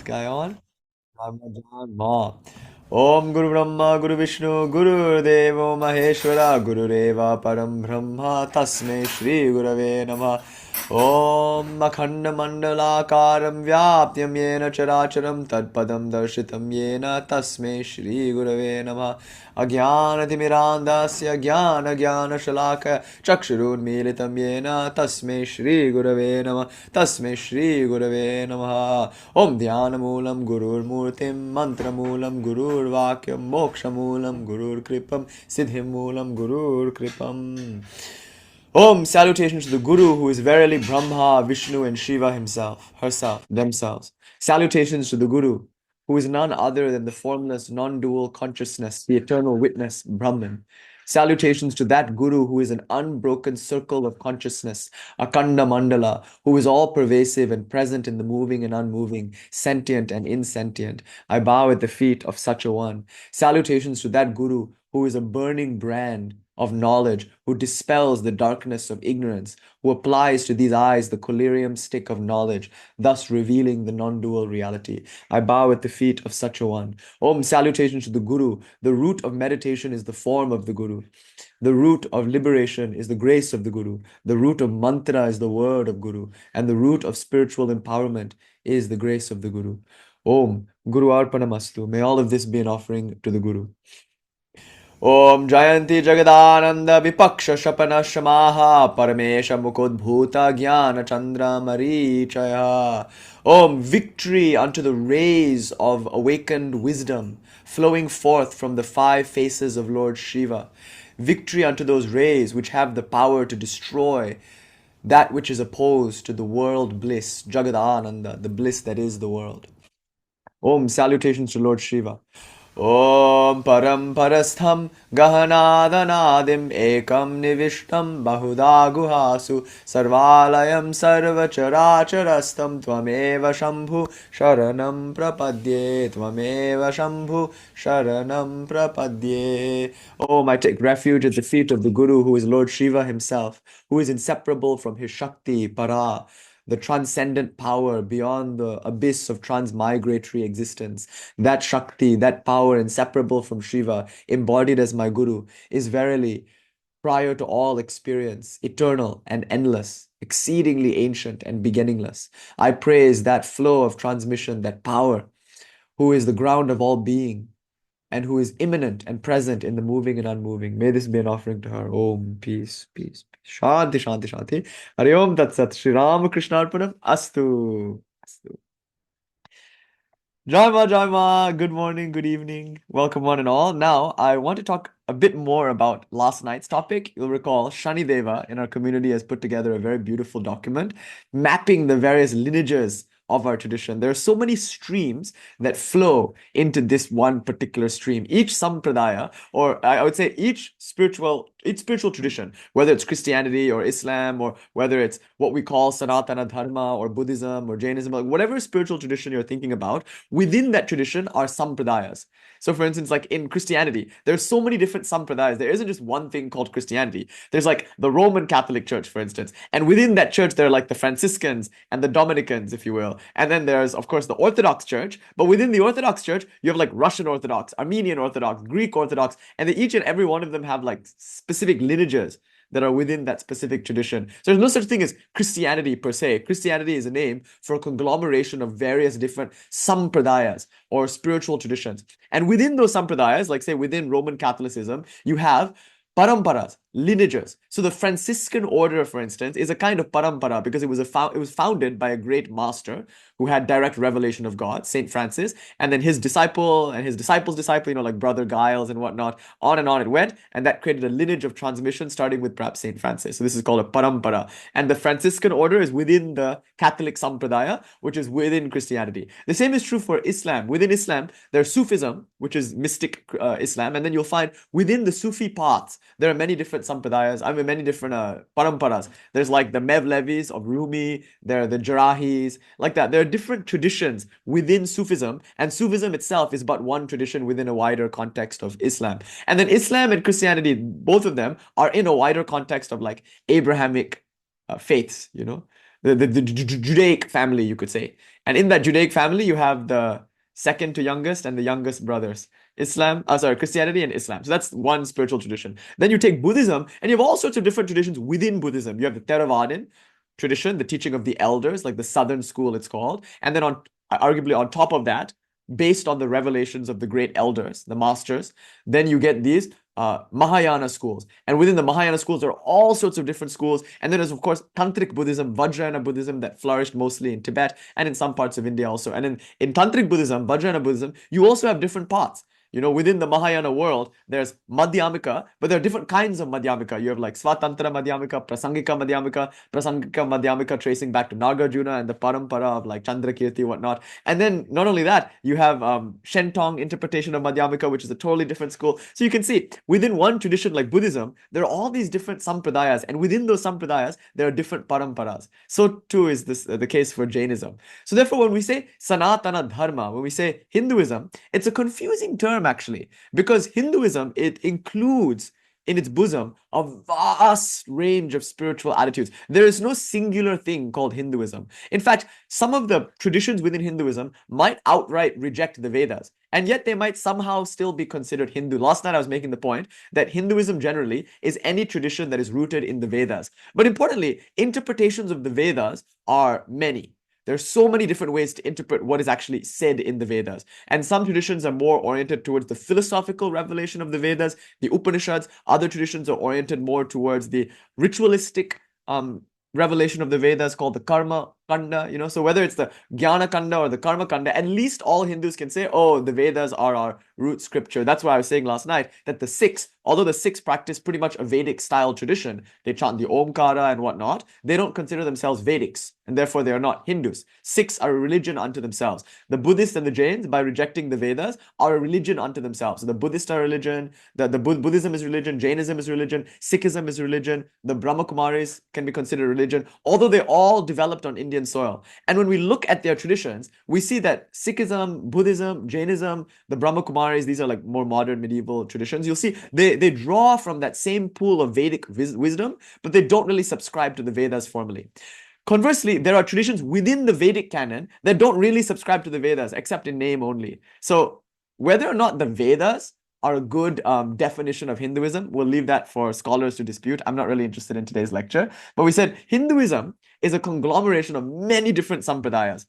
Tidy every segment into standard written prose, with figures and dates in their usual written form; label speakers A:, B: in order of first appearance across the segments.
A: guy on? Ramadan. Om Guru Brahma Guru Vishnu Guru Devo Maheshwara Guru Reva Param Brahma Tasme Shri Gurave Namah. Om Makhanda Mandala Karam Vyapyam Yena Characharam Tadpadam Darshitam Yena Tasme Shri Gurave Namah. Agyana Timirandasya Gyana Gyana Shalaka Chakshurun Militam Yena Tasme Shri Gurave Namah. Tasme Shri Gurave Namah. Om Dhyana Moolam Gurur Murtim Mantra Moolam Gurur Vakyam Moksha Moolam Gurur Kripam Siddhim Moolam Gurur Kripam. Om, salutations to the Guru, who is verily Brahma, Vishnu, and Shiva himself, herself, themselves. Salutations to the Guru, who is none other than the formless, non-dual consciousness, the eternal witness, Brahman. Salutations to that Guru who is an unbroken circle of consciousness, Akanda Mandala, who is all pervasive and present in the moving and unmoving, sentient and insentient. I bow at the feet of such a one. Salutations to that Guru who is a burning brand of knowledge, who dispels the darkness of ignorance, who applies to these eyes the collyrium stick of knowledge, thus revealing the non-dual reality. I bow at the feet of such a one. Om, salutations to the Guru. The root of meditation is the form of the Guru. The root of liberation is the grace of the Guru. The root of mantra is the word of Guru. And the root of spiritual empowerment is the grace of the Guru. Om, Guru Arpanamastu. May all of this be an offering to the Guru. Om Jayanti Jagadananda Vipaksha Shapana Shamaha Paramesha Mukudbhuta Jnana Chandra Marichaya. Om, victory unto the rays of awakened wisdom flowing forth from the five faces of Lord Shiva. Victory unto those rays which have the power to destroy that which is opposed to the world bliss, Jagadananda, the bliss that is the world. Om, salutations to Lord Shiva. Om Param Parastham Gahanadanadim Ekam Nivishtam Bahuda Guhasu Sarvalayam Sarvacharacharastam Tvameva Shambhu Sharanam Prapadye Tvameva Shambhu Sharanam Prapadye. Om, I take refuge at the feet of the Guru, who is Lord Shiva himself, who is inseparable from his Shakti, Para, the transcendent power beyond the abyss of transmigratory existence. That Shakti, that power inseparable from Shiva, embodied as my Guru, is verily prior to all experience, eternal and endless, exceedingly ancient and beginningless. I praise that flow of transmission, that power, who is the ground of all being, and who is immanent and present in the moving and unmoving. May this be an offering to her. Om, peace, peace, peace. Shanti, Shanti, Shanti. Hari Om Tat Sat. Shri Ramakrishna Arpanam. Astu. Astu. Jai Ma, good morning, good evening. Welcome one and all. Now, I want to talk a bit more about last night's topic. You'll recall Shani Deva in our community has put together a very beautiful document mapping the various lineages of our tradition. There are so many streams that flow into this one particular stream. Each sampradaya, or I would say each spiritual tradition, whether it's Christianity or Islam, or whether it's what we call Sanatana Dharma or Buddhism or Jainism, like whatever spiritual tradition you're thinking about, within that tradition are sampradayas. So for instance, like in Christianity, there's so many different sampradayas. There isn't just one thing called Christianity. There's like the Roman Catholic Church, for instance. And within that church, there are like the Franciscans and the Dominicans, if you will. And then there's, of course, the Orthodox Church. But within the Orthodox Church, you have like Russian Orthodox, Armenian Orthodox, Greek Orthodox, and they each and every one of them have like specific lineages that are within that specific tradition. So there's no such thing as Christianity per se. Christianity is a name for a conglomeration of various different sampradayas or spiritual traditions. And within those sampradayas, like say within Roman Catholicism, you have paramparas, lineages. So the Franciscan order, for instance, is a kind of parampara because it was founded by a great master who had direct revelation of God, Saint Francis, and then his disciple and his disciple's disciple, like Brother Giles and whatnot, on and on it went, and that created a lineage of transmission starting with perhaps Saint Francis. So this is called a parampara. And the Franciscan order is within the Catholic Sampradaya, which is within Christianity. The same is true for Islam. Within Islam, there's Sufism, which is mystic Islam, and then you'll find within the Sufi paths, there are many different sampradayas, many different paramparas. There's like the Mevlevis of Rumi, there are the Jarahis, like that. There are different traditions within Sufism, and Sufism itself is but one tradition within a wider context of Islam. And then Islam and Christianity, both of them are in a wider context of like Abrahamic faiths, the Judaic family, you could say. And in that Judaic family, you have the second to youngest and the youngest brothers. Christianity and Islam. So that's one spiritual tradition. Then you take Buddhism, and you have all sorts of different traditions within Buddhism. You have the Theravadan tradition, the teaching of the elders, like the Southern school, it's called. And then arguably on top of that, based on the revelations of the great elders, the masters, then you get these Mahayana schools. And within the Mahayana schools, there are all sorts of different schools. And then there's, of course, Tantric Buddhism, Vajrayana Buddhism that flourished mostly in Tibet and in some parts of India also. And in Tantric Buddhism, Vajrayana Buddhism, you also have different paths. Within the Mahayana world, there's Madhyamika, but there are different kinds of Madhyamika. You have like Swatantra Madhyamika, Prasangika Madhyamika tracing back to Nagarjuna and the Parampara of like Chandrakirti, whatnot. And then not only that, you have Shentong interpretation of Madhyamika, which is a totally different school. So you can see within one tradition like Buddhism, there are all these different sampradayas, and within those sampradayas, there are different paramparas. So too is this the case for Jainism. So therefore, when we say Sanatana Dharma, when we say Hinduism, it's a confusing term actually, because Hinduism, it includes in its bosom a vast range of spiritual attitudes. There is no singular thing called Hinduism. In fact, some of the traditions within Hinduism might outright reject the Vedas, and yet they might somehow still be considered Hindu. Last night I was making the point that Hinduism generally is any tradition that is rooted in the Vedas. But importantly, interpretations of the Vedas are many. There's so many different ways to interpret what is actually said in the Vedas. And some traditions are more oriented towards the philosophical revelation of the Vedas, the Upanishads. Other traditions are oriented more towards the ritualistic revelation of the Vedas called the Karma Kanda, so whether it's the Jnana Kanda or the Karma Kanda, at least all Hindus can say, oh, the Vedas are our root scripture. That's why I was saying last night that the Sikhs, although the Sikhs practice pretty much a Vedic style tradition, they chant the Omkara and whatnot, they don't consider themselves Vedics, and therefore they are not Hindus. Sikhs are a religion unto themselves. The Buddhists and the Jains, by rejecting the Vedas, are a religion unto themselves. So the Buddhists are religion, the Buddhism is religion, Jainism is religion, Sikhism is religion, the Brahma Kumaris can be considered religion, although they all developed on Indian soil. And when we look at their traditions, we see that Sikhism, Buddhism, Jainism, the Brahma Kumaris, these are like more modern medieval traditions. You'll see they draw from that same pool of Vedic wisdom, but they don't really subscribe to the Vedas formally. Conversely, there are traditions within the Vedic canon that don't really subscribe to the Vedas, except in name only. So whether or not the Vedas are a good definition of Hinduism, we'll leave that for scholars to dispute. I'm not really interested in today's lecture. But we said Hinduism is a conglomeration of many different sampradayas.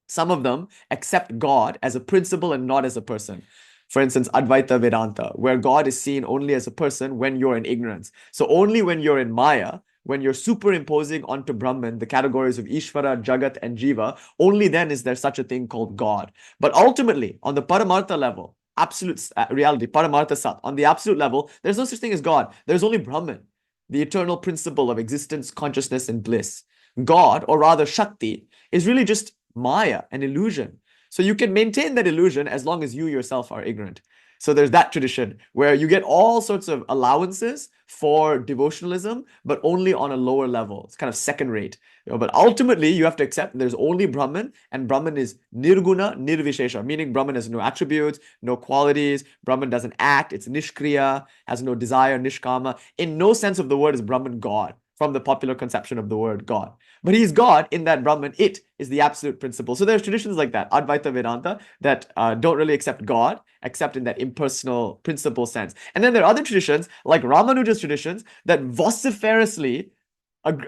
A: Some of them accept God as a principle and not as a person. For instance, Advaita Vedanta, where God is seen only as a person when you're in ignorance. So only when you're in Maya, when you're superimposing onto Brahman the categories of Ishvara, Jagat, and Jiva, only then is there such a thing called God. But ultimately, on the Paramartha level, absolute reality, Paramartha Sat, on the absolute level, there's no such thing as God. There's only Brahman, the eternal principle of existence, consciousness, and bliss. God, or rather Shakti, is really just Maya, an illusion. So you can maintain that illusion as long as you yourself are ignorant. So there's that tradition where you get all sorts of allowances for devotionalism, but only on a lower level. It's kind of second rate. But ultimately, you have to accept there's only Brahman, and Brahman is nirguna, nirvishesha, meaning Brahman has no attributes, no qualities. Brahman doesn't act. It's nishkriya, has no desire, nishkama. In no sense of the word is Brahman God, from the popular conception of the word God. But he's God in that Brahman, it is the absolute principle. So there's traditions like that, Advaita Vedanta, that don't really accept God, except in that impersonal principle sense. And then there are other traditions, like Ramanuja's traditions, that vociferously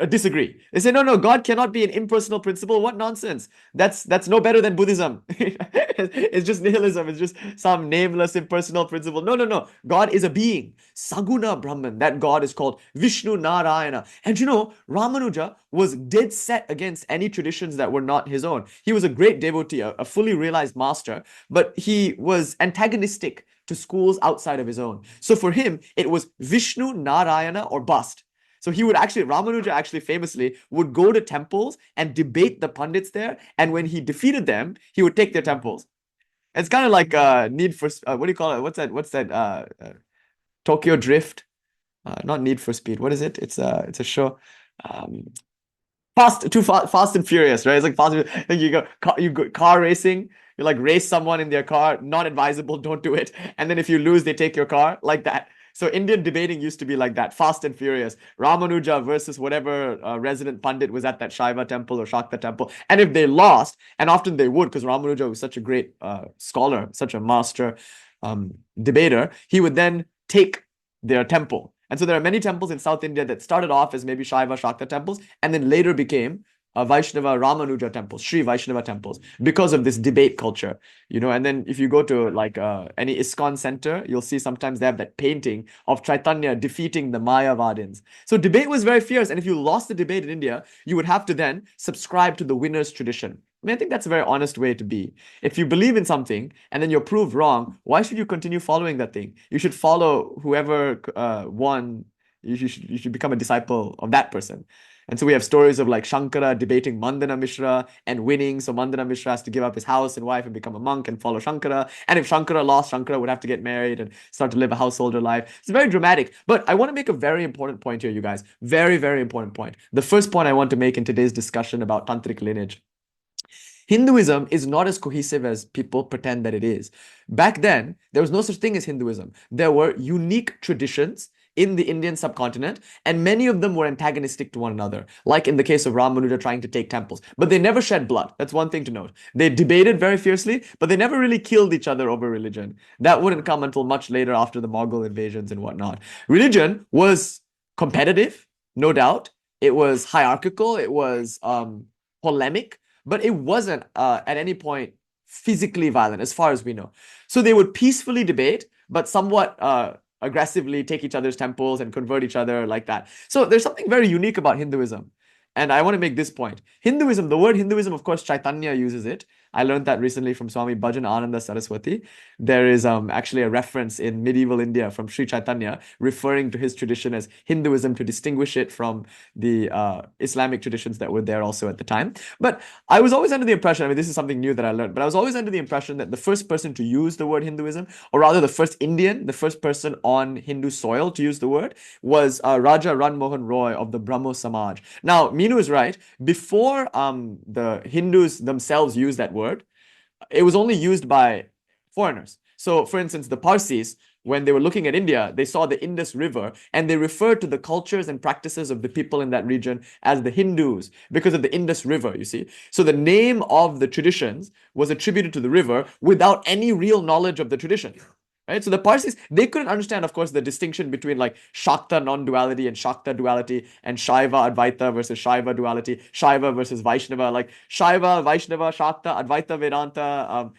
A: disagree. They say, no, God cannot be an impersonal principle. What nonsense. That's no better than Buddhism. It's just nihilism. It's just some nameless impersonal principle. No. God is a being. Saguna Brahman. That God is called Vishnu Narayana. And Ramanuja was dead set against any traditions that were not his own. He was a great devotee, a fully realized master, but he was antagonistic to schools outside of his own. So for him, it was Vishnu Narayana or bust. So Ramanuja actually famously would go to temples and debate the pundits there. And when he defeated them, he would take their temples. It's kind of like Need for, what do you call it? What's that? Tokyo Drift? Not Need for Speed. What is it? It's a show. Fast and Furious, right? It's like Fast. You go car racing. You race someone in their car. Not advisable. Don't do it. And then if you lose, they take your car like that. So Indian debating used to be like that, fast and furious. Ramanuja versus whatever resident Pandit was at that Shaiva temple or Shakta temple. And if they lost, and often they would, because Ramanuja was such a great scholar, such a master debater, he would then take their temple. And so there are many temples in South India that started off as maybe Shaiva Shakta temples and then later became Vaishnava Ramanuja temples, Sri Vaishnava temples, because of this debate culture, and then if you go to like any ISKCON center, you'll see sometimes they have that painting of Chaitanya defeating the Mayavadins. So debate was very fierce, and if you lost the debate in India, you would have to then subscribe to the winner's tradition. I think that's a very honest way to be. If you believe in something and then you're proved wrong, why should you continue following that thing? You should follow whoever won. You should become a disciple of that person. And so we have stories of like Shankara debating Mandana Mishra and winning. So Mandana Mishra has to give up his house and wife and become a monk and follow Shankara. And if Shankara lost, Shankara would have to get married and start to live a householder life. It's very dramatic. But I want to make a very important point here, you guys. Very, very important point. The first point I want to make in today's discussion about Tantrik lineage. Hinduism is not as cohesive as people pretend that it is. Back then, there was no such thing as Hinduism. There were unique traditions in the Indian subcontinent, and many of them were antagonistic to one another, like in the case of Ramanuja trying to take temples. But they never shed blood. That's one thing to note. They debated very fiercely, but they never really killed each other over religion. That wouldn't come until much later after the Mughal invasions and whatnot. Religion was competitive, no doubt. It was hierarchical. It was polemic, but it wasn't at any point physically violent, as far as we know. So they would peacefully debate, but somewhat aggressively take each other's temples and convert each other like that. So there's something very unique about Hinduism. And I want to make this point. Hinduism, the word Hinduism, of course, Chaitanya uses it. I learned that recently from Swami Bhajan Ananda Saraswati. There is actually a reference in medieval India from Sri Chaitanya referring to his tradition as Hinduism to distinguish it from the Islamic traditions that were there also at the time. But I was always under the impression, this is something new that I learned, but I was always under the impression that the first person to use the word Hinduism, or rather the first Indian, the first person on Hindu soil to use the word, was Raja Ran Mohan Roy of the Brahmo Samaj. Now, Meenu is right. Before the Hindus themselves used that word, it was only used by foreigners. So, for instance, the Parsis, when they were looking at India, they saw the Indus River and they referred to the cultures and practices of the people in that region as the Hindus because of the Indus River, you see. So the name of the traditions was attributed to the river without any real knowledge of the tradition. Right? So the Parsis, they couldn't understand, of course, the distinction between like Shakta non-duality and Shakta duality and Shaiva Advaita versus Shaiva duality, Shaiva versus Vaishnava, like Shaiva, Vaishnava, Shakta, Advaita, Vedanta,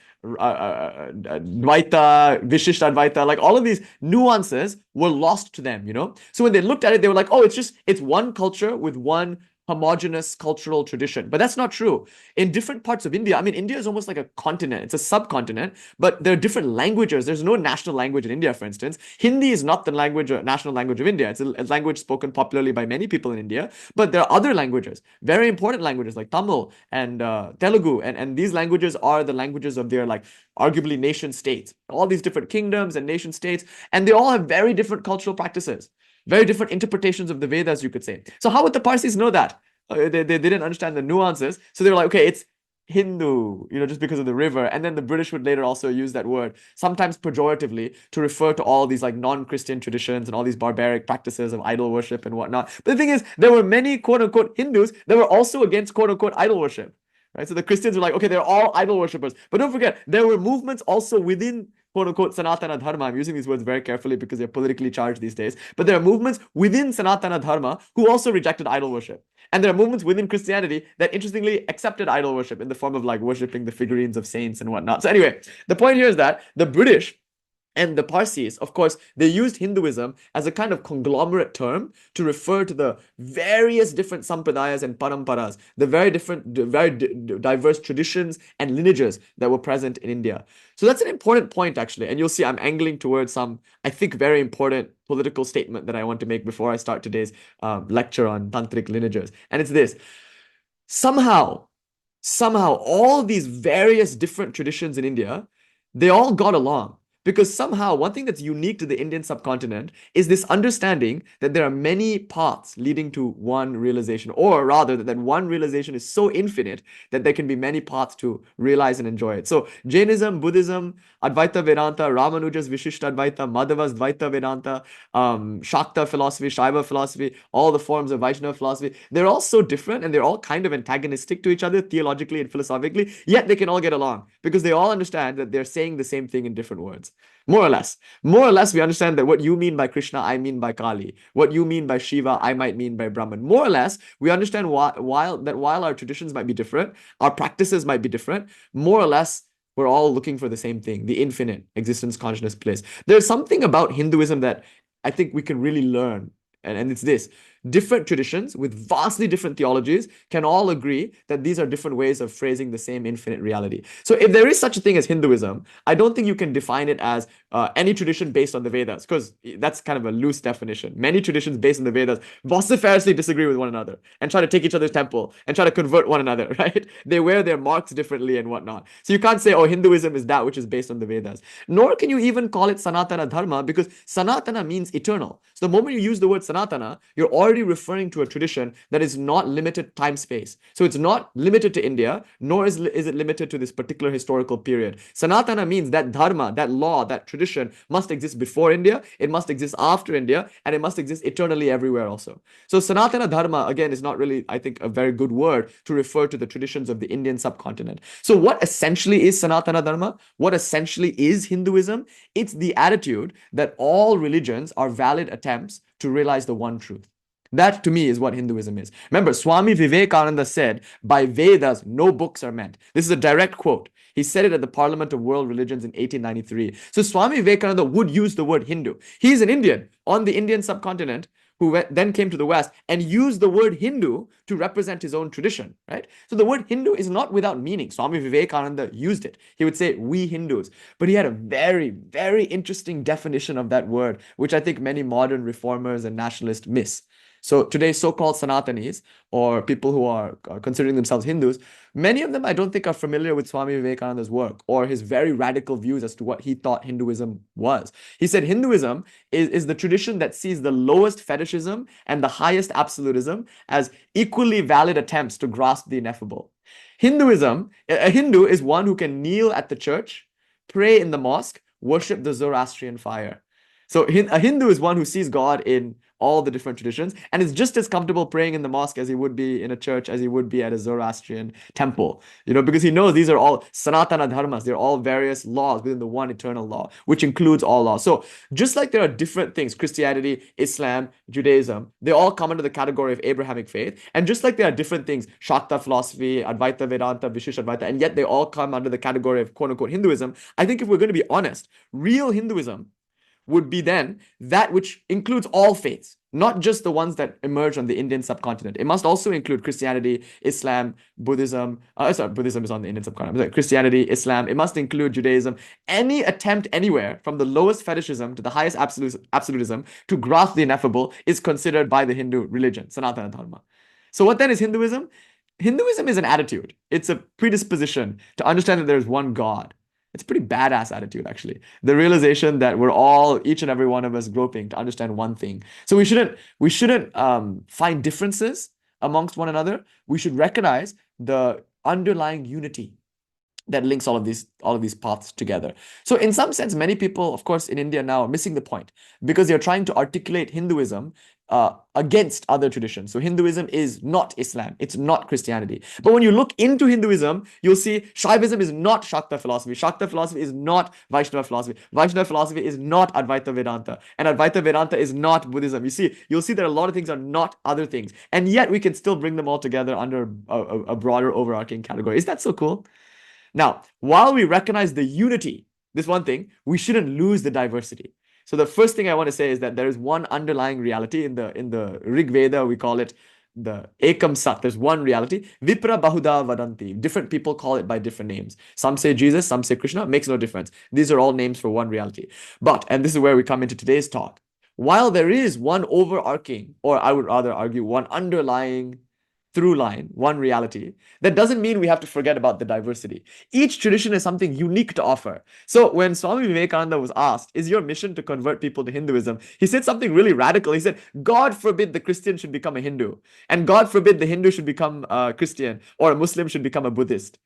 A: Dvaita, Vishishta Advaita, like all of these nuances were lost to them, So when they looked at it, they were like, oh, it's one culture with one homogeneous cultural tradition. But that's not true. In different parts of India, India is almost like a continent. It's a subcontinent, but there are different languages. There's no national language in India, for instance. Hindi is not the national language of India. It's a language spoken popularly by many people in India, but there are other languages, very important languages like Tamil and Telugu, and these languages are the languages of their like arguably nation states, all these different kingdoms and nation states, and they all have very different cultural practices. Very different interpretations of the Vedas, you could say. So how would the Parsis know that? They didn't understand the nuances. So they were like, okay, it's Hindu, just because of the river. And then the British would later also use that word, sometimes pejoratively, to refer to all these like non-Christian traditions and all these barbaric practices of idol worship and whatnot. But the thing is, there were many quote-unquote Hindus that were also against quote-unquote idol worship. Right? So the Christians were like, okay, they're all idol worshippers. But don't forget, there were movements also within quote-unquote Sanatana Dharma. I'm using these words very carefully because they're politically charged these days. But there are movements within Sanatana Dharma who also rejected idol worship. And there are movements within Christianity that interestingly accepted idol worship in the form of like worshipping the figurines of saints and whatnot. So anyway, the point here is that the British and the Parsis, of course, they used Hinduism as a kind of conglomerate term to refer to the various different sampradayas and paramparas, the very diverse traditions and lineages that were present in India. So that's an important point, actually. And you'll see I'm angling towards some, I think, very important political statement that I want to make before I start today's lecture on Tantric lineages. And it's this. Somehow, all these various different traditions in India, they all got along. Because somehow one thing that's unique to the Indian subcontinent is this understanding that there are many paths leading to one realization, or rather that one realization is so infinite that there can be many paths to realize and enjoy it. So Jainism, Buddhism, Advaita Vedanta, Ramanuja's Vishishta Advaita, Madhava's Dvaita Vedanta, Shakta philosophy, Shaiva philosophy, all the forms of Vaishnava philosophy, they're all so different and they're all kind of antagonistic to each other theologically and philosophically, yet they can all get along because they all understand that they're saying the same thing in different words. More or less. More or less, we understand that what you mean by Krishna, I mean by Kali. What you mean by Shiva, I might mean by Brahman. More or less, we understand while our traditions might be different, our practices might be different, more or less, we're all looking for the same thing, the infinite existence, consciousness, bliss. There's something about Hinduism that I think we can really learn. And it's this. Different traditions with vastly different theologies can all agree that these are different ways of phrasing the same infinite reality. So if there is such a thing as Hinduism, I don't think you can define it as any tradition based on the Vedas, because that's kind of a loose definition. Many traditions based on the Vedas vociferously disagree with one another and try to take each other's temple and try to convert one another, right? They wear their marks differently and whatnot. So you can't say, oh, Hinduism is that which is based on the Vedas. Nor can you even call it Sanatana Dharma, because Sanatana means eternal. So the moment you use the word Sanatana, you're already referring to a tradition that is not limited time space. So it's not limited to India, nor is it limited to this particular historical period. Sanatana means that dharma, that law, that tradition must exist before India, it must exist after India, and it must exist eternally everywhere also. So Sanatana Dharma, again, is not really, I think, a very good word to refer to the traditions of the Indian subcontinent. So what essentially is Sanatana Dharma? What essentially is Hinduism? It's the attitude that all religions are valid attempts to realize the one truth. That to me is what Hinduism is. Remember, Swami Vivekananda said, by Vedas, no books are meant. This is a direct quote. He said it at the Parliament of World Religions in 1893. So Swami Vivekananda would use the word Hindu. He's an Indian on the Indian subcontinent who then came to the West and used the word Hindu to represent his own tradition, right? So the word Hindu is not without meaning. Swami Vivekananda used it. He would say, we Hindus. But he had a very, very interesting definition of that word, which I think many modern reformers and nationalists miss. So today, so-called Sanatanis, or people who are considering themselves Hindus, many of them I don't think are familiar with Swami Vivekananda's work or his very radical views as to what he thought Hinduism was. He said Hinduism is the tradition that sees the lowest fetishism and the highest absolutism as equally valid attempts to grasp the ineffable. Hinduism, a Hindu is one who can kneel at the church, pray in the mosque, worship the Zoroastrian fire. So a Hindu is one who sees God in all the different traditions and is just as comfortable praying in the mosque as he would be in a church, as he would be at a Zoroastrian temple, because he knows these are all Sanatana Dharmas. They're all various laws within the one eternal law, which includes all laws. So just like there are different things, Christianity, Islam, Judaism, they all come under the category of Abrahamic faith. And just like there are different things, Shakta philosophy, Advaita Vedanta, Vishish Advaita, and yet they all come under the category of quote unquote Hinduism. I think if we're going to be honest, real Hinduism would be then that which includes all faiths, not just the ones that emerge on the Indian subcontinent. It must also include Christianity, Islam, Buddhism. Buddhism is on the Indian subcontinent. Christianity, Islam. It must include Judaism. Any attempt anywhere from the lowest fetishism to the highest absolutism to grasp the ineffable is considered by the Hindu religion, Sanatana Dharma. So what then is Hinduism? Hinduism is an attitude. It's a predisposition to understand that there is one God. It's a pretty badass attitude, actually. The realization that we're all, each and every one of us, groping to understand one thing. So we shouldn't find differences amongst one another. We should recognize the underlying unity that links all of these paths together. So in some sense, many people, of course, in India now are missing the point because they're trying to articulate Hinduism against other traditions. So Hinduism is not Islam. It's not Christianity. But when you look into Hinduism, you'll see Shaivism is not Shakta philosophy. Shakta philosophy is not Vaishnava philosophy. Vaishnava philosophy is not Advaita Vedanta. And Advaita Vedanta is not Buddhism. You'll see that a lot of things are not other things. And yet we can still bring them all together under a broader overarching category. Is that so cool? Now, while we recognize the unity, this one thing, we shouldn't lose the diversity. So the first thing I want to say is that there is one underlying reality in the Rig Veda. We call it the Ekam Sat. There's one reality. Vipra Bahuda Vadanti. Different people call it by different names. Some say Jesus, some say Krishna. Makes no difference. These are all names for one reality. But, and this is where we come into today's talk, while there is one overarching, or I would rather argue one underlying through line, one reality, that doesn't mean we have to forget about the diversity. Each tradition has something unique to offer. So when Swami Vivekananda was asked, is your mission to convert people to Hinduism? He said something really radical. He said, God forbid the Christian should become a Hindu, and God forbid the Hindu should become a Christian, or a Muslim should become a Buddhist.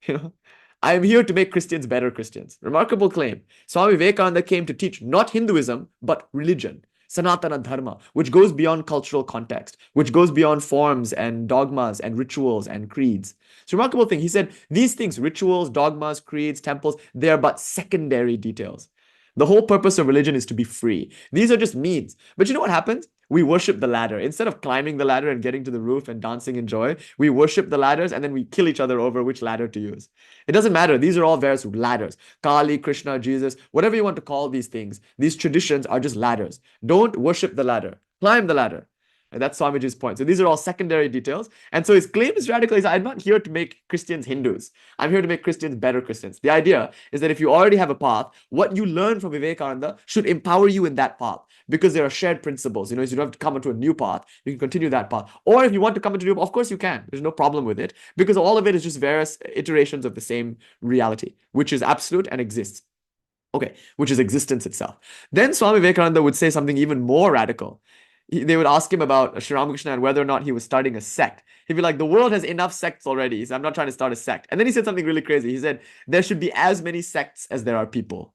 A: You know, I am here to make Christians better Christians. Remarkable claim. Swami Vivekananda came to teach not Hinduism, but religion. Sanatana Dharma, which goes beyond cultural context, which goes beyond forms and dogmas and rituals and creeds. It's a remarkable thing. He said, these things, rituals, dogmas, creeds, temples, they are but secondary details. The whole purpose of religion is to be free. These are just means. But you know what happens? We worship the ladder. Instead of climbing the ladder and getting to the roof and dancing in joy, we worship the ladders and then we kill each other over which ladder to use. It doesn't matter. These are all various ladders. Kali, Krishna, Jesus, whatever you want to call these things, these traditions are just ladders. Don't worship the ladder. Climb the ladder. And that's Swamiji's point. So these are all secondary details. And so his claim is radical. He said, I'm not here to make Christians Hindus. I'm here to make Christians better Christians. The idea is that if you already have a path, what you learn from Vivekananda should empower you in that path, because there are shared principles. You know, so you don't have to come into a new path. You can continue that path. Or if you want to come into a new path, of course you can. There's no problem with it, because all of it is just various iterations of the same reality, which is absolute and exists. Okay, which is existence itself. Then Swami Vivekananda would say something even more radical. They would ask him about Sri Ramakrishna and whether or not he was starting a sect. He'd be like, the world has enough sects already. He said, I'm not trying to start a sect. And then he said something really crazy. He said, there should be as many sects as there are people.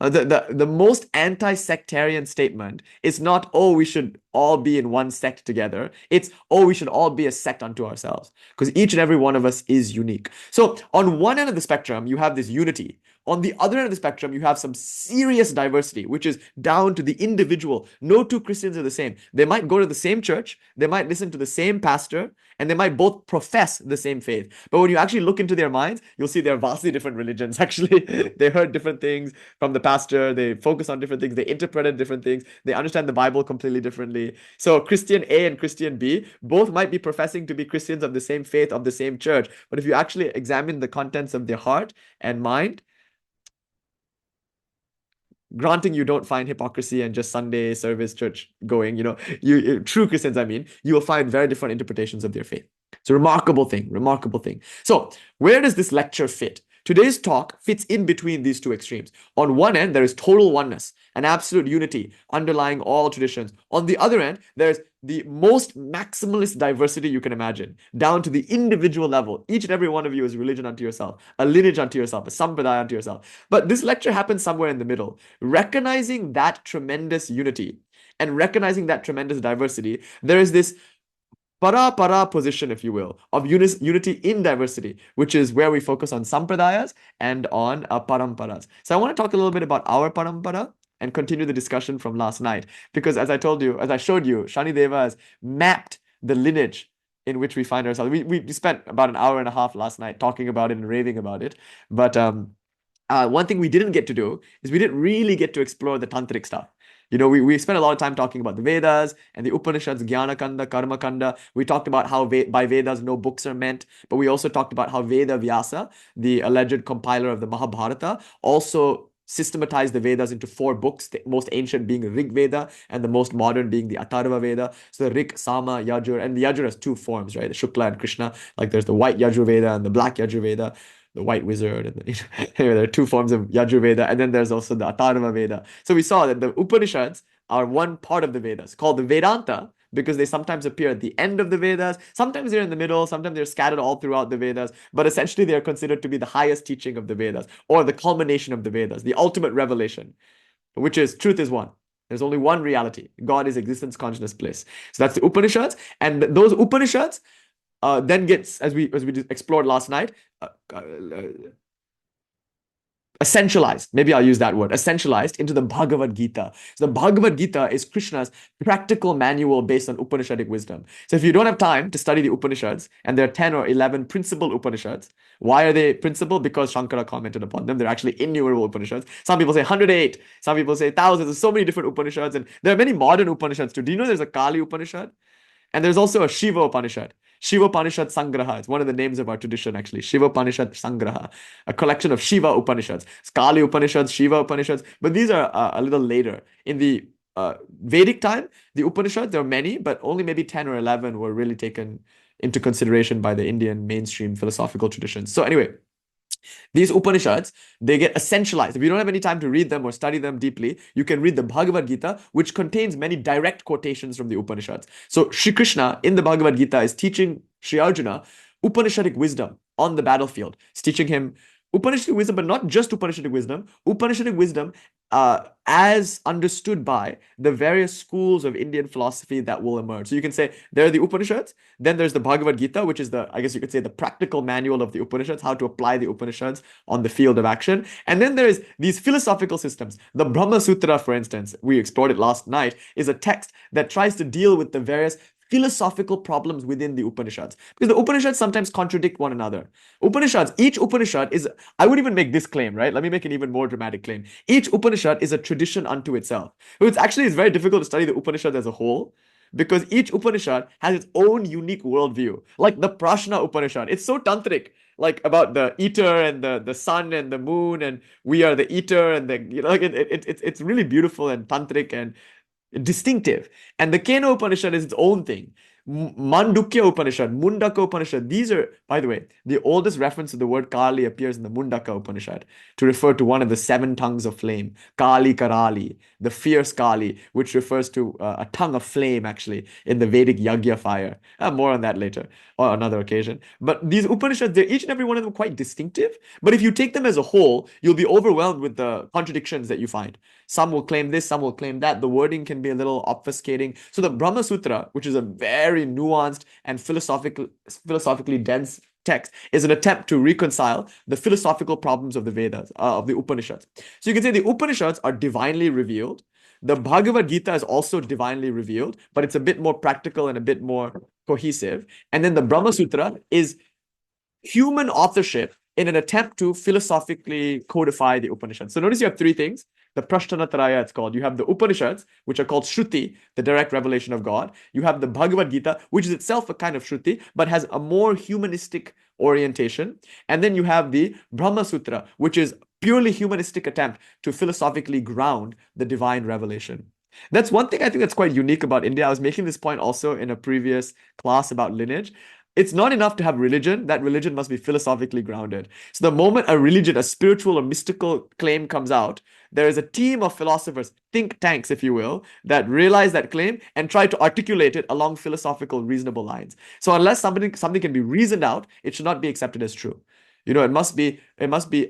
A: The most anti-sectarian statement is not, oh, we should all be in one sect together. It's, oh, we should all be a sect unto ourselves, because each and every one of us is unique. So on one end of the spectrum, you have this unity. On the other end of the spectrum, you have some serious diversity, which is down to the individual. No two Christians are the same. They might go to the same church, they might listen to the same pastor, and they might both profess the same faith. But when you actually look into their minds, you'll see they're vastly different religions. Actually, they heard different things from the pastor, they focus on different things, they interpreted different things, they understand the Bible completely differently. So Christian A and Christian B both might be professing to be Christians of the same faith, of the same church. But if you actually examine the contents of their heart and mind, granting you don't find hypocrisy and just Sunday service church going, you true Christians, I mean, you will find very different interpretations of their faith. It's a remarkable thing, remarkable thing. So where does this lecture fit? Today's talk fits in between these two extremes. On one end, there is total oneness and absolute unity underlying all traditions. On the other end, there's the most maximalist diversity you can imagine, down to the individual level. Each and every one of you is a religion unto yourself, a lineage unto yourself, a sampradaya unto yourself. But this lecture happens somewhere in the middle. Recognizing that tremendous unity and recognizing that tremendous diversity, there is this para position, if you will, of unity in diversity, which is where we focus on sampradayas and on paramparas. So I want to talk a little bit about our parampara and continue the discussion from last night, because as I showed you, Shani Deva has mapped the lineage in which we find ourselves. We spent about an hour and a half last night talking about it and raving about it. But one thing we didn't get to do is we didn't really get to explore the tantric stuff. We spent a lot of time talking about the Vedas and the Upanishads, Jnana Kanda, Karma Kanda. We talked about how by Vedas no books are meant, but we also talked about how Veda Vyasa, the alleged compiler of the Mahabharata, also systematized the Vedas into 4 books, the most ancient being Rig Veda and the most modern being the Atharva Veda. So the Rig, Sama, Yajur, and the Yajur has 2 forms, right? The Shukla and Krishna. Like there's the white Yajur Veda and the black Yajur Veda. The white wizard, and anyway, there are 2 forms of Yajurveda, and then there's also the Atharva Veda. So we saw that the Upanishads are one part of the Vedas called the Vedanta, because they sometimes appear at the end of the Vedas, sometimes they're in the middle, sometimes they're scattered all throughout the Vedas, but essentially they are considered to be the highest teaching of the Vedas, or the culmination of the Vedas, the ultimate revelation, which is truth is one. There's only one reality. God is existence, consciousness, bliss. So that's the Upanishads, and those Upanishads then gets, as we explored last night, essentialized, maybe I'll use that word, essentialized into the Bhagavad Gita. So the Bhagavad Gita is Krishna's practical manual based on Upanishadic wisdom. So if you don't have time to study the Upanishads, and there are 10 or 11 principal Upanishads, why are they principal? Because Shankara commented upon them. They're actually innumerable Upanishads. Some people say 108, some people say thousands. There's so many different Upanishads, and there are many modern Upanishads too. Do you know there's a Kali Upanishad? And there's also a Shiva Upanishad. Shiva Upanishad Sangraha. It's one of the names of our tradition, actually. Shiva Upanishad Sangraha. A collection of Shiva Upanishads. Kali Upanishads, Shiva Upanishads. But these are a little later in the Vedic time, the Upanishads, there are many, but only maybe 10 or 11 were really taken into consideration by the Indian mainstream philosophical traditions. So anyway, these Upanishads, they get essentialized. If you don't have any time to read them or study them deeply, you can read the Bhagavad Gita, which contains many direct quotations from the Upanishads. So Shri Krishna in the Bhagavad Gita is teaching Shri Arjuna Upanishadic wisdom on the battlefield. He's teaching him Upanishadic wisdom, but not just Upanishadic wisdom, Upanishadic wisdom as understood by the various schools of Indian philosophy that will emerge. So you can say there are the Upanishads, then there's the Bhagavad Gita, which is I guess you could say, the practical manual of the Upanishads, how to apply the Upanishads on the field of action. And then there is these philosophical systems. The Brahma Sutra, for instance, we explored it last night, is a text that tries to deal with the various philosophical problems within the Upanishads. Because the Upanishads sometimes contradict one another. Each Upanishad is, I would even make this claim, right? Let me make an even more dramatic claim. Each Upanishad is a tradition unto itself. It's very difficult to study the Upanishads as a whole, because each Upanishad has its own unique worldview. Like the Prashna Upanishad, it's so tantric, like about the eater and the sun and the moon, and we are the eater, and it's really beautiful and tantric and distinctive. And the Kena Upanishad is its own thing. Mandukya Upanishad, Mundaka Upanishad, these are, by the way, the oldest reference to the word Kali appears in the Mundaka Upanishad to refer to one of the 7 tongues of flame, Kali Karali, the fierce Kali, which refers to a tongue of flame, actually, in the Vedic Yagya fire. More on that later, or another occasion. But these Upanishads, they're each and every one of them quite distinctive. But if you take them as a whole, you'll be overwhelmed with the contradictions that you find. Some will claim this, some will claim that. The wording can be a little obfuscating. So the Brahma Sutra, which is a very nuanced and philosophically dense text, is an attempt to reconcile the philosophical problems of the Vedas, of the Upanishads. So you can say the Upanishads are divinely revealed. The Bhagavad Gita is also divinely revealed, but it's a bit more practical and a bit more cohesive. And then the Brahma Sutra is human authorship in an attempt to philosophically codify the Upanishads. So notice you have 3 things. The Prashtanatraya, it's called. You have the Upanishads, which are called Shruti, the direct revelation of God. You have the Bhagavad Gita, which is itself a kind of Shruti, but has a more humanistic orientation. And then you have the Brahma Sutra, which is purely humanistic attempt to philosophically ground the divine revelation. That's one thing I think that's quite unique about India. I was making this point also in a previous class about lineage. It's not enough to have religion. That religion must be philosophically grounded. So the moment a religion, a spiritual or mystical claim comes out, there is a team of philosophers, think tanks, if you will, that realize that claim and try to articulate it along philosophical, reasonable lines. So unless something can be reasoned out, it should not be accepted as true. It must be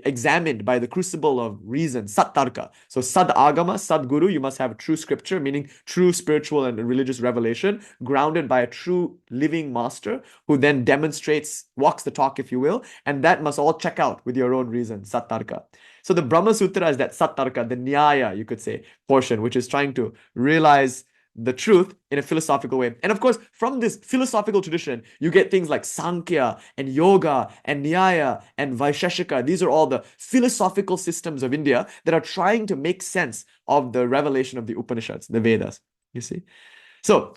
A: examined by the crucible of reason, sattarka. So sad agama, sad guru, you must have true scripture, meaning true spiritual and religious revelation, grounded by a true living master who then demonstrates, walks the talk, if you will, and that must all check out with your own reason, sattarka. So the Brahma Sutra is that sattarka, the nyaya, you could say, portion, which is trying to realize the truth in a philosophical way. And of course, from this philosophical tradition, you get things like Sankhya and Yoga and Nyaya and Vaisheshika. These are all the philosophical systems of India that are trying to make sense of the revelation of the Upanishads, the Vedas, you see. So,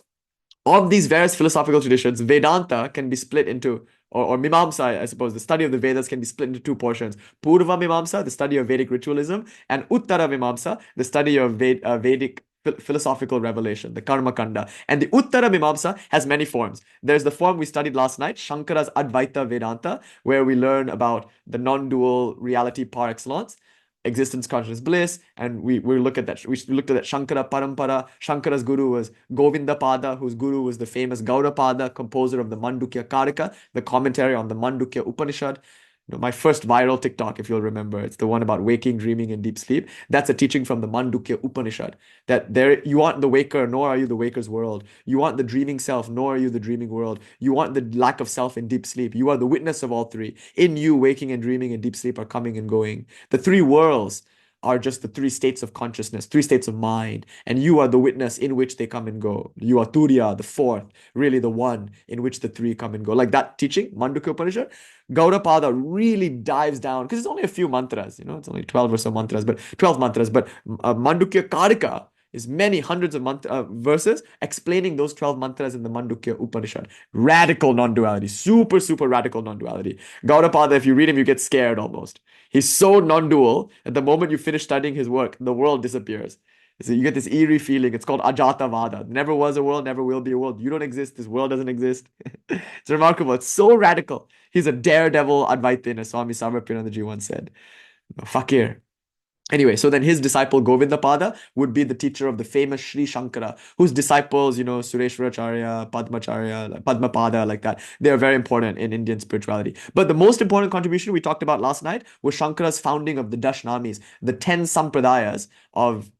A: of these various philosophical traditions, Vedanta can be split into, or Mimamsa, I suppose, the study of the Vedas can be split into 2 portions. Purva Mimamsa, the study of Vedic ritualism, and Uttara Mimamsa, the study of Vedic philosophical revelation, the Karma Kanda. And the Uttara Mimamsa has many forms. There's the form we studied last night, Shankara's Advaita Vedanta, where we learn about the non-dual reality par excellence, existence, consciousness, bliss, and we look at that. We looked at that Shankara Parampara. Shankara's guru was Govinda Pada, whose guru was the famous Gaudapada, composer of the Mandukya Karika, the commentary on the Mandukya Upanishad. My first viral TikTok, if you'll remember, it's the one about waking, dreaming, and deep sleep. That's a teaching from the Mandukya Upanishad, that you aren't the waker, nor are you the waker's world. You aren't the dreaming self, nor are you the dreaming world. You aren't the lack of self in deep sleep. You are the witness of all 3. In you, waking and dreaming and deep sleep are coming and going. The 3 worlds are just the 3 states of consciousness, 3 states of mind, and you are the witness in which they come and go. You are Turiya, the 4th, really the one in which the 3 come and go. Like that teaching, Mandukya Upanishad, Gaudapada really dives down, because it's only a few mantras, it's only 12 or so mantras, but 12 mantras, but Mandukya Karika is many hundreds of verses explaining those 12 mantras in the Mandukya Upanishad. Radical non-duality, super, super radical non-duality. Gaudapada, if you read him, you get scared almost. He's so non-dual, at the moment you finish studying his work, the world disappears. So you get this eerie feeling. It's called Ajata Vada. Never was a world, never will be a world. You don't exist. This world doesn't exist. It's remarkable. It's so radical. He's a daredevil Advaitin, as Swami Sarvapriyanandaji once said. Fakir. Anyway, so then his disciple Govindapada would be the teacher of the famous Sri Shankara, whose disciples, Sureshwaracharya, Padmacharya, Padmapada, like that, they are very important in Indian spirituality. But the most important contribution we talked about last night was Shankara's founding of the Dashnamis, the 10 Sampradayas of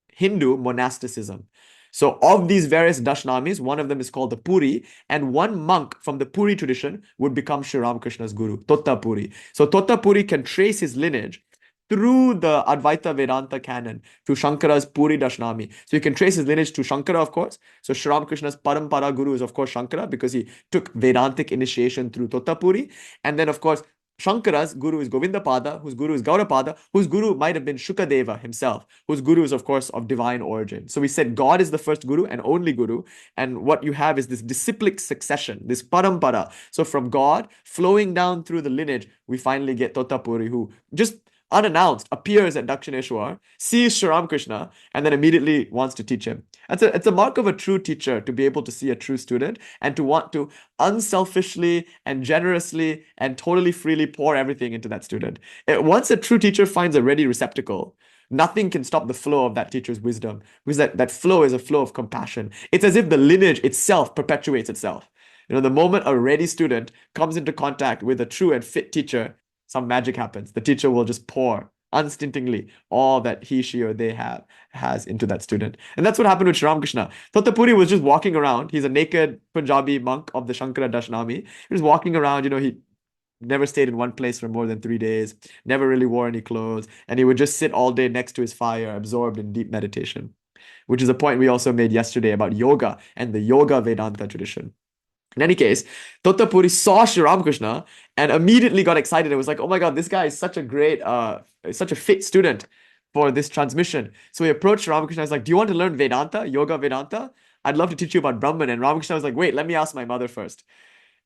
A: Hindu monasticism. So, of these various Dashnamis, one of them is called the Puri, and one monk from the Puri tradition would become Sri Ramakrishna's guru, Totta Puri. So, Totta Puri can trace his lineage through the Advaita Vedanta canon to Shankara's Puri Dashnami. So you can trace his lineage to Shankara, of course. So Sri Ramakrishna's Parampara Guru is, of course, Shankara because he took Vedantic initiation through Tottapuri. And then, of course, Shankara's guru is Govindapada, whose guru is Gaurapada, whose guru might have been Shukadeva himself, whose guru is, of course, of divine origin. So we said God is the first guru and only guru. And what you have is this disciplic succession, this parampara. So from God, flowing down through the lineage, we finally get Tottapuri, who just unannounced appears at Dakshineshwar, sees Sri Ramakrishna, and then immediately wants to teach him. It's a mark of a true teacher to be able to see a true student and to want to unselfishly and generously and totally freely pour everything into that student. Once a true teacher finds a ready receptacle, nothing can stop the flow of that teacher's wisdom, because that flow is a flow of compassion. It's as if the lineage itself perpetuates itself. The moment a ready student comes into contact with a true and fit teacher, some magic happens. The teacher will just pour unstintingly all that he, she, or they has into that student. And that's what happened with Sri Ramakrishna. Tottapuri was just walking around. He's a naked Punjabi monk of the Shankara Dashnami. He was walking around, he never stayed in one place for more than 3 days, never really wore any clothes, and he would just sit all day next to his fire, absorbed in deep meditation, which is a point we also made yesterday about yoga and the Yoga Vedanta tradition. In any case, Tottapuri saw Sri Ramakrishna and immediately got excited. It was like, oh my God, this guy is such a great, such a fit student for this transmission. So he approached Ramakrishna. He's like, do you want to learn Vedanta, Yoga Vedanta? I'd love to teach you about Brahman. And Ramakrishna was like, wait, let me ask my mother first.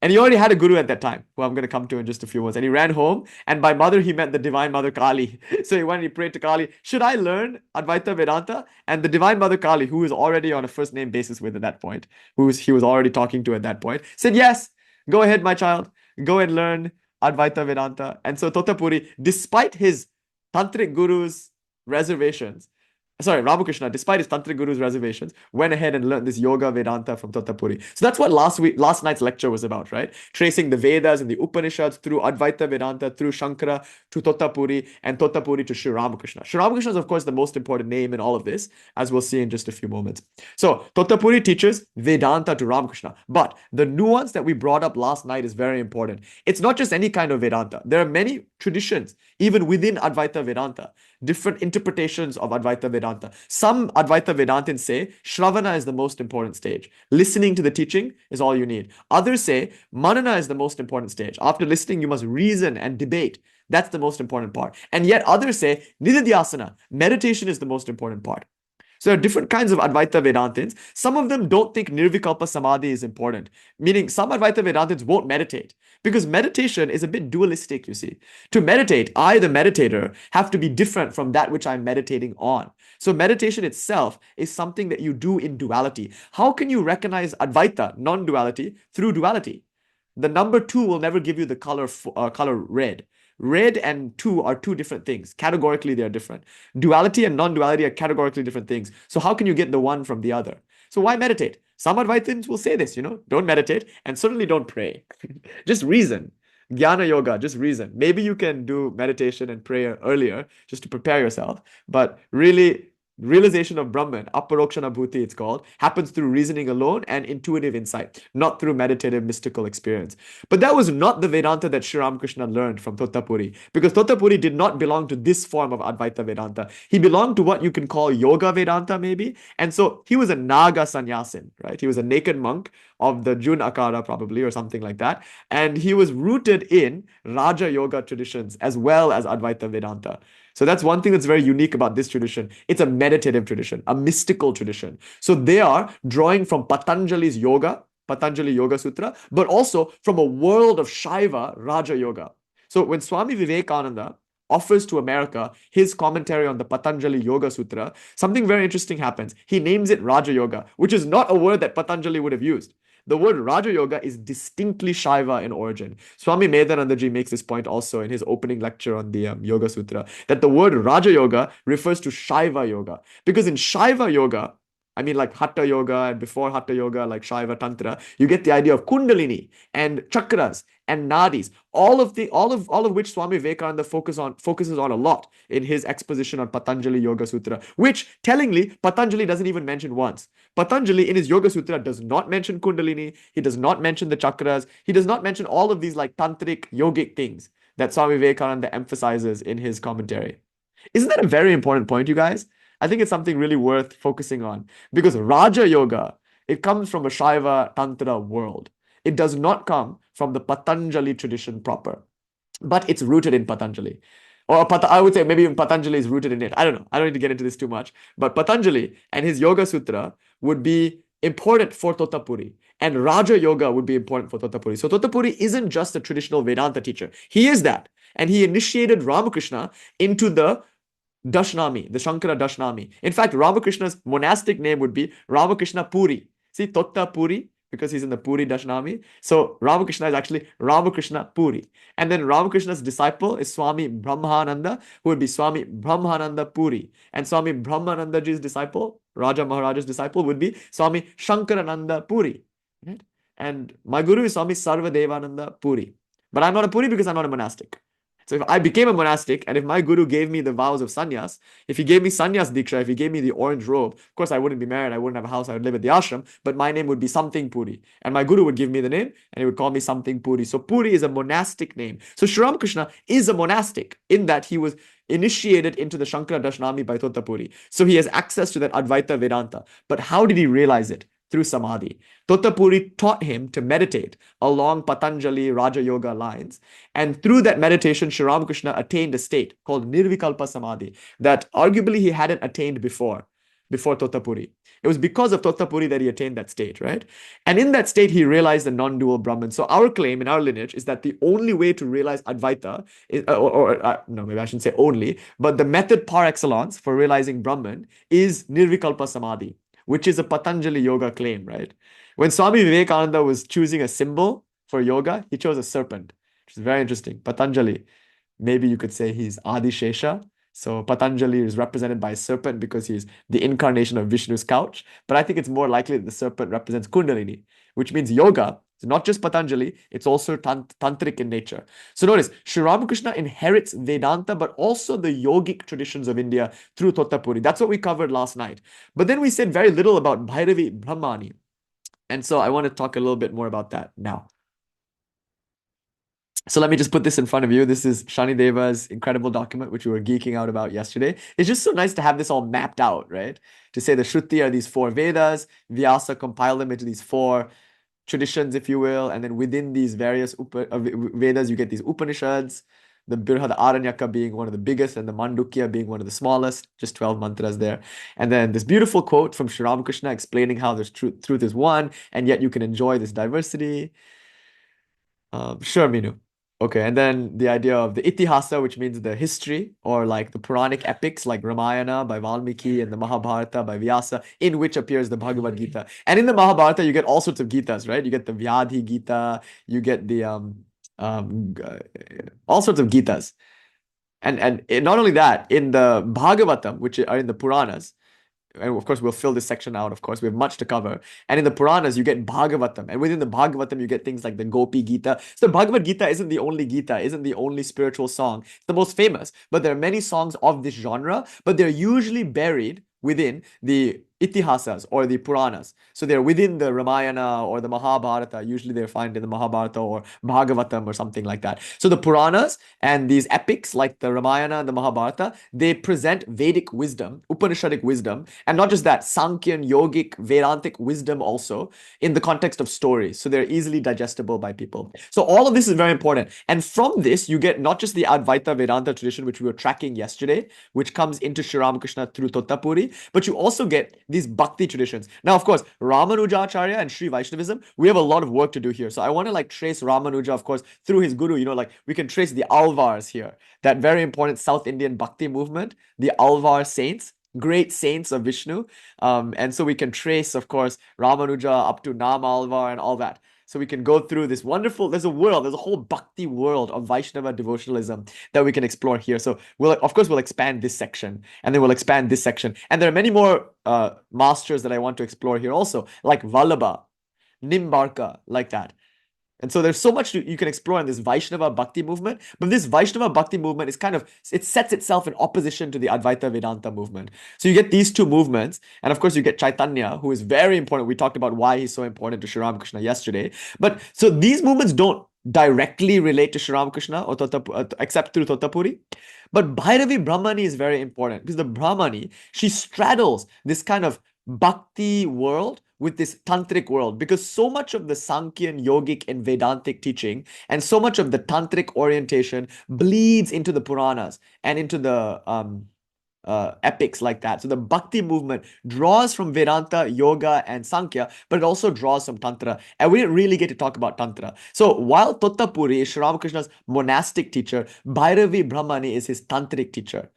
A: And he already had a guru at that time, who I'm going to come to in just a few months. And he ran home, and by mother, he meant the Divine Mother Kali. So he went and he prayed to Kali, should I learn Advaita Vedanta? And the Divine Mother Kali, who was already on a first name basis with at that point, he was already talking to at that point, said, yes, go ahead, my child, go and learn Advaita Vedanta. And so Tottapuri, despite his Tantric guru's reservations, Ramakrishna, despite his Tantric guru's reservations, went ahead and learned this Yoga Vedanta from Tottapuri. So that's what last night's lecture was about, right? Tracing the Vedas and the Upanishads through Advaita Vedanta, through Shankara to Tottapuri, and Tottapuri to Sri Ramakrishna. Sri Ramakrishna is, of course, the most important name in all of this, as we'll see in just a few moments. So Tottapuri teaches Vedanta to Ramakrishna. But the nuance that we brought up last night is very important. It's not just any kind of Vedanta. There are many traditions, even within Advaita Vedanta, different interpretations of Advaita Vedanta. Some Advaita Vedantins say Shravana is the most important stage. Listening to the teaching is all you need. Others say Manana is the most important stage. After listening, you must reason and debate. That's the most important part. And yet others say Nididhyasana, meditation is the most important part. So there are different kinds of Advaita Vedantins. Some of them don't think Nirvikalpa Samadhi is important, meaning some Advaita Vedantins won't meditate because meditation is a bit dualistic, you see. To meditate, I, the meditator, have to be different from that which I'm meditating on. So meditation itself is something that you do in duality. How can you recognize Advaita, non-duality, through duality? The number 2 will never give you the color red. Red and 2 are two different things. Categorically, they are different. Duality and non-duality are categorically different things. So how can you get the one from the other? So why meditate? Some Advaitins will say this, don't meditate and certainly don't pray. Just reason. Jnana Yoga, just reason. Maybe you can do meditation and prayer earlier just to prepare yourself. But really, realization of Brahman, aparokshana bhuti it's called, happens through reasoning alone and intuitive insight, not through meditative mystical experience. But that was not the Vedanta that Sri Ramakrishna learned from Tottapuri, because Tottapuri did not belong to this form of Advaita Vedanta. He belonged to what you can call Yoga Vedanta maybe. And so he was a Naga sannyasin, right? He was a naked monk of the Jun Akara probably or something like that. And he was rooted in Raja Yoga traditions as well as Advaita Vedanta. So that's one thing that's very unique about this tradition. It's a meditative tradition, a mystical tradition. So they are drawing from Patanjali's yoga, Patanjali Yoga Sutra, but also from a world of Shaiva Raja Yoga. So when Swami Vivekananda offers to America his commentary on the Patanjali Yoga Sutra, something very interesting happens. He names it Raja Yoga, which is not a word that Patanjali would have used. The word Raja Yoga is distinctly Shaiva in origin. Swami Medhanandaji makes this point also in his opening lecture on the Yoga Sutra, that the word Raja Yoga refers to Shaiva Yoga. Because in Shaiva Yoga, I mean, like Hatha Yoga and before Hatha Yoga, like Shaiva Tantra, you get the idea of Kundalini and chakras and nadis, all of which Swami Vivekananda focuses on a lot in his exposition on Patanjali Yoga Sutra, which tellingly Patanjali doesn't even mention once. Patanjali in his Yoga Sutra does not mention Kundalini, he does not mention the chakras, he does not mention all of these like tantric yogic things that Swami Vivekananda emphasizes in his commentary. Isn't that a very important point, you guys? I think it's something really worth focusing on because Raja Yoga, it comes from a Shaiva Tantra world. It does not come from the Patanjali tradition proper, but it's rooted in Patanjali. Or I would say maybe even Patanjali is rooted in it. I don't know. I don't need to get into this too much. But Patanjali and his Yoga Sutra would be important for Totapuri. And Raja Yoga would be important for Totapuri. So Totapuri isn't just a traditional Vedanta teacher. He is that. And he initiated Ramakrishna into the Dashnami, the Shankara Dashnami. In fact, Ramakrishna's monastic name would be Ramakrishna Puri. See, Totta Puri, because he's in the Puri Dashnami. So Ramakrishna is actually Ramakrishna Puri. And then Ramakrishna's disciple is Swami Brahmananda, who would be Swami Brahmananda Puri. And Swami Brahmanandaji's disciple, Raja Maharaja's disciple, would be Swami Shankarananda Puri. Right? And my guru is Swami Sarvadevananda Puri. But I'm not a Puri because I'm not a monastic. So if I became a monastic and if my guru gave me the vows of sannyas, if he gave me sannyas diksha, if he gave me the orange robe, of course I wouldn't be married, I wouldn't have a house, I would live at the ashram, but my name would be something Puri. And my guru would give me the name and he would call me something Puri. So Puri is a monastic name. So Sri Ramakrishna is a monastic in that he was initiated into the Shankara Dashnami by Totapuri. So he has access to that Advaita Vedanta. But how did he realize it? Through Samadhi. Totapuri taught him to meditate along Patanjali Raja Yoga lines. And through that meditation, Sri Ramakrishna attained a state called Nirvikalpa Samadhi that arguably he hadn't attained before Totapuri. It was because of Totapuri that he attained that state, right? And in that state, he realized the non-dual Brahman. So our claim in our lineage is that the only way to realize Advaita, is, no, maybe I shouldn't say only, but the method par excellence for realizing Brahman is Nirvikalpa Samadhi, which is a Patanjali yoga claim, right? When Swami Vivekananda was choosing a symbol for yoga, he chose a serpent, which is very interesting. Patanjali, maybe you could say he's Adi Shesha. So Patanjali is represented by a serpent because he's the incarnation of Vishnu's couch. But I think it's more likely that the serpent represents Kundalini, which means yoga. It's not just Patanjali, it's also tantric in nature. So notice, Sri Ramakrishna inherits Vedanta, but also the yogic traditions of India through Totapuri. That's what we covered last night. But then we said very little about Bhairavi Brahmani. And so I want to talk a little bit more about that now. So let me just put this in front of you. This is Shani Deva's incredible document, which we were geeking out about yesterday. It's just so nice to have this all mapped out, right? To say the Shruti are these 4 Vedas, Vyasa compiled them into these 4 traditions, if you will, and then within these various Vedas, you get these Upanishads, the Birhad Aranyaka being one of the biggest and the Mandukya being one of the smallest, just 12 mantras there. And then this beautiful quote from Sri Ramakrishna explaining how there's truth is one, and yet you can enjoy this diversity. Sure, Minu. Okay, and then the idea of the Itihasa, which means the history, or like the Puranic epics like Ramayana by Valmiki and the Mahabharata by Vyasa, in which appears the Bhagavad Gita. And in the Mahabharata, you get all sorts of Gitas, right? You get the Vyadhi Gita, you get the all sorts of Gitas. And not only that, in the Bhagavatam, which are in the Puranas, and of course, we'll fill this section out, of course. We have much to cover. And in the Puranas, you get Bhagavatam. And within the Bhagavatam, you get things like the Gopi Gita. So the Bhagavad Gita isn't the only spiritual song. It's the most famous. But there are many songs of this genre, but they're usually buried within the Itihasas or the Puranas. So they're within the Ramayana or the Mahabharata. Usually they're found in the Mahabharata or Bhagavatam or something like that. So the Puranas and these epics like the Ramayana and the Mahabharata, they present Vedic wisdom, Upanishadic wisdom, and not just that, Sankhyan, Yogic, Vedantic wisdom also in the context of stories. So they're easily digestible by people. So all of this is very important. And from this, you get not just the Advaita Vedanta tradition, which we were tracking yesterday, which comes into Sri Ramakrishna through Totapuri, but you also get these bhakti traditions. Now, of course, Ramanujacharya and Sri Vaishnavism, we have a lot of work to do here. So I want to like trace Ramanuja, of course, through his guru, like we can trace the Alvars here, that very important South Indian bhakti movement, the Alvar saints, great saints of Vishnu. And so we can trace, of course, Ramanuja up to Nam Alvar and all that. So we can go through this wonderful, there's a whole bhakti world of Vaishnava devotionalism that we can explore here. So of course, we'll expand this section, and then we'll expand this section. And there are many more masters that I want to explore here also, like Vallabha, Nimbarka, like that. And so there's so much you can explore in this Vaishnava Bhakti movement, but this Vaishnava Bhakti movement is it sets itself in opposition to the Advaita Vedanta movement. So you get these two movements, and of course you get Chaitanya, who is very important. We talked about why he's so important to Sri Ramakrishna yesterday. But so these movements don't directly relate to Sri Ramakrishna or except through Totapuri. But Bhairavi Brahmani is very important because the Brahmani, she straddles this kind of Bhakti world with this tantric world, because so much of the Sankhyan, yogic, and Vedantic teaching, and so much of the tantric orientation bleeds into the Puranas and into the epics like that. So the Bhakti movement draws from Vedanta, Yoga, and Sankhya, but it also draws from Tantra. And we didn't really get to talk about Tantra. So while Tottapuri is Sri Ramakrishna's monastic teacher, Bhairavi Brahmani is his tantric teacher.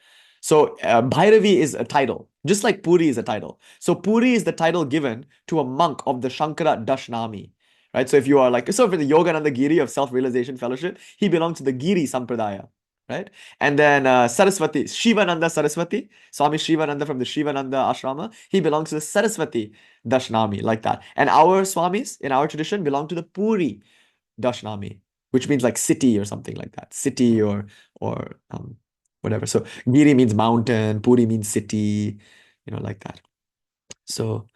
A: So Bhairavi is a title, just like Puri is a title. So Puri is the title given to a monk of the Shankara Dashnami, right? So if you are like, so for the Yogananda Giri of Self-Realization Fellowship, he belongs to the Giri Sampradaya, right? And then Saraswati, Shivananda Saraswati, Swami Shivananda from the Shivananda Ashrama, he belongs to the Saraswati Dashnami, like that. And our Swamis in our tradition belong to the Puri Dashnami, which means like city or something like that. City or whatever. So Giri means mountain, Puri means city, like that. So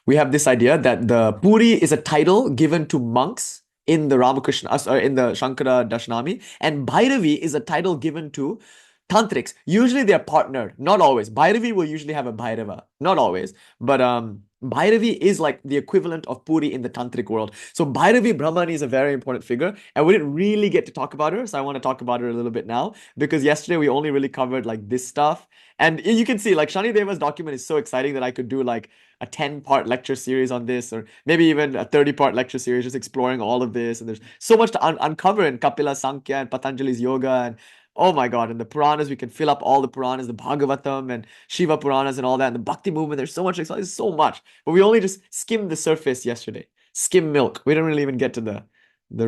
A: we have this idea that the Puri is a title given to monks in the Ramakrishna, in the Shankara Dashnami, and Bhairavi is a title given to tantrics. Usually they are partnered, not always. Bhairavi will usually have a Bhairava, not always, but Bhairavi is like the equivalent of Puri in the tantric world. So Bhairavi Brahmani is a very important figure, and we didn't really get to talk about her, so I want to talk about her a little bit now, because yesterday we only really covered like this stuff. And you can see like Shani Deva's document is so exciting that I could do like a 10-part lecture series on this, or maybe even a 30-part lecture series just exploring all of this. And there's so much to uncover in Kapila Sankhya and Patanjali's yoga, and oh my God, in the Puranas, we can fill up all the Puranas, the Bhagavatam and Shiva Puranas and all that. And the Bhakti movement, there's so much, there's so much. But we only just skimmed the surface yesterday. Skim milk. We didn't really even get to the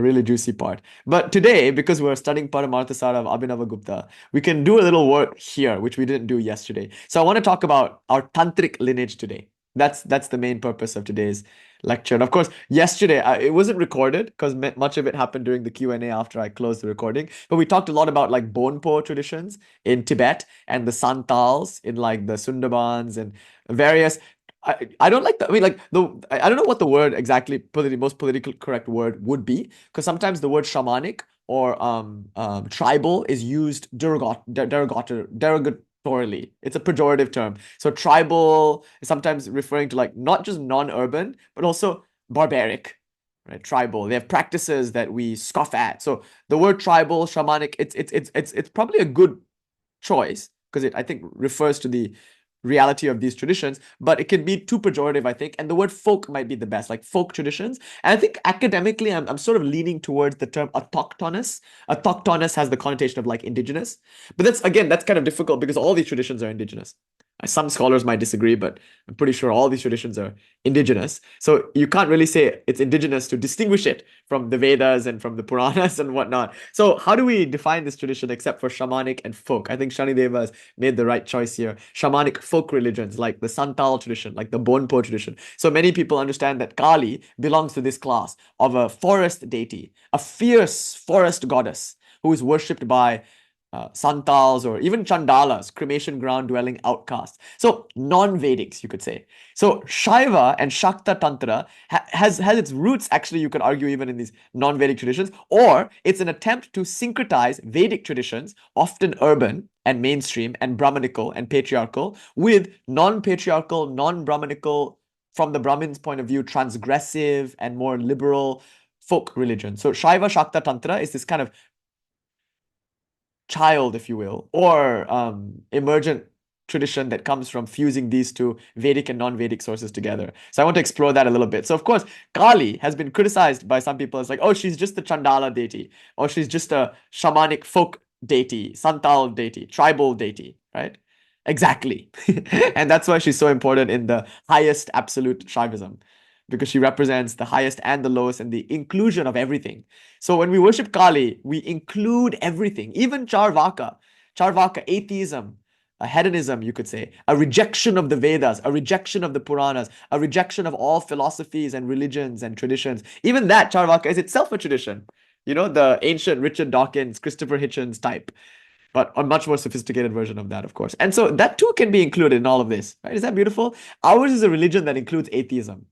A: really juicy part. But today, because we're studying Paramarthasara of Abhinava Gupta, we can do a little work here, which we didn't do yesterday. So I want to talk about our Tantric lineage today. That's the main purpose of today's lecture. And of course, yesterday, it wasn't recorded because much of it happened during the Q&A after I closed the recording. But we talked a lot about like Bonpo traditions in Tibet and the Santals in like the Sundarbans and various. I don't like the, I mean, like I don't know what the word exactly, most politically correct word would be, because sometimes the word shamanic or tribal is used derogatorily. It's a pejorative term. So tribal is sometimes referring to like not just non-urban, but also barbaric, right? Tribal. They have practices that we scoff at. So the word tribal, shamanic, it's probably a good choice because it, I think, refers to the reality of these traditions, but it can be too pejorative, I think. And the word folk might be the best, like folk traditions. And I think academically, I'm sort of leaning towards the term autochthonous. Autochthonous has the connotation of like indigenous, but that's kind of difficult because all these traditions are indigenous. Some scholars might disagree, but I'm pretty sure all these traditions are indigenous. So you can't really say it's indigenous to distinguish it from the Vedas and from the Puranas and whatnot. So how do we define this tradition except for shamanic and folk? I think Shanideva has made the right choice here. Shamanic folk religions like the Santal tradition, like the Bonpo tradition. So many people understand that Kali belongs to this class of a forest deity, a fierce forest goddess who is worshipped by Santals or even Chandalas, cremation ground dwelling outcasts. So non-Vedics, you could say. So Shaiva and Shakta Tantra has its roots, actually, you could argue, even in these non-Vedic traditions, or it's an attempt to syncretize Vedic traditions, often urban and mainstream and Brahmanical and patriarchal, with non-patriarchal, non-Brahmanical, from the Brahmin's point of view, transgressive and more liberal folk religion. So Shaiva Shakta Tantra is this kind of child, if you will, or emergent tradition that comes from fusing these two Vedic and non-Vedic sources together. So I want to explore that a little bit. So of course, Kali has been criticized by some people as like, oh, she's just the Chandala deity, or she's just a shamanic folk deity, Santal deity, tribal deity, right? Exactly. And that's why she's so important in the highest absolute Shaivism, because she represents the highest and the lowest and the inclusion of everything. So when we worship Kali, we include everything, even Charvaka. Charvaka, atheism, a hedonism, you could say, a rejection of the Vedas, a rejection of the Puranas, a rejection of all philosophies and religions and traditions. Even that, Charvaka, is itself a tradition. You know, the ancient Richard Dawkins, Christopher Hitchens type, but a much more sophisticated version of that, of course. And so that too can be included in all of this, right? Is that beautiful? Ours is a religion that includes atheism.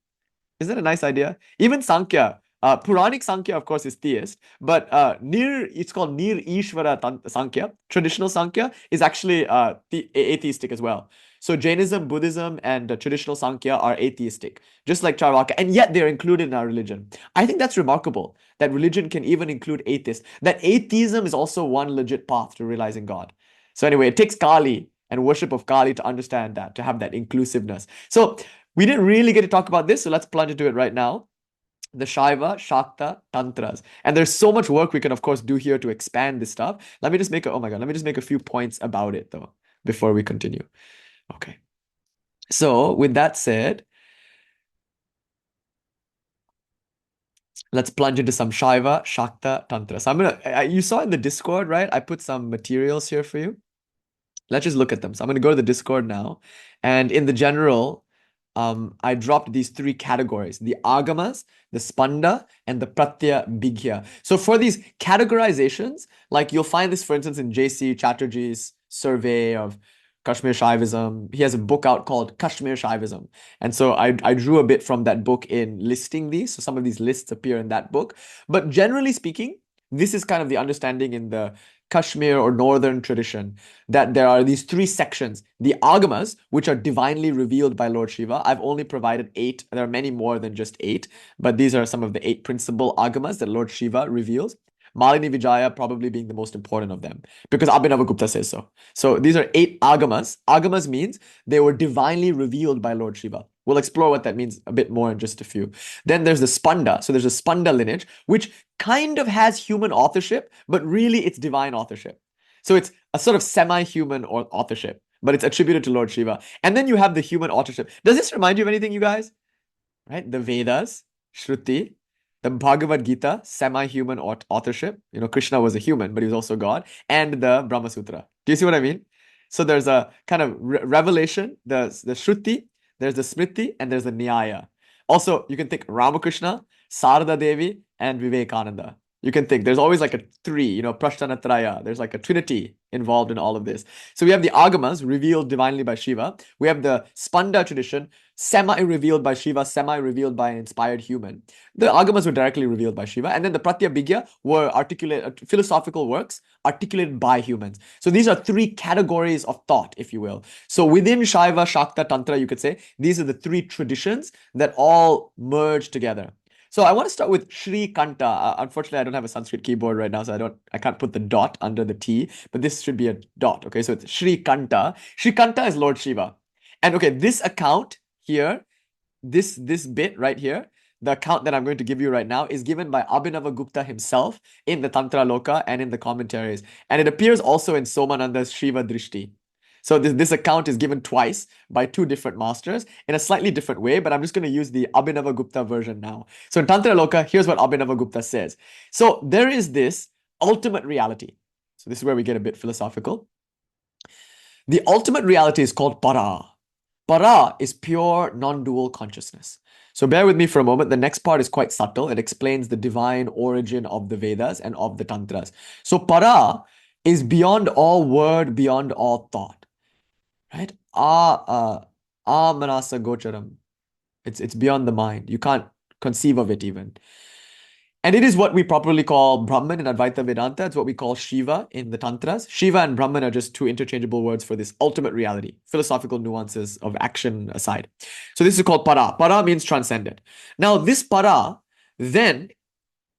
A: Isn't that a nice idea? Even Sankhya, Puranic Sankhya, of course, is theist, but it's called Nir Ishvara Sankhya. Traditional Sankhya is actually atheistic as well. So Jainism, Buddhism, and traditional Sankhya are atheistic, just like Charvaka, and yet they're included in our religion. I think that's remarkable that religion can even include atheists, that atheism is also one legit path to realizing God. So anyway, it takes Kali and worship of Kali to understand that, to have that inclusiveness. So we didn't really get to talk about this, so let's plunge into it right now. The Shaiva, Shakta, Tantras. And there's so much work we can, of course, do here to expand this stuff. Let me just make a few points about it, though, before we continue. Okay. So, with that said, let's plunge into some Shaiva, Shakta, Tantra. So you saw in the Discord, right? I put some materials here for you. Let's just look at them. So I'm going to go to the Discord now. And in the general, I dropped these three categories: the agamas, the spanda, and the pratya bhigya. So for these categorizations, like you'll find this, for instance, in J.C. Chatterjee's survey of Kashmir Shaivism. He has a book out called Kashmir Shaivism. And so I drew a bit from that book in listing these. So some of these lists appear in that book. But generally speaking, this is kind of the understanding in the Kashmir or northern tradition, that there are these three sections: the agamas, which are divinely revealed by Lord Shiva. I've only provided 8. There are many more than just 8, but these are some of the 8 principal agamas that Lord Shiva reveals. Malini Vijaya probably being the most important of them, because Abhinava Gupta says so. So these are 8 agamas. Agamas means they were divinely revealed by Lord Shiva. We'll explore what that means a bit more in just a few. Then there's the spanda. So there's a spanda lineage, which kind of has human authorship, but really it's divine authorship. So it's a sort of semi-human authorship, but it's attributed to Lord Shiva. And then you have the human authorship. Does this remind you of anything, you guys? Right? The Vedas, Shruti, the Bhagavad Gita, semi-human authorship. You know, Krishna was a human, but he was also God. And the Brahma Sutra. Do you see what I mean? So there's a kind of revelation, the Shruti, there's the Smriti, and there's the Nyaya. Also, you can think Ramakrishna, Sarada Devi, and Vivekananda. You can think there's always like a 3, you know, Prashtanatraya. There's like a trinity involved in all of this. So we have the agamas revealed divinely by Shiva. We have the spanda tradition, semi-revealed by Shiva, semi-revealed by an inspired human. The agamas were directly revealed by Shiva. And then the pratya bhigya were philosophical works articulated by humans. So these are 3 categories of thought, if you will. So within Shaiva, Shakta, Tantra, you could say, these are the 3 traditions that all merge together. So I want to start with Sri Kanta. Unfortunately, I don't have a Sanskrit keyboard right now, so I can't put the dot under the T, but this should be a dot. Okay, so it's Sri Kanta. Sri Kanta is Lord Shiva. And okay, this account here, this bit right here, the account that I'm going to give you right now is given by Abhinava Gupta himself in the Tantra Loka and in the commentaries. And it appears also in Somananda's Shiva Drishti. So this account is given twice by 2 different masters in a slightly different way, but I'm just going to use the Abhinava Gupta version now. So in Tantra Loka, here's what Abhinava Gupta says. So there is this ultimate reality. So this is where we get a bit philosophical. The ultimate reality is called Para. Para is pure non-dual consciousness. So bear with me for a moment. The next part is quite subtle. It explains the divine origin of the Vedas and of the Tantras. So Para is beyond all word, beyond all thought. Right? Manasa gocharam. It's beyond the mind. You can't conceive of it even. And it is what we properly call Brahman in Advaita Vedanta. It's what we call Shiva in the Tantras. Shiva and Brahman are just 2 interchangeable words for this ultimate reality, philosophical nuances of action aside. So this is called Para. Para means transcendent. Now this Para then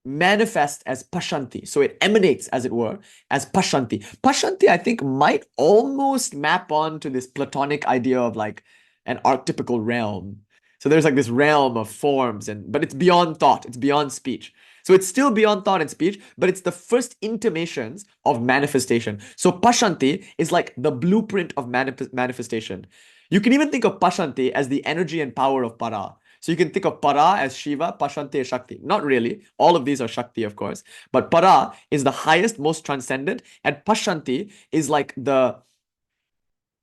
A: manifests as Pashanti. So it emanates, as it were, as Pashanti. Pashanti, I think, might almost map on to this Platonic idea of like an archetypical realm. So there's like this realm of forms, but it's beyond thought, it's beyond speech. So it's still beyond thought and speech, but it's the first intimations of manifestation. So Pashanti is like the blueprint of manifestation. You can even think of Pashanti as the energy and power of Para. So you can think of Para as Shiva, Pashanti as Shakti. Not really. All of these are Shakti, of course. But Para is the highest, most transcendent, and Pashanti is like the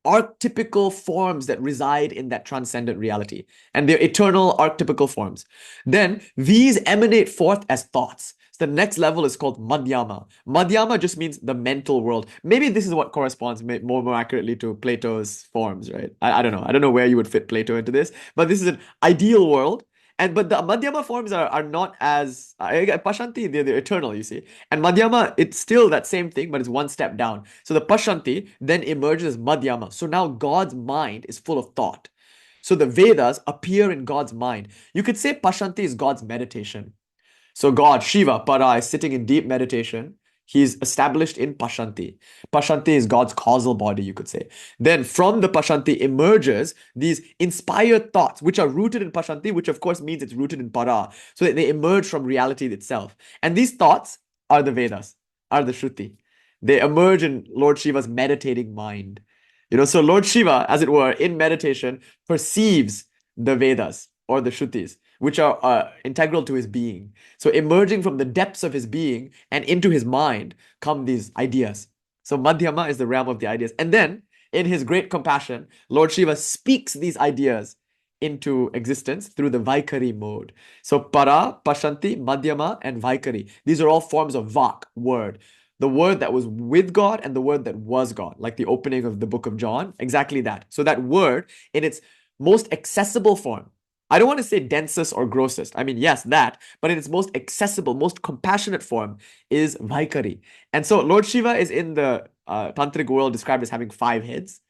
A: archetypical forms that reside in that transcendent reality, and they're eternal archetypical forms. Then these emanate forth as thoughts. So the next level is called Madhyama. Madhyama just means the mental world. Maybe this is what corresponds more accurately to Plato's forms, right? I don't know. I don't know where you would fit Plato into this, but this is an ideal world. But the Madhyama forms are not as Pashanti, they're eternal, you see. And Madhyama, it's still that same thing, but it's one step down. So the Pashanti then emerges as Madhyama. So now God's mind is full of thought. So the Vedas appear in God's mind. You could say Pashanti is God's meditation. So God, Shiva, Para, is sitting in deep meditation. He's established in Pashanti. Pashanti is God's causal body, you could say. Then from the Pashanti emerges these inspired thoughts, which are rooted in Pashanti, which of course means it's rooted in Para. So that they emerge from reality itself. And these thoughts are the Vedas, are the Shruti. They emerge in Lord Shiva's meditating mind. So Lord Shiva, as it were, in meditation, perceives the Vedas or the Shrutis, which are integral to his being. So emerging from the depths of his being and into his mind come these ideas. So Madhyama is the realm of the ideas. And then, in his great compassion, Lord Shiva speaks these ideas into existence through the Vaikari mode. So Para, Pashanti, Madhyama, and Vaikari. These are all forms of Vak, word. The word that was with God and the word that was God, like the opening of the book of John, exactly that. So that word in its most accessible form, I don't want to say densest or grossest. I mean, yes, that, but in its most accessible, most compassionate form is Vaikari. And so Lord Shiva is in the tantric world described as having 5 heads.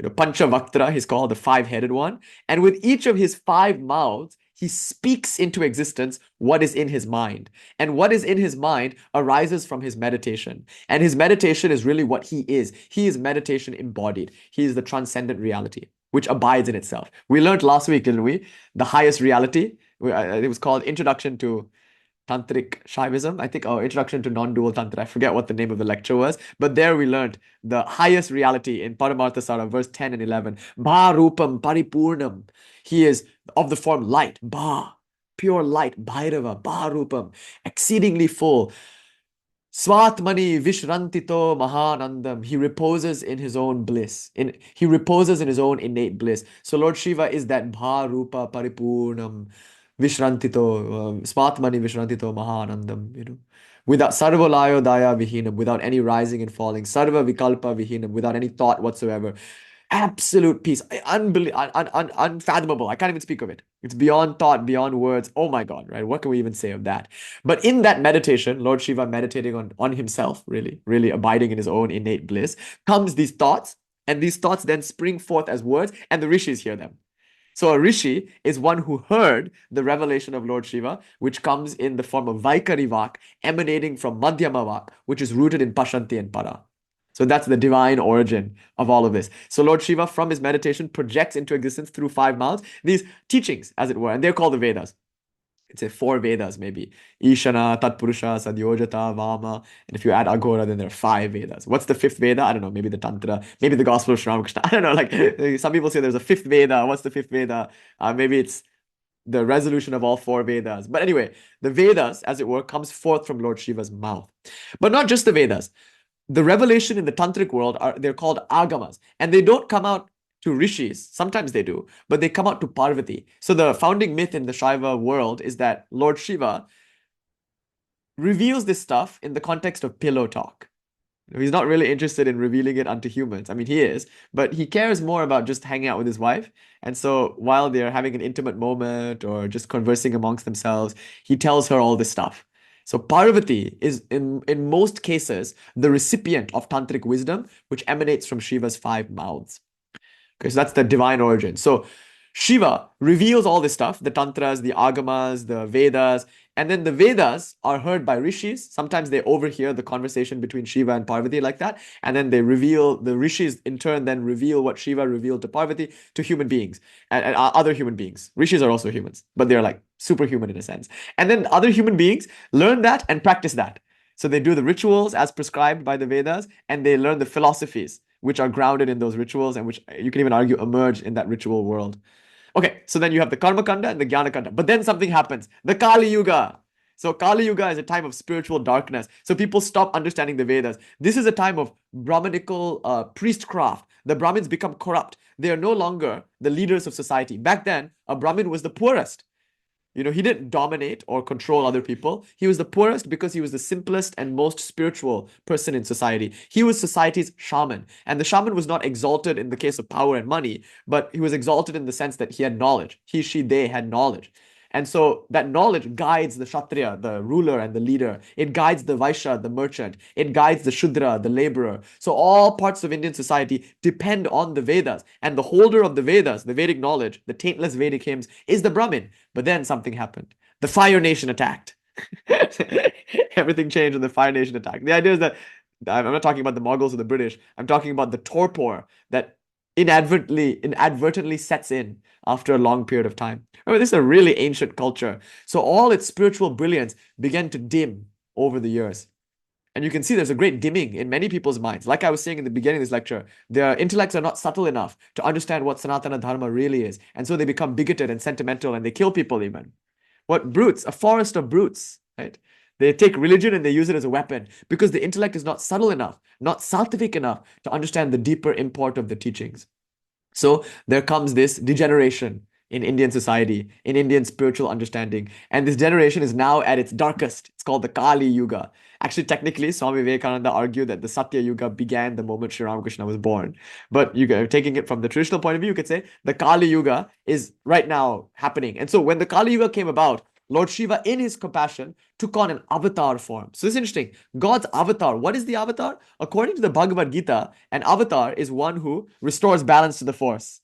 A: Panchavaktra, he's called the 5-headed one. And with each of his 5 mouths, he speaks into existence what is in his mind. And what is in his mind arises from his meditation. And his meditation is really what he is. He is meditation embodied. He is the transcendent reality, which abides in itself. We learned last week, didn't we? The highest reality. It was called Introduction to Tantrik Shaivism, I think, or Introduction to Non-Dual Tantra. I forget what the name of the lecture was, but there we learned the highest reality in Paramarthasara, verse 10 and 11. Bha Rupam Paripurnam. He is of the form light, Bha, pure light, Bhairava, Bha Rupam, exceedingly full. Swatmani Vishrantito Mahanandam. He reposes in his own bliss. He reposes in his own innate bliss. So Lord Shiva is that Bha Rupa Paripurnam Vishrantito, Swatmani Vishrantito Mahanandam, without Sarvalayo Daya Vihinam, without any rising and falling, Sarva Vikalpa Vihinam, without any thought whatsoever. Absolute peace, unfathomable. I can't even speak of it. It's beyond thought, beyond words. Oh my God, right? What can we even say of that? But in that meditation, Lord Shiva meditating on himself, really, really abiding in his own innate bliss, comes these thoughts, and these thoughts then spring forth as words, and the rishis hear them. So a rishi is one who heard the revelation of Lord Shiva, which comes in the form of Vaikari Vak, emanating from Madhyama Vak, which is rooted in Pashanti and Para. So that's the divine origin of all of this. So Lord Shiva, from his meditation, projects into existence through 5 mouths, these teachings, as it were, and they're called the Vedas. It's a 4 Vedas, maybe. Ishana, Tatpurusha, Sadyojata, Vama. And if you add Agora, then there are 5 Vedas. What's the 5th Veda? I don't know. Maybe the Tantra, maybe the Gospel of Sri Ramakrishna. I don't know. Like some people say there's a 5th Veda. What's the 5th Veda? Maybe it's the resolution of all 4 Vedas. But anyway, the Vedas, as it were, comes forth from Lord Shiva's mouth. But not just the Vedas. The revelation in the tantric world they're called agamas, and they don't come out to rishis. Sometimes they do, but they come out to Parvati. So the founding myth in the Shaiva world is that Lord Shiva reveals this stuff in the context of pillow talk. He's not really interested in revealing it unto humans. I mean, he is, but he cares more about just hanging out with his wife. And so while they're having an intimate moment or just conversing amongst themselves, he tells her all this stuff. So Parvati is, in most cases, the recipient of tantric wisdom, which emanates from Shiva's 5 mouths. Okay, so that's the divine origin. So Shiva reveals all this stuff, the tantras, the agamas, the Vedas, And then the Vedas are heard by rishis. Sometimes they overhear the conversation between Shiva and Parvati like that. And then they reveal, the rishis in turn then reveal what Shiva revealed to Parvati to human beings and other human beings. Rishis are also humans, but they're like superhuman in a sense. And then other human beings learn that and practice that. So they do the rituals as prescribed by the Vedas, and they learn the philosophies which are grounded in those rituals and which you can even argue emerge in that ritual world. Okay, so then you have the Karma Kanda and the Jnana Kanda. But then something happens. The Kali Yuga. So Kali Yuga is a time of spiritual darkness. So people stop understanding the Vedas. This is a time of Brahmanical priestcraft. The Brahmins become corrupt. They are no longer the leaders of society. Back then, a Brahmin was the poorest. You know, he didn't dominate or control other people. He was the poorest because he was the simplest and most spiritual person in society. He was society's shaman. And the shaman was not exalted in the case of power and money, but he was exalted in the sense that he had knowledge. He, she, they had knowledge. And so that knowledge guides the Kshatriya, the ruler and the leader. It guides the Vaishya, the merchant. It guides the Shudra, the laborer. So all parts of Indian society depend on the Vedas. And the holder of the Vedas, the Vedic knowledge, the taintless Vedic hymns, is the Brahmin. But then something happened. The Fire Nation attacked. Everything changed when the Fire Nation attacked. The idea is that, I'm not talking about the Mughals or the British. I'm talking about the torpor that inadvertently sets in after a long period of time. Remember, this is a really ancient culture. So all its spiritual brilliance began to dim over the years. And you can see there's a great dimming in many people's minds. Like I was saying in the beginning of this lecture, their intellects are not subtle enough to understand what Sanatana Dharma really is. And so they become bigoted and sentimental and they kill people even. What brutes? A forest of brutes, right? They take religion and they use it as a weapon because the intellect is not subtle enough, not sattvic enough to understand the deeper import of the teachings. So there comes this degeneration in Indian society, in Indian spiritual understanding. And this generation is now at its darkest. It's called the Kali Yuga. Actually, technically, Swami Vivekananda argued that the Satya Yuga began the moment Sri Ramakrishna was born. But taking it from the traditional point of view, you could say the Kali Yuga is right now happening. And so when the Kali Yuga came about, Lord Shiva, in his compassion, took on an avatar form. So this is interesting. God's avatar. What is the avatar? According to the Bhagavad Gita, an avatar is one who restores balance to the force.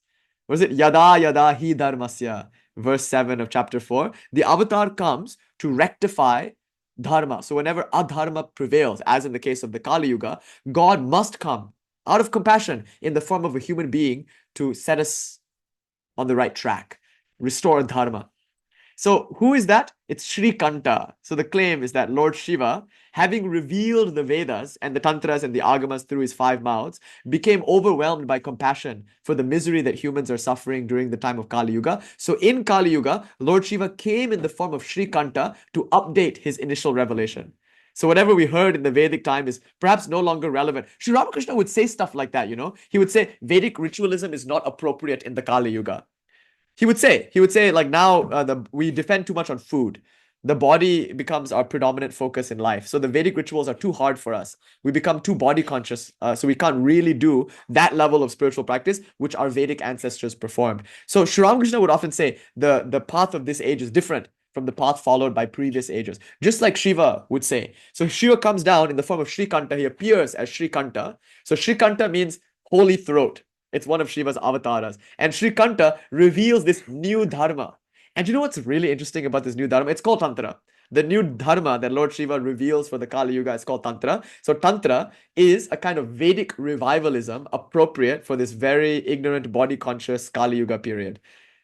A: What is it? Yada yada hi dharmasya. Verse 7 of chapter 4. The avatar comes to rectify dharma. So whenever adharma prevails, as in the case of the Kali Yuga, God must come out of compassion in the form of a human being to set us on the right track, restore dharma. So who is that? It's Sri Kanta. So the claim is that Lord Shiva, having revealed the Vedas and the Tantras and the Agamas through his 5 mouths, became overwhelmed by compassion for the misery that humans are suffering during the time of Kali Yuga. So in Kali Yuga, Lord Shiva came in the form of Sri Kanta to update his initial revelation. So whatever we heard in the Vedic time is perhaps no longer relevant. Sri Ramakrishna would say stuff like that, you know. He would say Vedic ritualism is not appropriate in the Kali Yuga. He would say, like now we depend too much on food. The body becomes our predominant focus in life. So the Vedic rituals are too hard for us. We become too body conscious. So we can't really do that level of spiritual practice, which our Vedic ancestors performed. So Sri Ramakrishna would often say the path of this age is different from the path followed by previous ages. Just like Shiva would say. So Shiva comes down in the form of Sri Kanta. He appears as Sri Kanta. So Sri Kanta means holy throat. It's one of Shiva's avatars. And Sri Kanta reveals this new dharma. And you know what's really interesting about this new dharma? It's called Tantra. The new dharma that Lord Shiva reveals for the Kali Yuga is called Tantra. So Tantra is a kind of Vedic revivalism appropriate for this very ignorant, body-conscious Kali Yuga period.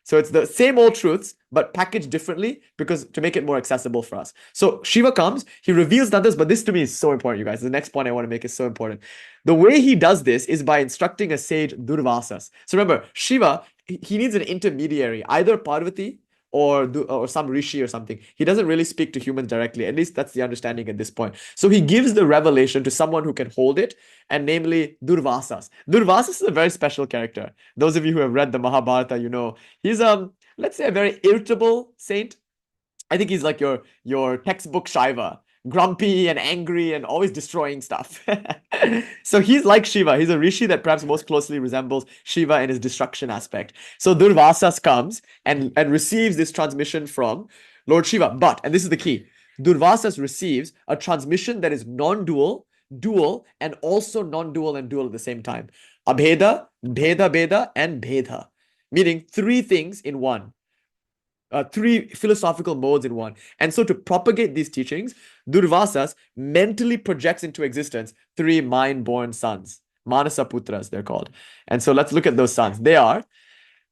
A: So it's the same old truths, but packaged differently because to make it more accessible for us. So Shiva comes, he reveals Tantras, but this to me is so important, you guys. The next point I want to make is so important. The way he does this is by instructing a sage Durvasas. So remember, Shiva, he needs an intermediary, either Parvati or some rishi or something. He doesn't really speak to humans directly. At least that's the understanding at this point. So he gives the revelation to someone who can hold it, and namely Durvasas. Durvasas is a very special character. Those of you who have read the Mahabharata, you know, he's let's say a very irritable saint. I think he's like your textbook Shaiva. Grumpy and angry and always destroying stuff. So he's like Shiva. He's a rishi that perhaps most closely resembles Shiva in his destruction aspect. So Durvasas comes and receives this transmission from Lord Shiva. But, and this is the key, Durvasas receives a transmission that is non-dual, dual, and also non-dual and dual at the same time. Abheda, Bheda, and Bheda. Meaning 3 things in one. three philosophical modes in one. And so to propagate these teachings, Durvasas mentally projects into existence three mind-born sons. Manasa Putras, they're called. And so let's look at those sons. They are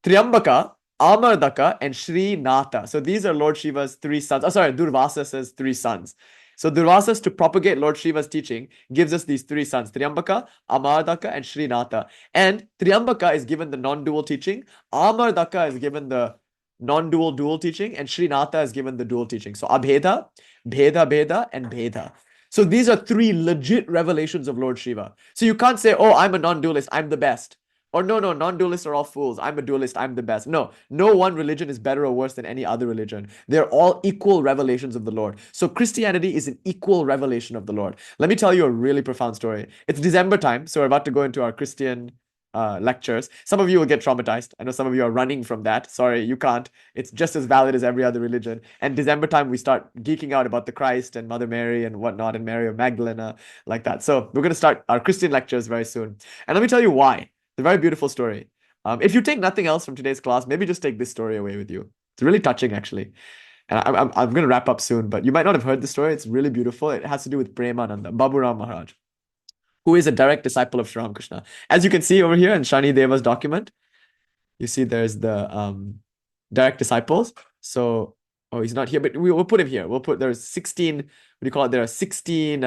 A: Triambaka, Amardaka, and Sri Natha. So these are Lord Shiva's three sons. Oh, sorry, Durvasas's three sons. So Durvasas, to propagate Lord Shiva's teaching, gives us these three sons, Triambaka, Amardaka, and Sri Natha. And Triambaka is given the non-dual teaching, Amardaka is given the non-dual dual teaching, and Sri Natha is given the dual teaching. So Abheda, Bheda, Bheda, and Bheda. So these are three legit revelations of Lord Shiva. So you can't say, oh, I'm a non-dualist, I'm the best. Or no, non-dualists are all fools. I'm a dualist, I'm the best. No one religion is better or worse than any other religion. They're all equal revelations of the Lord. So Christianity is an equal revelation of the Lord. Let me tell you a really profound story. It's December time, so we're about to go into our Christian lectures. Some of you will get traumatized. I know some of you are running from that. Sorry, you can't. It's just as valid as every other religion. And December time, we start geeking out about the Christ and Mother Mary and whatnot, and Mary of Magdalena, like that. So we're going to start our Christian lectures very soon. And let me tell you why. It's a very beautiful story. If you take nothing else from today's class, maybe just take this story away with you. It's really touching, actually. And I'm going to wrap up soon, but you might not have heard the story. It's really beautiful. It has to do with Premananda, Baburam Maharaj, who is a direct disciple of Sri Ramakrishna. As you can see over here in Shani Deva's document, you see there's the direct disciples. So, oh, he's not here, but we'll put him here. There's 16, what do you call it? There are 16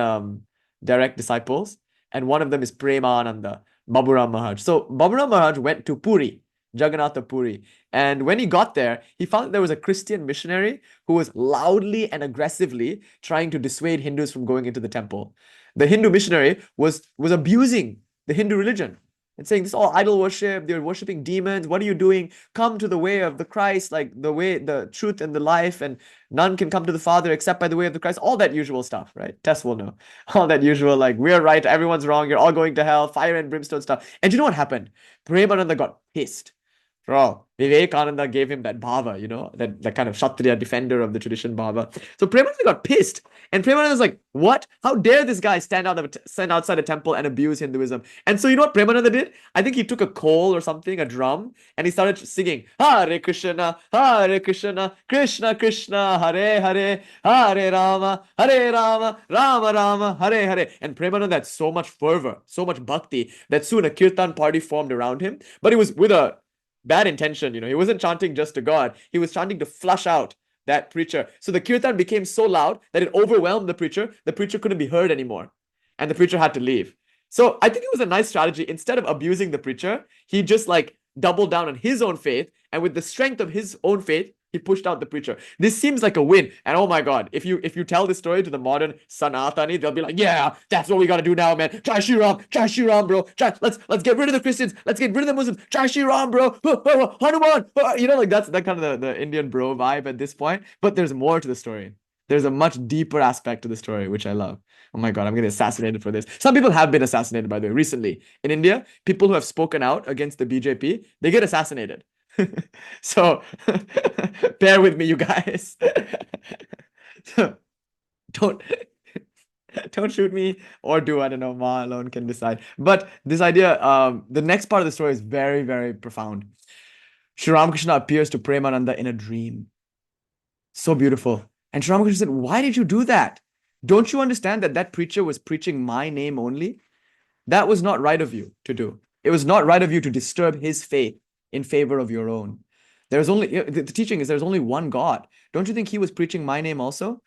A: direct disciples, and one of them is Premananda, Baburam Maharaj. So Baburam Maharaj went to Puri, Jagannath Puri. And when he got there, he found that there was a Christian missionary who was loudly and aggressively trying to dissuade Hindus from going into the temple. The Hindu missionary was abusing the Hindu religion and saying, this is all idol worship, they're worshiping demons, what are you doing? Come to the way of the Christ, like the way, the truth and the life, and none can come to the Father except by the way of the Christ. All that usual stuff, right? Tess will know. All that usual, like, we're right, everyone's wrong, you're all going to hell, fire and brimstone stuff. And you know what happened? Premananda got pissed. Oh, Vivekananda gave him that bhava, that kind of Kshatriya defender of the tradition bhava. So Premananda got pissed. And Premananda was like, what? How dare this guy stand outside a temple and abuse Hinduism? And so you know what Premananda did? I think he took a coal or something, a drum, and he started singing, Hare Krishna, Krishna Krishna, Hare Hare, Hare Rama, Rama Rama, Hare Hare. And Premananda had so much fervor, so much bhakti, that soon a kirtan party formed around him. But it was with a bad intention, he wasn't chanting just to God. He was chanting to flush out that preacher. So the kirtan became so loud that it overwhelmed the preacher. The preacher couldn't be heard anymore, and the preacher had to leave. So I think it was a nice strategy. Instead of abusing the preacher, he just doubled down on his own faith, and with the strength of his own faith, he pushed out the preacher. This seems like a win. And oh my God, if you tell this story to the modern Sanatani, they'll be like, yeah, that's what we got to do now, man. Jai Shri Ram, bro. Let's get rid of the Christians. Let's get rid of the Muslims. Jai Shri Ram, bro. Hanuman. That's that kind of the Indian bro vibe at this point. But there's more to the story. There's a much deeper aspect to the story, which I love. Oh my God, I'm getting assassinated for this. Some people have been assassinated, by the way, recently. In India, people who have spoken out against the BJP, they get assassinated. So bear with me, you guys. Don't shoot me, or do, I don't know, Ma alone can decide. But this idea, the next part of the story is very, very profound. Sri Ramakrishna appears to Premananda in a dream. So beautiful. And Sri Ramakrishna said, why did you do that? Don't you understand that preacher was preaching my name only? That was not right of you to do. It was not right of you to disturb his faith in favor of your own. The teaching is there's only one God. Don't you think he was preaching my name also?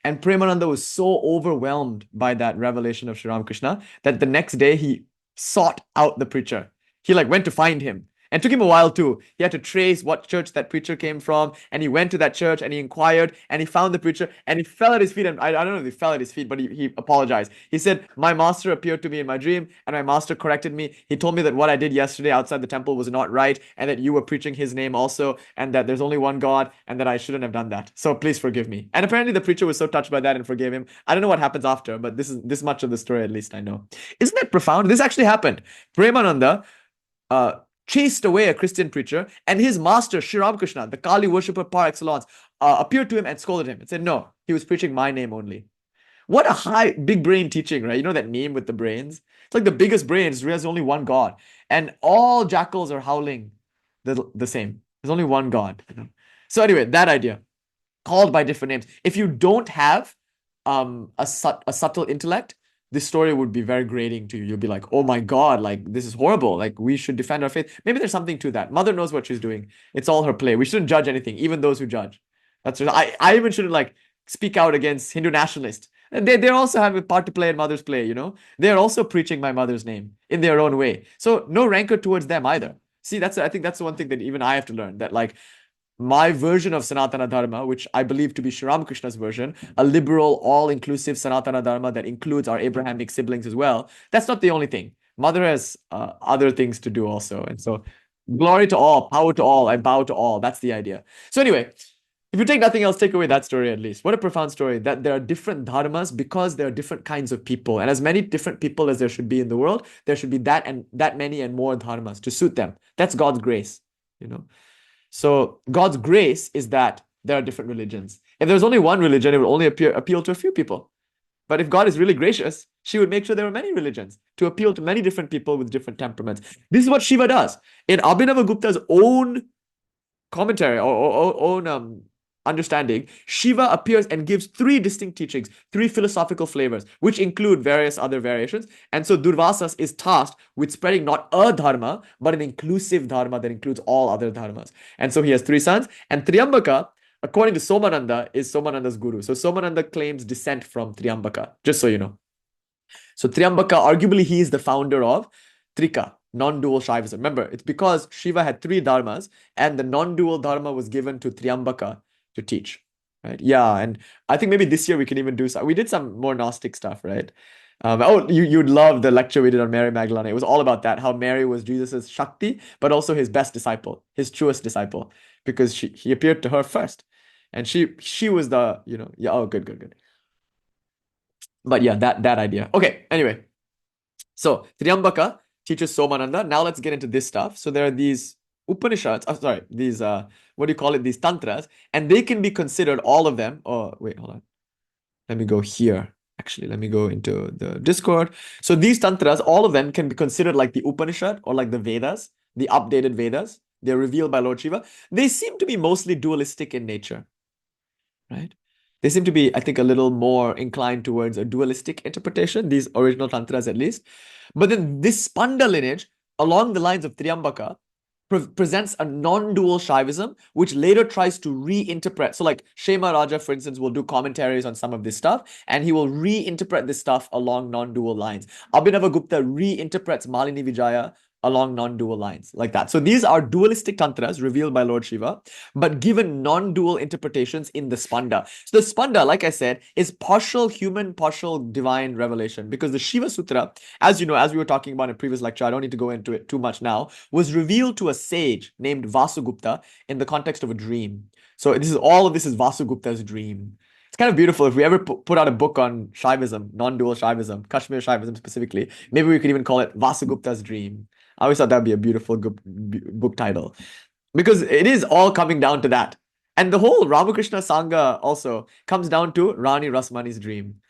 A: And Premananda was so overwhelmed by that revelation of Sri Ramakrishna that the next day he sought out the preacher. He went to find him. And it took him a while too. He had to trace what church that preacher came from. And he went to that church and he inquired and he found the preacher and he fell at his feet. And I don't know if he fell at his feet, but he apologized. He said, my master appeared to me in my dream and my master corrected me. He told me that what I did yesterday outside the temple was not right and that you were preaching his name also and that there's only one God and that I shouldn't have done that. So please forgive me. And apparently the preacher was so touched by that and forgave him. I don't know what happens after, but this much of the story at least I know. Isn't that profound? This actually happened. Premananda chased away a Christian preacher, and his master, Sri Ramakrishna, the Kali worshipper par excellence, appeared to him and scolded him and said, no, he was preaching my name only. What a big brain teaching, right? You know that meme with the brains? It's like the biggest brains realize only one God. And all jackals are howling the same. There's only one God. So anyway, that idea, called by different names. If you don't have a subtle intellect, this story would be very grating to you. You'll be like, oh my God, like this is horrible. Like we should defend our faith. Maybe there's something to that. Mother knows what she's doing. It's all her play. We shouldn't judge anything, even those who judge. That's just, I even shouldn't like speak out against Hindu nationalists. And they also have a part to play in mother's play, you know? They're also preaching my mother's name in their own way. So no rancor towards them either. See, I think that's the one thing that even I have to learn, that like my version of Sanatana Dharma, which I believe to be Sri Ramakrishna's version, a liberal, all-inclusive Sanatana Dharma that includes our Abrahamic siblings as well, that's not the only thing. Mother has other things to do also. And so glory to all, power to all, I bow to all. That's the idea. So anyway, if you take nothing else, take away that story at least. What a profound story, that there are different dharmas because there are different kinds of people. And as many different people as there should be in the world, there should be that and that many and more dharmas to suit them. That's God's grace, you know. So God's grace is that there are different religions. If there's only one religion, it will only appeal to a few people. But if God is really gracious, she would make sure there are many religions to appeal to many different people with different temperaments. This is what Shiva does. In Abhinava Gupta's own commentary or own understanding, Shiva appears and gives three distinct teachings, three philosophical flavors, which include various other variations. And so Durvasas is tasked with spreading not a dharma, but an inclusive dharma that includes all other dharmas. And so he has three sons. And Triambaka, according to Somananda, is Somananda's guru. So Somananda claims descent from Triambaka, just so you know. So Triambaka, arguably, he is the founder of Trika, non-dual Shaivism. Remember, it's because Shiva had three dharmas, and the non-dual dharma was given to Triambaka to teach, right? Yeah, and I think maybe this year we can even do some. We did some more Gnostic stuff, right? You'd love the lecture we did on Mary Magdalene. It was all about that, how Mary was Jesus's Shakti, but also his best disciple, his truest disciple, because he appeared to her first, and she was the, you know, yeah. Oh, good. But yeah, that idea. Okay. Anyway, so Triambaka teaches Somananda. Now let's get into this stuff. So there are these Upanishads, these what do you call it? These tantras, and they can be considered, all of them. Oh, wait, hold on. Let me go here. Actually, let me go into the Discord. So these tantras, all of them can be considered like the Upanishad or like the Vedas, the updated Vedas. They're revealed by Lord Shiva. They seem to be mostly dualistic in nature, right? They seem to be, I think, a little more inclined towards a dualistic interpretation, these original tantras at least. But then this Spanda lineage, along the lines of Triambaka, presents a non-dual Shaivism, which later tries to reinterpret. So like Shema Raja, for instance, will do commentaries on some of this stuff, and he will reinterpret this stuff along non-dual lines. Abhinava Gupta reinterprets Malini Vijaya along non-dual lines, like that. So these are dualistic tantras revealed by Lord Shiva, but given non-dual interpretations in the Spanda. So the Spanda, like I said, is partial human, partial divine revelation, because the Shiva Sutra, as you know, as we were talking about in a previous lecture, I don't need to go into it too much now, was revealed to a sage named Vasugupta in the context of a dream. So all of this is Vasugupta's dream. It's kind of beautiful. If we ever put out a book on Shaivism, non-dual Shaivism, Kashmir Shaivism specifically, maybe we could even call it Vasugupta's dream. I always thought that'd be a beautiful book title, because it is all coming down to that. And the whole Ramakrishna Sangha also comes down to Rani Rasmani's dream.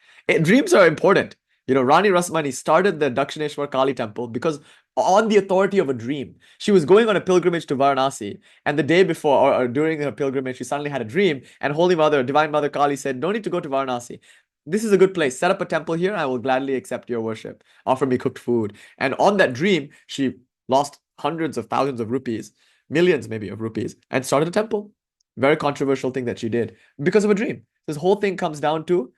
A: Dreams are important. You know, Rani Rasmani started the Dakshineshwar Kali temple because on the authority of a dream. She was going on a pilgrimage to Varanasi, and the day before, or during her pilgrimage, she suddenly had a dream, and Holy Mother, Divine Mother Kali said, "No need to go to Varanasi. This is a good place. Set up a temple here. I will gladly accept your worship. Offer me cooked food." And on that dream, she lost hundreds of thousands of rupees, millions maybe of rupees, and started a temple. Very controversial thing that she did because of a dream. This whole thing comes down to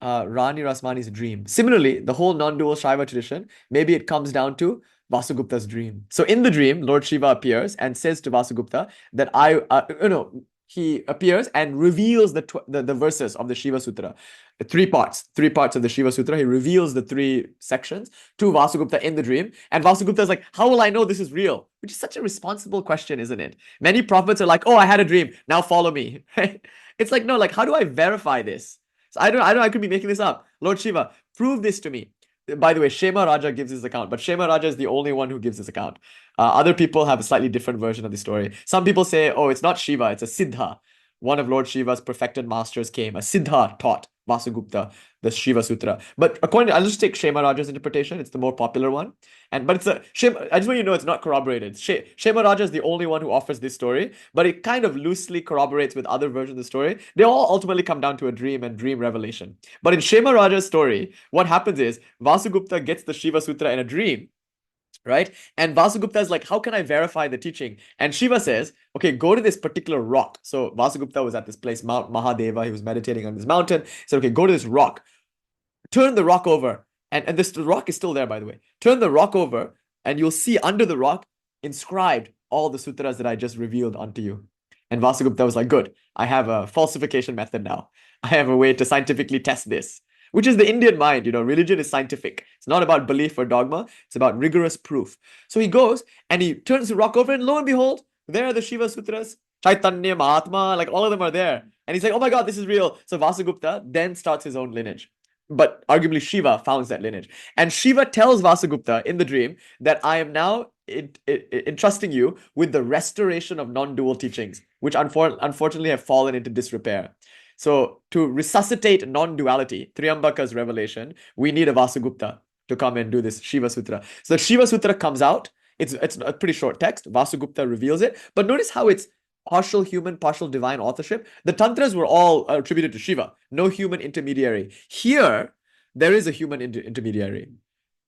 A: Rani Rasmani's dream. Similarly, the whole non-dual Shaiva tradition, maybe it comes down to Vasugupta's dream. So in the dream, Lord Shiva appears and says to Vasugupta that he appears and reveals the verses of the Shiva Sutra. Three parts of the Shiva Sutra. He reveals the three sections to Vasugupta in the dream. And Vasugupta is like, how will I know this is real? Which is such a responsible question, isn't it? Many prophets are like, oh, I had a dream. Now follow me. It's like, no, like, how do I verify this? So I could be making this up. Lord Shiva, prove this to me. By the way, Shema Raja gives his account, but Shema Raja is the only one who gives his account. Other people have a slightly different version of the story. Some people say, oh, it's not Shiva, it's a siddha. One of Lord Shiva's perfected masters came. A siddha taught Vasugupta, the Shiva Sutra. But I'll just take Shema Raja's interpretation. It's the more popular one. But it's I just want you to know it's not corroborated. Shema Raja is the only one who offers this story, but it kind of loosely corroborates with other versions of the story. They all ultimately come down to a dream and dream revelation. But in Shema Raja's story, what happens is Vasugupta gets the Shiva Sutra in a dream, right? And Vasugupta is like, how can I verify the teaching? And Shiva says, okay, go to this particular rock. So Vasugupta was at this place, Mount Mahadeva. He was meditating on this mountain. He said, okay, go to this rock. Turn the rock over. And the rock is still there, by the way. Turn the rock over, and you'll see under the rock inscribed all the sutras that I just revealed unto you. And Vasugupta was like, good, I have a falsification method now. I have a way to scientifically test this, which is the Indian mind. Religion is scientific. It's not about belief or dogma. It's about rigorous proof. So he goes and he turns the rock over, and lo and behold, there are the Shiva Sutras, Chaitanya, Mahatma, like all of them are there. And he's like, oh my God, this is real. So Vasugupta then starts his own lineage. But arguably Shiva founds that lineage. And Shiva tells Vasugupta in the dream that I am now entrusting you with the restoration of non-dual teachings, which unfortunately have fallen into disrepair. So to resuscitate non-duality, Triambaka's revelation, we need a Vasugupta to come and do this Shiva Sutra. So the Shiva Sutra comes out. It's a pretty short text. Vasugupta reveals it. But notice how it's partial human, partial divine authorship. The tantras were all attributed to Shiva. No human intermediary. Here, there is a human intermediary.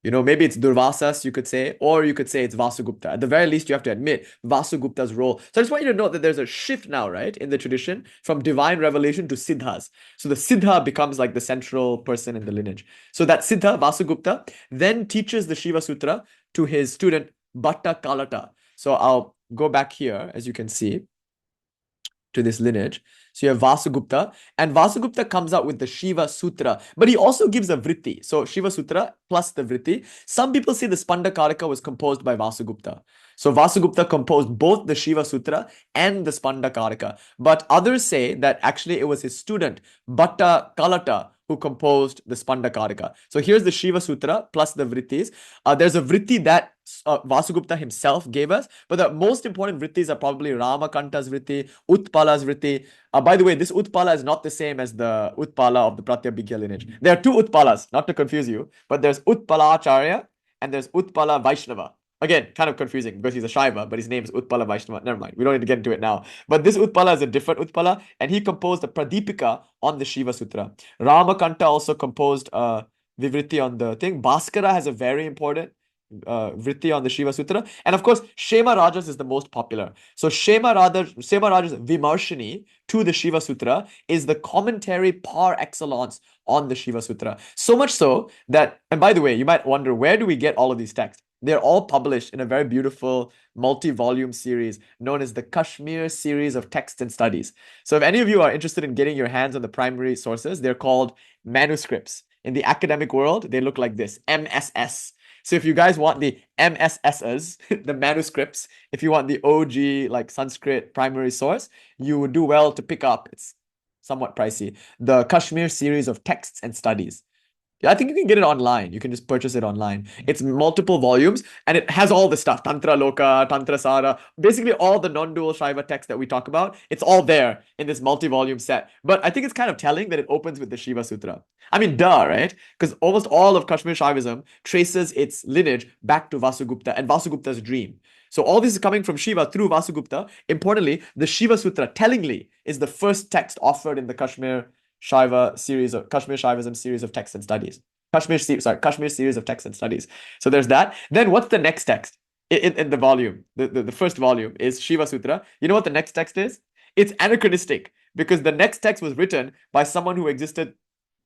A: Maybe it's Durvasas, you could say, or you could say it's Vasugupta. At the very least, you have to admit Vasugupta's role. So I just want you to note that there's a shift now, right, in the tradition from divine revelation to siddhas. So the siddha becomes like the central person in the lineage. So that siddha, Vasugupta, then teaches the Shiva Sutra to his student Bhatta Kalata. So I'll go back here, as you can see, to this lineage. So you have Vasugupta, and Vasugupta comes out with the Shiva Sutra, but he also gives a vritti. So Shiva Sutra plus the vritti. Some people say the Spanda Karika was composed by Vasugupta. So Vasugupta composed both the Shiva Sutra and the Spanda Karika. But others say that actually it was his student, Bhatta Kalata, who composed the Spanda Karika. So here's the Shiva Sutra plus the vrittis. There's a vritti that Vasugupta himself gave us, but the most important vrittis are probably Ramakanta's vritti, Utpala's vritti. By the way, this Utpala is not the same as the Utpala of the Pratyabhigya lineage. There are two Utpalas, not to confuse you, but there's Utpalacharya and there's Utpala Vaishnava. Again, kind of confusing because he's a Shaiva, but his name is Utpala Vaishnava. Never mind, we don't need to get into it now. But this Utpala is a different Utpala, and he composed a Pradipika on the Shiva Sutra. Ramakanta also composed a Vivritti on the thing. Bhaskara has a very important vritti on the Shiva Sutra. And of course, Shema Rajas is the most popular. So Shema Raja's Vimarshini to the Shiva Sutra is the commentary par excellence on the Shiva Sutra. So much so that, and by the way, you might wonder, where do we get all of these texts? They're all published in a very beautiful multi-volume series known as the Kashmir series of texts and studies. So if any of you are interested in getting your hands on the primary sources, they're called manuscripts. In the academic world, they look like this, MSS. So if you guys want the MSSs, the manuscripts, if you want the OG like Sanskrit primary source, you would do well to pick up, it's somewhat pricey, the Kashmir series of texts and studies. I think you can get it online. You can just purchase it online. It's multiple volumes and it has all the stuff. Tantra Loka, Tantra Sara, basically all the non-dual Shaiva texts that we talk about. It's all there in this multi-volume set. But I think it's kind of telling that it opens with the Shiva Sutra. I mean, duh, right? Because almost all of Kashmir Shaivism traces its lineage back to Vasugupta and Vasugupta's dream. So all this is coming from Shiva through Vasugupta. Importantly, the Shiva Sutra, tellingly, is the first text offered in the Kashmir Shaivism series of texts and studies. Kashmir series of texts and studies. So there's that. Then what's the next text in the volume? The first volume is Shiva Sutra. You know what the next text is? It's anachronistic because the next text was written by someone who existed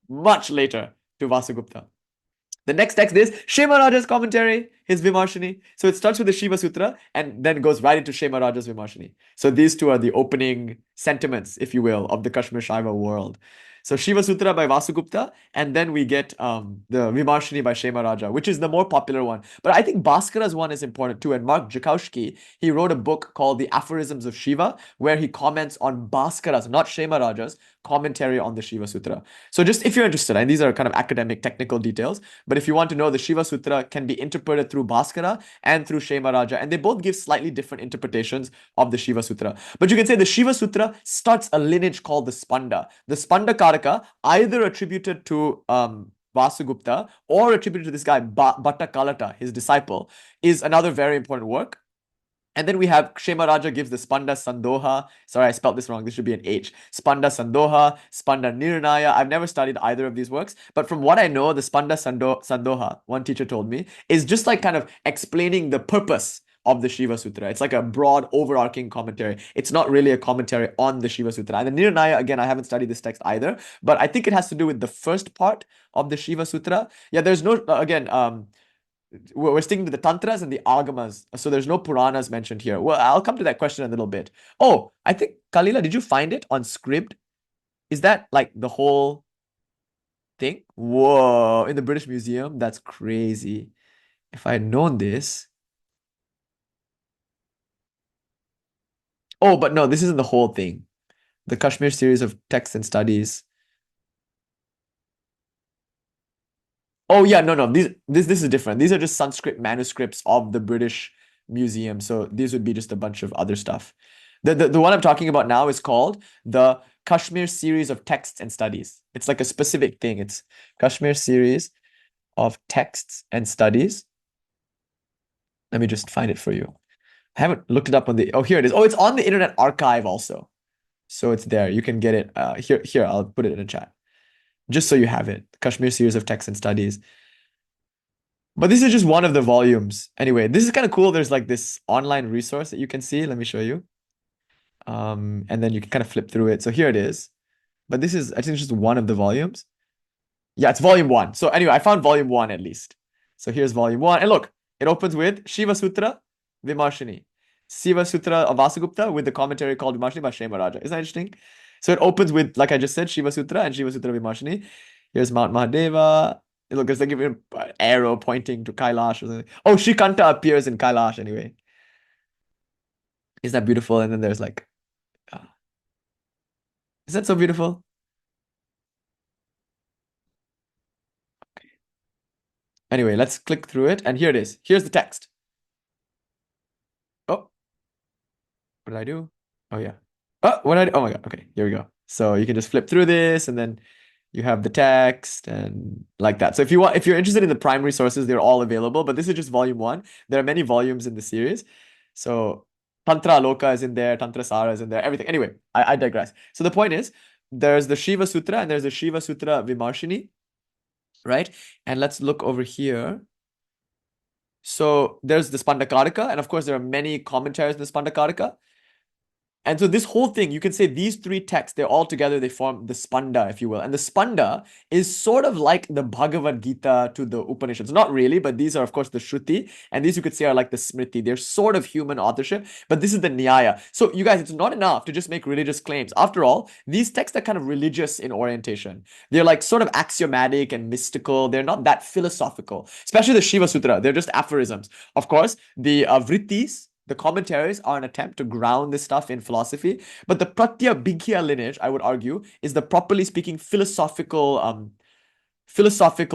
A: much later to Vasugupta. The next text is Shema Raja's commentary, his Vimarshini. So it starts with the Shiva Sutra and then goes right into Shema Raja's Vimarshini. So these two are the opening sentiments, if you will, of the Kashmir Shaiva world. So Shiva Sutra by Vasugupta, and then we get the Vimarshini by Shema Raja, which is the more popular one. But I think Bhaskara's one is important too. And Mark Jakowski, he wrote a book called The Aphorisms of Shiva, where he comments on Bhaskara's, not Shema Raja's, commentary on the Shiva Sutra. So just if you're interested, and these are kind of academic technical details, but if you want to know, the Shiva Sutra can be interpreted through Bhaskara and through Shema Raja, and they both give slightly different interpretations of the Shiva Sutra. But you can say the Shiva Sutra starts a lineage called the Spanda. The Spanda Karaka, either attributed to Vasugupta or attributed to this guy Bhatta his disciple, is another very important work. And then we have Kshema Raja gives the Spanda Sandoha. Sorry, I spelled this wrong. This should be an H. Spanda Sandoha, Spanda Nirnaya. I've never studied either of these works, but from what I know, the Spanda Sandoha, one teacher told me, is just like kind of explaining the purpose of the Shiva Sutra. It's like a broad overarching commentary. It's not really a commentary on the Shiva Sutra. And the Nirnaya, again, I haven't studied this text either, but I think it has to do with the first part of the Shiva Sutra. Yeah, there's no, again, we're sticking to the tantras and the agamas, so there's no Puranas mentioned here. Well, I'll come to that question in a little bit. Oh, I think, Kalila, did you find it on Scribd? Is that like the whole thing? Whoa, in the British Museum? That's crazy. If I had known this. Oh, but no, this isn't the whole thing. The Kashmir series of texts and studies. Oh yeah, no. This is different. These are just Sanskrit manuscripts of the British Museum. So these would be just a bunch of other stuff. The one I'm talking about now is called the Kashmir series of texts and studies. It's like a specific thing. It's Kashmir series of texts and studies. Let me just find it for you. I haven't looked it up on the. Oh, here it is. Oh, it's on the Internet Archive also. So it's there. You can get it. Here, I'll put it in a chat. Just so you have it. Kashmir series of texts and studies. But this is just one of the volumes. Anyway, this is kind of cool. There's like this online resource that you can see. Let me show you. And then you can kind of flip through it. So here it is. But this is, I think it's just one of the volumes. Yeah, it's volume 1. So anyway, I found volume 1 at least. So here's volume 1. And look, it opens with Shiva Sutra, Vimarshini. Shiva Sutra of Vasugupta with the commentary called Vimarshini by Kshema Raja. Isn't that interesting? So it opens with, like I just said, Shiva Sutra and Shiva Sutra Vimarshini. Here's Mount Mahadeva. Look, it's like an arrow pointing to Kailash or something. Oh, Shrikanta appears in Kailash anyway. Isn't that beautiful? And then there's like, is that so beautiful? Okay. Anyway, let's click through it. And here it is. Here's the text. Oh, what did I do? Oh, yeah. Oh, what did I do? Oh my God. Okay, here we go. So you can just flip through this and then you have the text and like that. So if you're interested in the primary sources, they're all available, but this is just volume 1. There are many volumes in the series. So Tantra Loka is in there, Tantra Sara is in there, everything. Anyway, I digress. So the point is, there's the Shiva Sutra and there's the Shiva Sutra Vimarshini, right? And let's look over here. So there's the Spandakarika, and of course there are many commentaries in the Spandakarika. And so this whole thing, you can say these 3 texts, they're all together, they form the Spanda, if you will. And the Spanda is sort of like the Bhagavad Gita to the Upanishads. Not really, but these are, of course, the Shruti. And these you could say are like the Smriti. They're sort of human authorship, but this is the Nyaya. So you guys, it's not enough to just make religious claims. After all, these texts are kind of religious in orientation. They're like sort of axiomatic and mystical. They're not that philosophical, especially the Shiva Sutra. They're just aphorisms. Of course, the Vrittis, the commentaries, are an attempt to ground this stuff in philosophy, but the Pratyabhijna lineage, I would argue, is the properly speaking philosophical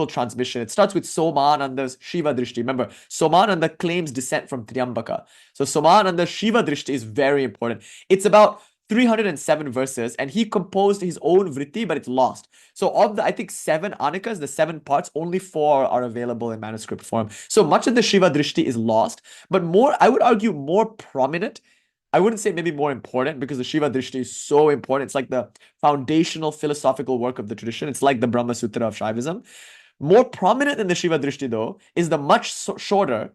A: transmission. It starts with Somananda's Shiva Drishti. Remember, Somananda claims descent from Triambaka. So Somananda's Shiva Drishti is very important. It's about 307 verses, and he composed his own vritti, but it's lost. So of the, I think, 7 anikas, the 7 parts, only 4 are available in manuscript form. So much of the Shiva Drishti is lost, but more, I would argue, more prominent. I wouldn't say maybe more important, because the Shiva Drishti is so important. It's like the foundational philosophical work of the tradition. It's like the Brahma Sutra of Shaivism. More prominent than the Shiva Drishti, though, is the much shorter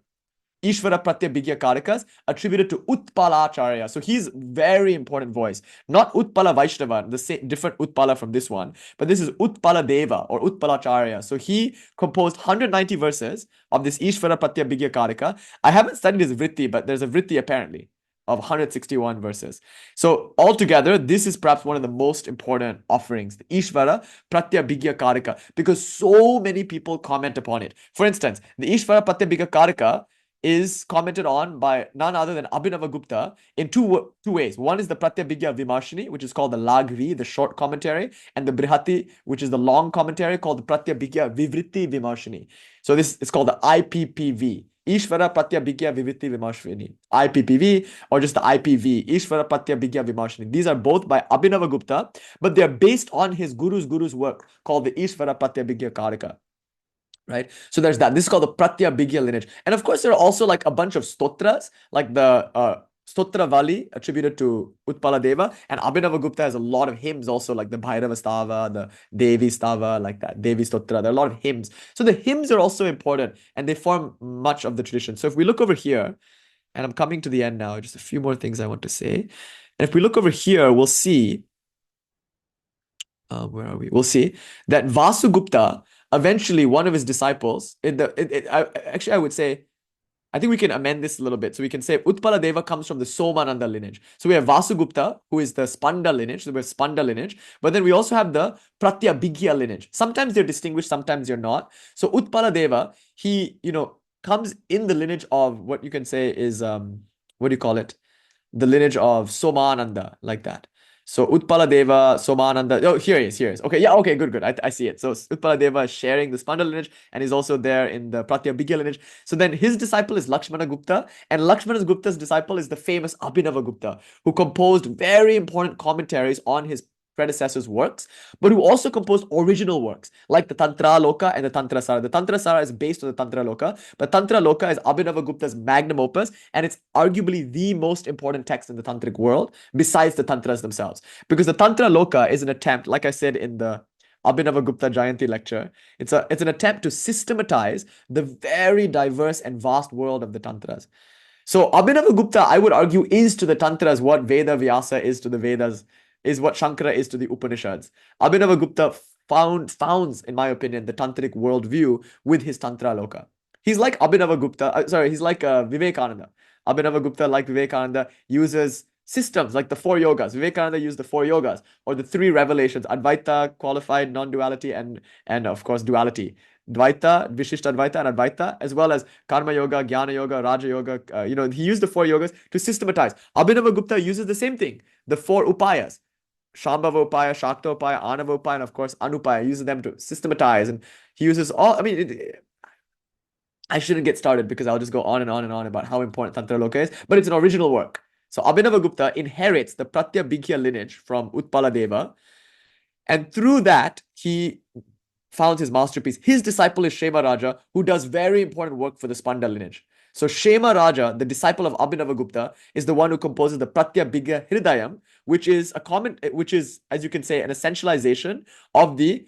A: Ishvara Pratyabhijna Karikas attributed to Utpalacharya. So he's very important voice. Not Utpala Vaishnava, the same different Utpala from this one, but this is Utpala Deva or Utpalacharya. So he composed 190 verses of this Ishvara Pratyabhijna Karika. I haven't studied his vritti, but there's a vritti apparently of 161 verses. So altogether, this is perhaps one of the most important offerings, the Ishvara Pratyabhijna Karika, because so many people comment upon it. For instance, the Ishvara Pratyabhijna Karika is commented on by none other than Abhinava Gupta in two ways. One is the Pratyabhijna Vimarshini, which is called the Lagri, the short commentary, and the Brihati, which is the long commentary called the Pratyabhijna Vivritti Vimarshini. So this is called the IPPV. Ishvara Pratyabhigya Viviti Vimarshini, IPPV, or just the IPV, Ishvara Pratyabhigya Vimarshini. These are both by Abhinava Gupta, but they are based on his guru's work called the Ishvara Pratyabhigya Karika. Right? So there's that. This is called the Pratyabhigya lineage. And of course, there are also like a bunch of stotras, like the Stotra Vali attributed to Utpala Deva. And Abhinava Gupta has a lot of hymns also, like the Bhairava Stava, the Devi Stava, like that, Devi Stotra. There are a lot of hymns. So the hymns are also important and they form much of the tradition. So if we look over here, and I'm coming to the end now, just a few more things I want to say. And if we look over here, we'll see, where are we? We'll see that Vasugupta, eventually one of his disciples, I would say, I think we can amend this a little bit. So we can say Utpala Deva comes from the Somananda lineage. So we have Vasugupta, who is the Spanda lineage. So we have Spanda lineage. But then we also have the Pratyabhigya lineage. Sometimes they're distinguished, sometimes you're not. So Utpala Deva, he, comes in the lineage of what you can say is, what do you call it? The lineage of Somananda, like that. So Utpala Deva, Somananda. Oh, here he is. Okay, yeah, okay, good. I see it. So Utpala Deva is sharing the Spanda lineage and he's also there in the Pratyabhigya lineage. So then his disciple is Lakshmana Gupta, and Lakshmana Gupta's disciple is the famous Abhinava Gupta, who composed very important commentaries on his predecessors' works, but who also composed original works like the Tantra Loka and the Tantra Sara. The Tantra Sara is based on the Tantra Loka, but Tantra Loka is Abhinava Gupta's magnum opus, and it's arguably the most important text in the Tantric world besides the Tantras themselves. Because the Tantra Loka is an attempt, like I said in the Abhinava Gupta Jayanti lecture, it's an attempt to systematize the very diverse and vast world of the Tantras. So Abhinava Gupta, I would argue, is to the Tantras what Veda Vyasa is to the Vedas, is what Shankara is to the Upanishads. Abhinava Gupta founds, in my opinion, the Tantric worldview with his Tantra Loka. He's like Abhinava Gupta, he's like Vivekananda. Abhinava Gupta, like Vivekananda, uses systems like the 4 yogas. Vivekananda used the 4 yogas, or the 3 revelations: Advaita, qualified, non-duality, and of course duality. Dvaita, Vishishta Advaita, and Advaita, as well as Karma Yoga, Jnana Yoga, Raja Yoga. He used the 4 yogas to systematize. Abhinava Gupta uses the same thing, the 4 upayas. Shambhava Upaya, Shakta Upaya, Anava Upaya, and of course Anupaya. He uses them to systematize, and he uses all. I shouldn't get started because I'll just go on and on and on about how important Tantra Loka is, but it's an original work. So Abhinava Gupta inherits the Pratyabhigya lineage from Utpala Deva, and through that he found his masterpiece. His disciple is Shema Raja, who does very important work for the Spanda lineage. So Shema Raja, the disciple of Abhinava Gupta, is the one who composes the Pratyabhigya Hridayam, which is, as you can say, an essentialization of the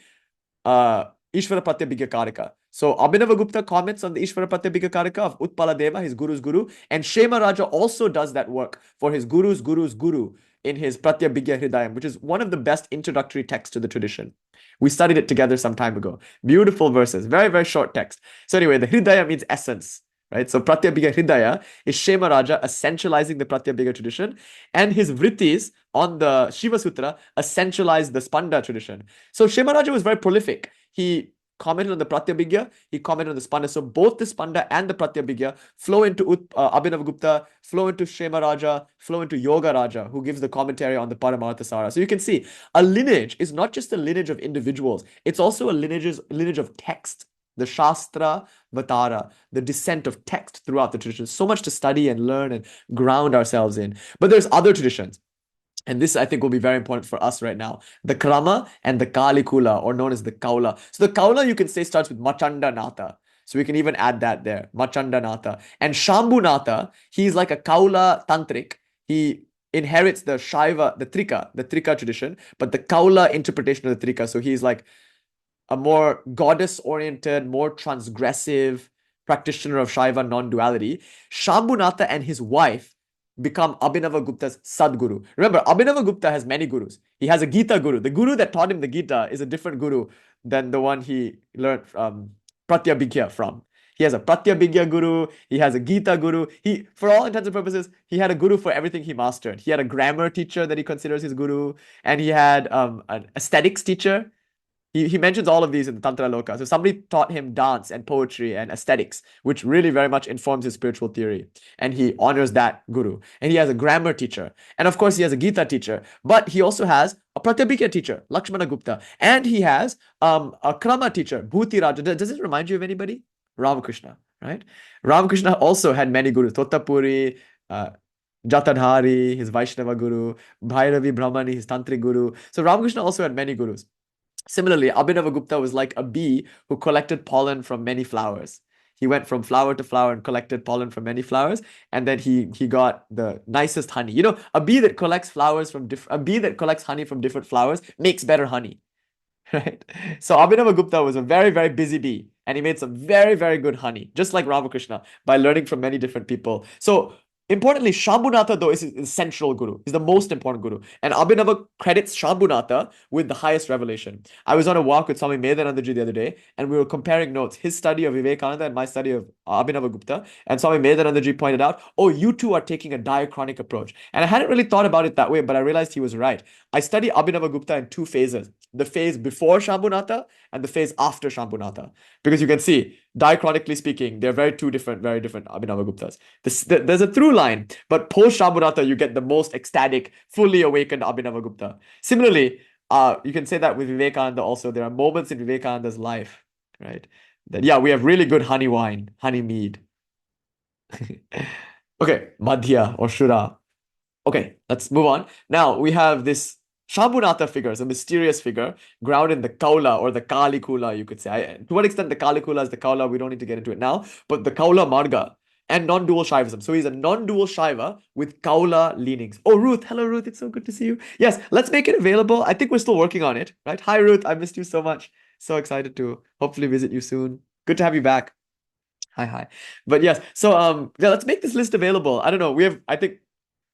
A: Ishvara Pratyabhigya Karika. So Abhinava Gupta comments on the Ishvara Pratyabhigya Karika of Utpala Deva, his guru's guru, and Shema Raja also does that work for his guru's guru in his Pratyabhigya Hridayam, which is one of the best introductory texts to the tradition. We studied it together some time ago. Beautiful verses, very, very short text. So anyway, the Hridaya means essence. Right? So Pratyabhigya Hridaya is Shema Raja essentializing the Pratyabhigya tradition, and his vrittis on the Shiva Sutra essentialize the Spanda tradition. So Shema Raja was very prolific. He commented on the Pratyabhigya, he commented on the Spanda. So both the Spanda and the Pratyabhigya flow into Abhinava Gupta, flow into Shema Raja, flow into Yoga Raja, who gives the commentary on the Paramartha Sara. So you can see a lineage is not just a lineage of individuals, it's also a lineage of text. The Shastra Vatara, the descent of text throughout the traditions. So much to study and learn and ground ourselves in. But there's other traditions. And this, I think, will be very important for us right now. The Krama and the Kali-Kula, or known as the Kaula. So the Kaula, you can say, starts with Macchanda. So we can even add that there, Natha. And Sambhunatha, he's like a Kaula Tantrik. He inherits the Shaiva, the Trika tradition, but the Kaula interpretation of the Trika. So he's like a more goddess-oriented, more transgressive practitioner of Shaiva non-duality. Sambhunatha and his wife become Abhinava Gupta's Sadguru. Remember, Abhinava Gupta has many gurus. He has a Gita guru. The guru that taught him the Gita is a different guru than the one he learned Pratyabhigya from. He has a Pratyabhigya guru. He has a Gita guru. For all intents and purposes, he had a guru for everything he mastered. He had a grammar teacher that he considers his guru, and he had an aesthetics teacher. He mentions all of these in the Tantra Loka. So somebody taught him dance and poetry and aesthetics, which really very much informs his spiritual theory. And he honors that guru. And he has a grammar teacher. And of course, he has a Gita teacher. But he also has a Pratyabhigya teacher, Lakshmana Gupta. And he has a Krama teacher, Bhuti Raja. Does it remind you of anybody? Ramakrishna. right? Ramakrishna also had many gurus, Tottapuri, uh, Jatadhari, his Vaishnava guru, Bhairavi Brahmani, his Tantrik guru. So Ramakrishna also had many gurus. Similarly, Abhinava Gupta was like a bee who collected pollen from many flowers. He went from flower to flower and collected pollen from many flowers, and then he got the nicest honey. You know, a bee that collects flowers from a bee that collects honey from different flowers makes better honey. Right? So Abhinava Gupta was a very, very busy bee, and he made some very, very good honey, just like Ramakrishna, by learning from many different people. So importantly, Sambhunatha, though, is his central guru. He's the most important guru. And Abhinava credits Sambhunatha with the highest revelation. I was on a walk with Swami Medhanandaji the other day, and we were comparing notes, his study of Vivekananda and my study of Abhinava Gupta. And Swami Medhanandaji pointed out, oh, you two are taking a diachronic approach. And I hadn't really thought about it that way, but I realized he was right. I study Abhinava Gupta in two phases, the phase before Sambhunatha and the phase after Sambhunatha. Because you can see, diachronically speaking, they're very different Abhinava Guptas. There's a through line, but post Sambhunatha, you get the most ecstatic, fully awakened Abhinava Gupta. Similarly, you can say that with Vivekananda also. There are moments in Vivekananda's life, right? That, yeah, we have really good honey wine, honey mead. Okay, Madhya or Shura. Okay, let's move on. Now we have this Sambhunatha figure, a mysterious figure, grounded in the Kaula or the Kali-Kula, you could say. To what extent the Kali-Kula is the Kaula, we don't need to get into it now, but the Kaula Marga and non-dual Shaivism. So he's a non-dual Shaiva with Kaula leanings. Oh, Ruth. Hello, Ruth. It's so good to see you. Yes, let's make it available. I think we're still working on it, right? Hi, Ruth. I missed you so much. So excited to hopefully visit you soon. Good to have you back. Hi. But yes, so yeah, let's make this list available. I don't know. I think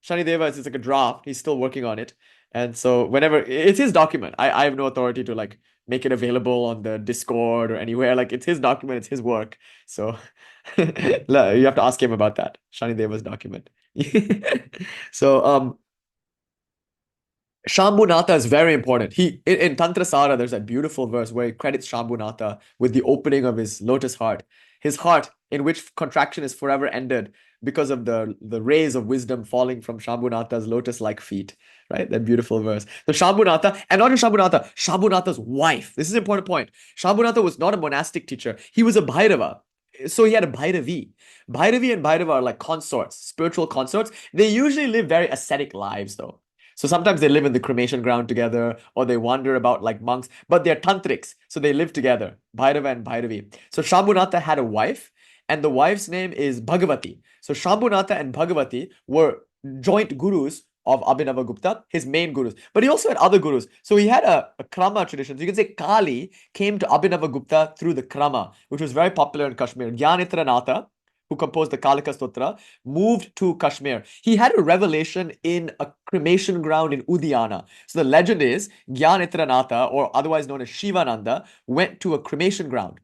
A: Shani Deva is like a draft. He's still working on it. And so whenever it's his document, I have no authority to like make it available on the Discord or anywhere. Like it's his document, it's his work. So you have to ask him about that. Shani Deva's document. So Shambhunatha is very important. In Tantra Sara, there's that beautiful verse where he credits Shambhunatha with the opening of his lotus heart. His heart, in which contraction is forever ended because of the rays of wisdom falling from Shambhunatha's lotus-like feet. Right? That beautiful verse. So Shambhunatha, and not just Shambhunatha, Shambhunatha's wife. This is an important point. Shambhunatha was not a monastic teacher. He was a Bhairava. So he had a Bhairavi. Bhairavi and Bhairava are like consorts, spiritual consorts. They usually live very ascetic lives, though. So sometimes they live in the cremation ground together, or they wander about like monks, but they're tantrics, so they live together, Bhairava and Bhairavi. So Shambhunatha had a wife, and the wife's name is Bhagavati. So Shambhunatha and Bhagavati were joint gurus of Abhinava Gupta, his main gurus. But he also had other gurus. So he had a Krama tradition. So you can say Kali came to Abhinava Gupta through the Krama, which was very popular in Kashmir. Jnanetra Natha, who composed the Kalika Stotra, moved to Kashmir. He had a revelation in a cremation ground in Oddiyana. So the legend is Jnanetra Natha, or otherwise known as Shivananda, went to a cremation ground,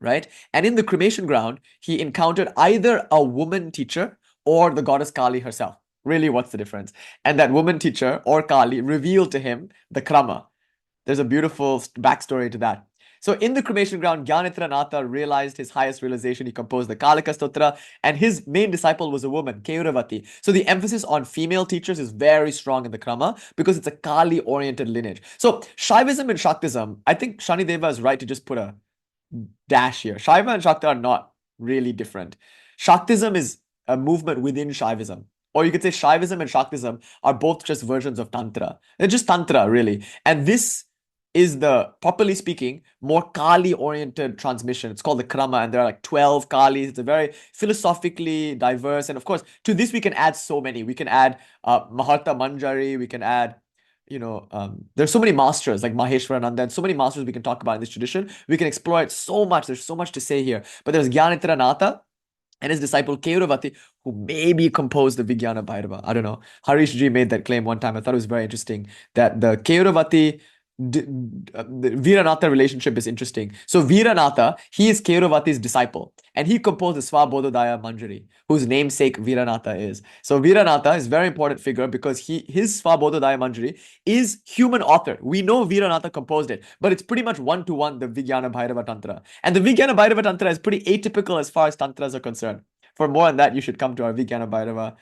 A: right? And in the cremation ground, he encountered either a woman teacher or the goddess Kali herself. Really, what's the difference? And that woman teacher or Kali revealed to him the Krama. There's a beautiful backstory to that. So in the cremation ground, Jnanetra Natha realized his highest realization. He composed the Kalika Stotra, and his main disciple was a woman, Keuravati. So the emphasis on female teachers is very strong in the Krama because it's a Kali-oriented lineage. So Shaivism and Shaktism, I think Shani Deva is right to just put a dash here. Shaiva and Shakta are not really different. Shaktism is a movement within Shaivism. Or you could say Shaivism and Shaktism are both just versions of Tantra. They're just Tantra, really. And this is the, properly speaking, more Kali-oriented transmission. It's called the Krama, and there are like 12 Kalis. It's a very philosophically diverse. And of course, to this we can add so many. We can add Maharta Manjari. We can add, there's so many masters like Maheshwarananda and so many masters we can talk about in this tradition. We can explore it so much. There's so much to say here. But there's Jnanetra Natha and his disciple Keuravati, who maybe composed the Vijnana Bhairava. I don't know. Harish Ji made that claim one time. I thought it was very interesting that the Keuravati the Viranatha relationship is interesting. So Viranatha, he is Keuravati's disciple, and he composed the Swabodhodaya Manjari, whose namesake Viranatha is. So Viranatha is a very important figure because his Swabodhodaya Manjari is human author. We know Viranatha composed it, but it's pretty much one-to-one the Vijnana Bhairava Tantra. And the Vijnana Bhairava Tantra is pretty atypical as far as Tantras are concerned. For more on that, you should come to our Vijnana Bhairava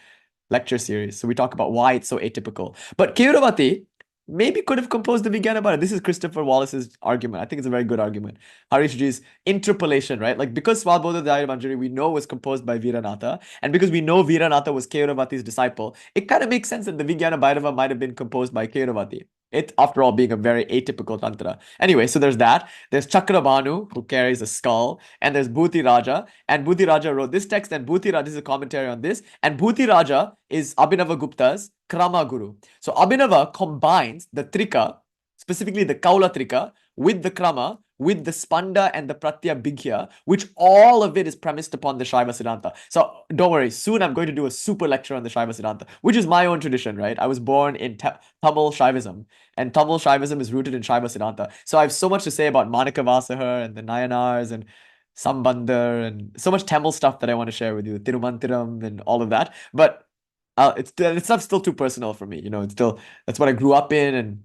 A: lecture series. So we talk about why it's so atypical. But Keuravati maybe could have composed the Vijnana Bharata. This is Christopher Wallace's argument. I think it's a very good argument. Harishji's interpolation, right? Like because Swabodha Daya Manjari we know was composed by Viranatha, and because we know Viranatha was Keuravati's disciple, it kind of makes sense that the Vijnana Bhairava might have been composed by Keuravati. It, after all, being a very atypical tantra. Anyway, so there's that. There's Chakrabhanu, who carries a skull, and there's Bhuti Raja. And Bhuti Raja wrote this text, and Bhuti Raja is a commentary on this. And Bhuti Raja is Abhinava Gupta's Krama Guru. So Abhinava combines the Trika, specifically the Kaula Trika, with the Krama, with the Spanda and the Pratya Bhigya, which all of it is premised upon the Shaiva Siddhanta. So don't worry, soon I'm going to do a super lecture on the Shaiva Siddhanta, which is my own tradition, right? I was born in Tamil Shaivism, and Tamil Shaivism is rooted in Shaiva Siddhanta. So I have so much to say about Manikavasahar and the Nayanars and Sambandar and so much Tamil stuff that I want to share with you, Tirumantiram and all of that. But it's not still too personal for me, it's still that's what I grew up in, and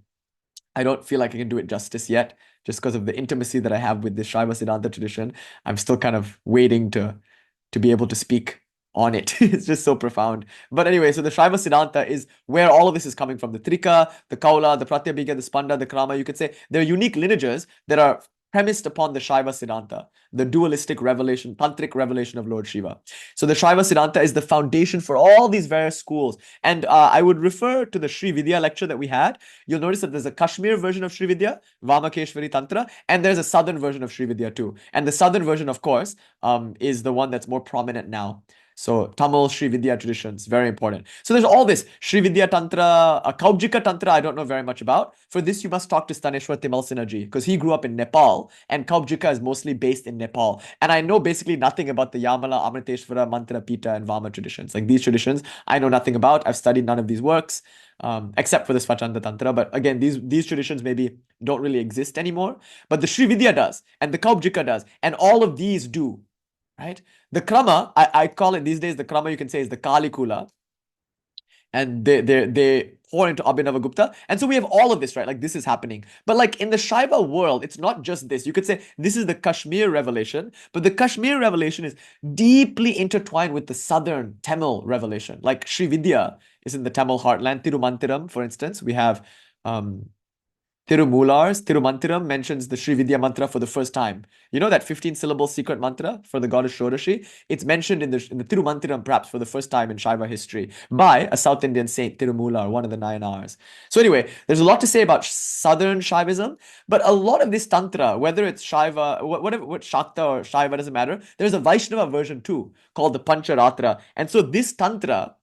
A: I don't feel like I can do it justice yet, just because of the intimacy that I have with the Shaiva Siddhanta tradition. I'm still kind of waiting to be able to speak on it. It's just so profound. But anyway, so the Shaiva Siddhanta is where all of this is coming from. The Trika, the Kaula, the Pratyabhigya, the Spanda, the Krama, you could say they're unique lineages that are premised upon the Shaiva Siddhanta, the dualistic revelation, tantric revelation of Lord Shiva. So the Shaiva Siddhanta is the foundation for all these various schools. And I would refer to the Sri Vidya lecture that we had. You'll notice that there's a Kashmir version of Sri Vidya, Vamakeshvari Tantra, and there's a southern version of Sri Vidya too. And the southern version, of course, is the one that's more prominent now. So Tamil Sri Vidya traditions, very important. So there's all this Sri Vidya Tantra, Kaubjika Tantra, I don't know very much about. For this, you must talk to Staneshwar Timal Sinhaji because he grew up in Nepal, and Kaubjika is mostly based in Nepal. And I know basically nothing about the Yamala, Amriteshvara, Mantra, Pita, and Vama traditions. Like these traditions, I know nothing about. I've studied none of these works, except for the Svachanda Tantra. But again, these traditions maybe don't really exist anymore. But the Sri Vidya does, and the Kaubjika does, and all of these do. Right? The Krama, I call it these days, the Krama you can say is the Kali-Kula. And they pour into Abhinava Gupta. And so we have all of this, right? Like this is happening. But like in the Shaiva world, it's not just this. You could say this is the Kashmir revelation, but the Kashmir revelation is deeply intertwined with the southern Tamil revelation. Like Sri Vidya is in the Tamil heartland. Tirumantiram, for instance, we have Tirumulars, Tirumantiram mentions the Sri Vidya mantra for the first time. You know that 15-syllable secret mantra for the goddess Shodashi? It's mentioned in the Tirumantiram perhaps for the first time in Shaiva history by a South Indian saint, Tirumular, one of the Nayanars. So anyway, there's a lot to say about southern Shaivism, but a lot of this tantra, whether it's Shaiva, whatever, what Shakta or Shaiva, doesn't matter. There's a Vaishnava version too, called the Pancharatra. And so this tantra,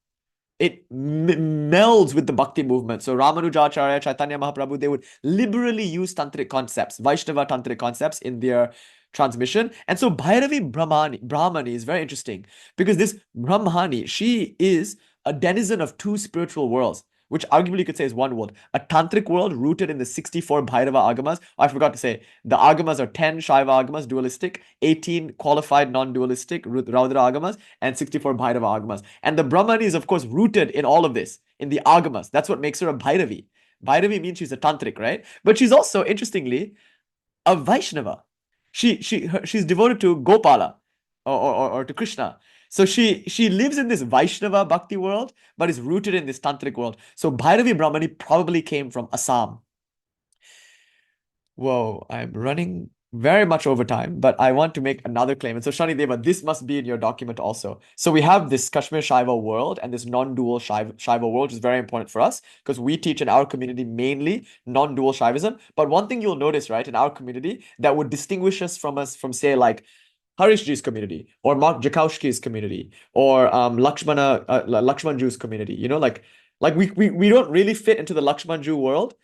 A: it melds with the Bhakti movement. So Ramanujacharya, Chaitanya Mahaprabhu, they would liberally use tantric concepts, Vaishnava tantric concepts in their transmission. And so Bhairavi Brahmani is very interesting because this Brahmani, she is a denizen of two spiritual worlds, which arguably you could say is one world. A tantric world rooted in the 64 Bhairava agamas. I forgot to say, the agamas are 10 Shaiva agamas, dualistic, 18 qualified non-dualistic Raudra agamas, and 64 Bhairava agamas. And the Brahmani is, of course, rooted in all of this, in the agamas. That's what makes her a Bhairavi. Bhairavi means she's a tantric, right? But she's also, interestingly, a Vaishnava. She's devoted to Gopala or to Krishna. So she lives in this Vaishnava Bhakti world, but is rooted in this Tantric world. So Bhairavi Brahmani probably came from Assam. Whoa, I'm running very much over time, but I want to make another claim. And so Shani Deva, this must be in your document also. So we have this Kashmir Shaiva world and this non-dual Shaiva world, which is very important for us because we teach in our community mainly non-dual Shaivism. But one thing you'll notice, right, in our community that would distinguish us from say like Harishji's community or Mark Jakowski's community or Lakshmanju's community, like we don't really fit into the Lakshmanju world.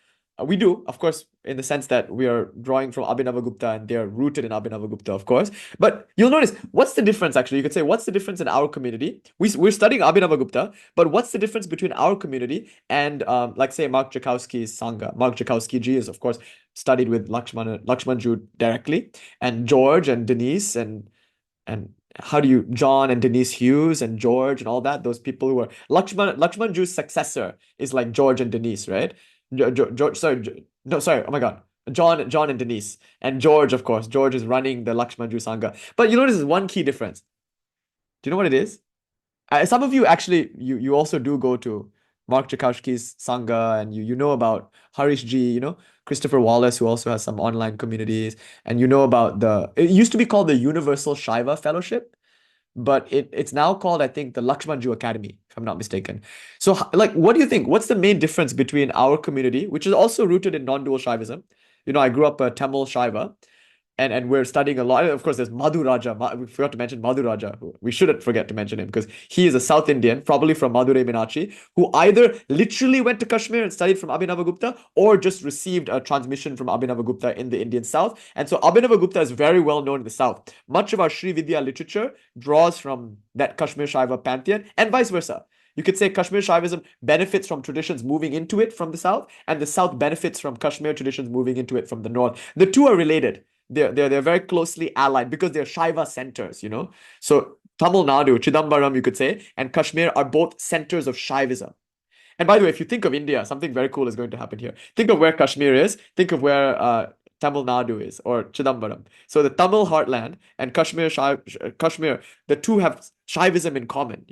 A: We do, of course, in the sense that we are drawing from Abhinava Gupta and they're rooted in Abhinava Gupta, of course. But you'll notice, what's the difference actually? You could say, what's the difference in our community? We're studying Abhinava Gupta, but what's the difference between our community and, like, say, Mark Jakowski's Sangha? Mark Jakowski ji is, of course, studied with Lakshmanju directly, and George and Denise and John and Denise Hughes and George and all that, those people who are Lakshmanju's successor is like George and Denise, right? Oh my God. John and Denise. And George, of course. George is running the Lakshmanju Sangha. But you notice one key difference. Do you know what it is? Some of you actually, you also do go to Mark Chakashki's Sangha, and you know about Harish G, Christopher Wallace, who also has some online communities, and you know about it used to be called the Universal Shaiva Fellowship, but it's now called, I think, the Lakshmanju Academy, if I'm not mistaken. So, like, what do you think? What's the main difference between our community, which is also rooted in non-dual Shaivism? I grew up a Tamil Shaiva, and we're studying a lot. Of course, there's Madhu Raja. We forgot to mention Madhu Raja. We shouldn't forget to mention him because he is a South Indian, probably from Madurai Meenakshi, who either literally went to Kashmir and studied from Abhinava Gupta or just received a transmission from Abhinava Gupta in the Indian South. And so Abhinava Gupta is very well known in the South. Much of our Sri Vidya literature draws from that Kashmir Shaiva pantheon and vice versa. You could say Kashmir Shaivism benefits from traditions moving into it from the South, and the South benefits from Kashmir traditions moving into it from the North. The two are related. They're very closely allied because they're Shaiva centers, So Tamil Nadu, Chidambaram, you could say, and Kashmir are both centers of Shaivism. And by the way, if you think of India, something very cool is going to happen here. Think of where Kashmir is. Think of where Tamil Nadu is, or Chidambaram. So the Tamil heartland and Kashmir, the two have Shaivism in common,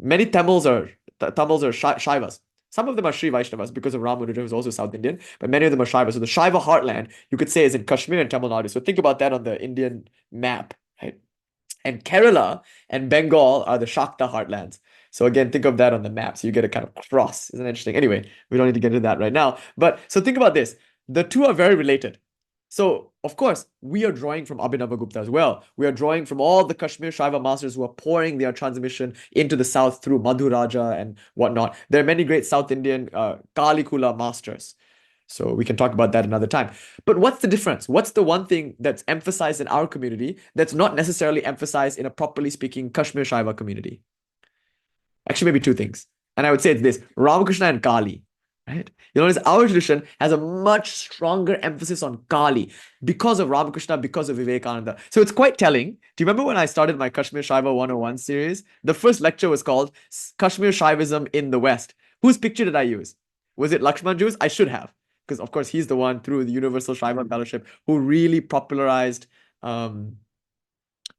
A: Many Tamils are Shaivas. Some of them are Sri Vaishnavas because of Ramanuja, who's also South Indian, but many of them are Shaivas. So the Shaiva heartland, you could say, is in Kashmir and Tamil Nadu. So think about that on the Indian map, right? And Kerala and Bengal are the Shakta heartlands. So again, think of that on the map. So you get a kind of cross. Isn't that interesting? Anyway, we don't need to get into that right now. But so think about this. The two are very related. So, of course, we are drawing from Abhinava Gupta as well. We are drawing from all the Kashmir Shaiva masters who are pouring their transmission into the south through Madhu Raja and whatnot. There are many great South Indian Kali-Kula masters. So we can talk about that another time. But what's the difference? What's the one thing that's emphasized in our community that's not necessarily emphasized in a properly speaking Kashmir Shaiva community? Actually, maybe two things. And I would say it's this: Ramakrishna and Kali. Right? Notice our tradition has a much stronger emphasis on Kali because of Ramakrishna, because of Vivekananda. So it's quite telling. Do you remember when I started my Kashmir Shaiva 101 series? The first lecture was called Kashmir Shaivism in the West. Whose picture did I use? Was it Lakshmanju's? I should have, because of course he's the one through the Universal Shaiva Fellowship who really popularized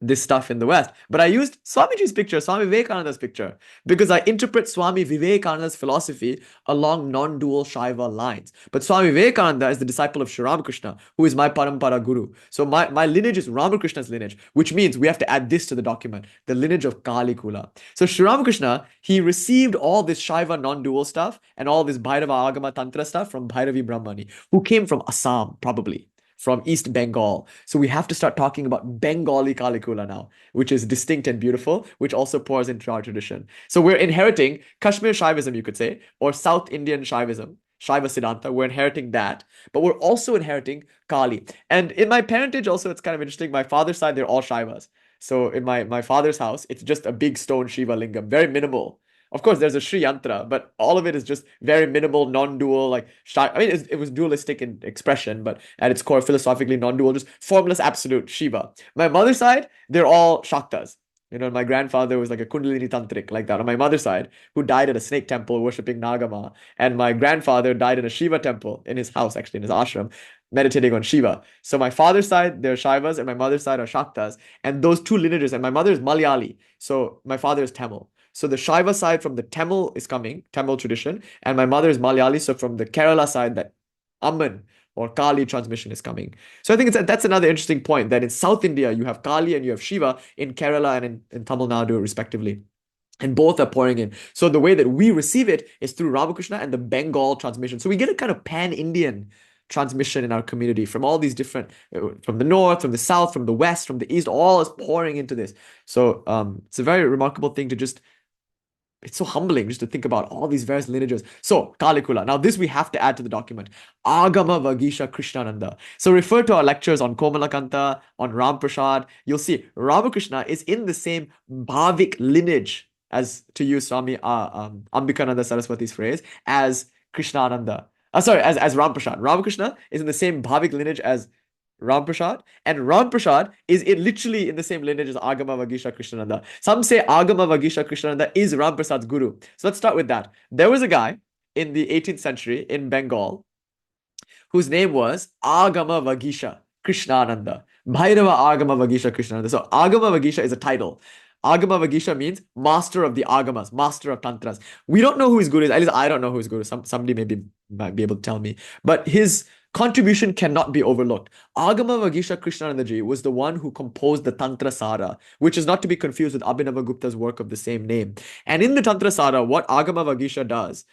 A: this stuff in the West. But I used Swamiji's picture, Swami Vivekananda's picture, because I interpret Swami Vivekananda's philosophy along non-dual Shaiva lines. But Swami Vivekananda is the disciple of Sri Ramakrishna, who is my Parampara Guru. So my lineage is Ramakrishna's lineage, which means we have to add this to the document, the lineage of Kali-Kula. So Sri Ramakrishna, he received all this Shaiva non-dual stuff and all this Bhairava Agama Tantra stuff from Bhairavi Brahmani, who came from Assam, probably from East Bengal. So we have to start talking about Bengali Kali-Kula now, which is distinct and beautiful, which also pours into our tradition. So we're inheriting Kashmir Shaivism, you could say, or South Indian Shaivism, Shaiva Siddhanta. We're inheriting that, but we're also inheriting Kali. And in my parentage also, it's kind of interesting. My father's side, they're all Shaivas. So in my father's house, it's just a big stone Shiva Lingam, very minimal. Of course, there's a Sri Yantra, but all of it is just very minimal, non-dual, like, I mean, it was dualistic in expression, but at its core, philosophically non-dual, just formless absolute Shiva. My mother's side, they're all Shaktas. My grandfather was like a Kundalini Tantrik, like that. On my mother's side, who died at a snake temple worshipping Nagama. And my grandfather died in a Shiva temple, in his house, actually, in his ashram, meditating on Shiva. So my father's side, they're Shaivas, and my mother's side are Shaktas. And those two lineages, and my mother is Malayali, so my father is Tamil. So the Shaiva side from the Tamil is coming, Tamil tradition, and my mother is Malayali, so from the Kerala side, that Amman or Kali transmission is coming. So I think that's another interesting point, that in South India, you have Kali and you have Shiva, in Kerala and in Tamil Nadu, respectively. And both are pouring in. So the way that we receive it is through Ramakrishna and the Bengal transmission. So we get a kind of pan-Indian transmission in our community from all these different, from the north, from the south, from the west, from the east, all is pouring into this. So it's a very remarkable thing to just, it's so humbling just to think about all these various lineages. So, Kali-Kula. Now, this we have to add to the document. Agama Vagisha Krishnananda. So, refer to our lectures on Komalakanta, on Ram Prasad. You'll see Ramakrishna is in the same Bhavik lineage, as to use Swami Ambikananda Saraswati's phrase, as Krishnananda. As Ram Prasad. Ramakrishna is in the same Bhavik lineage as Ram Prasad, and Ram Prasad is literally in the same lineage as Agama Vagisha Krishnananda. Some say Agama Vagisha Krishnananda is Ram Prasad's guru. So let's start with that. There was a guy in the 18th century in Bengal whose name was Agama Vagisha Krishnananda. Bhairava Agama Vagisha Krishnananda. So Agama Vagisha is a title. Agama Vagisha means master of the Agamas, master of Tantras. We don't know who his guru is. At least I don't know who his guru is. Somebody maybe might be able to tell me. But his contribution cannot be overlooked. Agama Vagisha Krishnanandaji was the one who composed the Tantra Sara, which is not to be confused with Abhinava Gupta's work of the same name. And in the Tantra Sara, what Agama Vagisha does,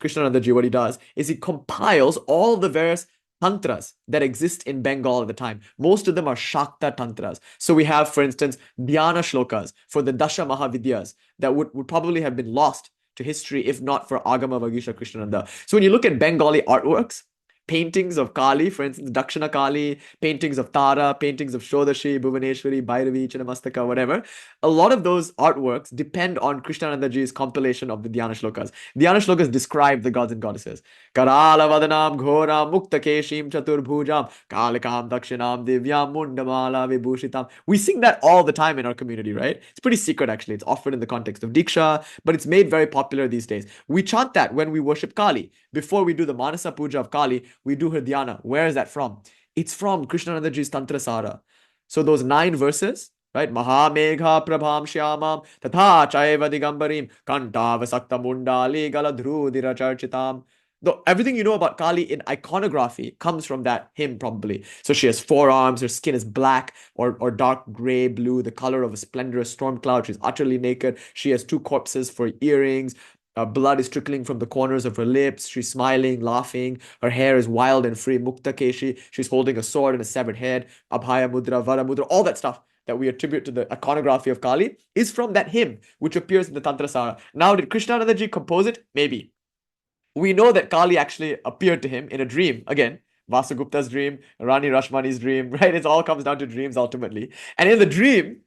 A: Krishnanandaji, what he does, is he compiles all the various tantras that exist in Bengal at the time. Most of them are Shakta tantras. So we have, for instance, Dhyana shlokas for the Dasha Mahavidyas that would probably have been lost to history if not for Agama Vagisha Krishnananda. So when you look at Bengali artworks, paintings of Kali, for instance, Dakshina Kali, paintings of Tara, paintings of Shodashi, Bhuvaneshwari, Bhairavi, Chinnamastaka, whatever. A lot of those artworks depend on Krishnanandaji's compilation of the Dhyana Shlokas. Dhyana Shlokas describe the gods and goddesses. Karala Vadanam Ghoram Muktakeshim Chaturbhujam Kalikam Dakshinam Divyam Mundamala Vibhushitam. We sing that all the time in our community, right? It's pretty secret actually. It's offered in the context of Diksha, but it's made very popular these days. We chant that when we worship Kali. Before we do the Manasa Puja of Kali, we do her dhyana. Where is that from? It's from Krishnanandaji's Tantra Sara. So those 9 verses, right? Mahamegha Prabham Shyamam Tatha Chaiva Digambarim Kantava Sakta Mundali Galadhrudira Charchitam. Though everything you know about Kali in iconography comes from that hymn, probably. So she has 4 arms, her skin is black or dark gray, blue, the color of a splendorous storm cloud. She's utterly naked. She has 2 corpses for earrings. Blood is trickling from the corners of her lips. She's smiling, laughing. Her hair is wild and free. Mukta Keshi. She's holding a sword and a severed head. Abhaya Mudra, Vara Mudra, all that stuff that we attribute to the iconography of Kali is from that hymn, which appears in the Tantra Sara. Now, did Krishnanandaji compose it? Maybe. We know that Kali actually appeared to him in a dream. Again, Vasugupta's dream, Rani Rasmani's dream, right? It all comes down to dreams ultimately. And in the dream,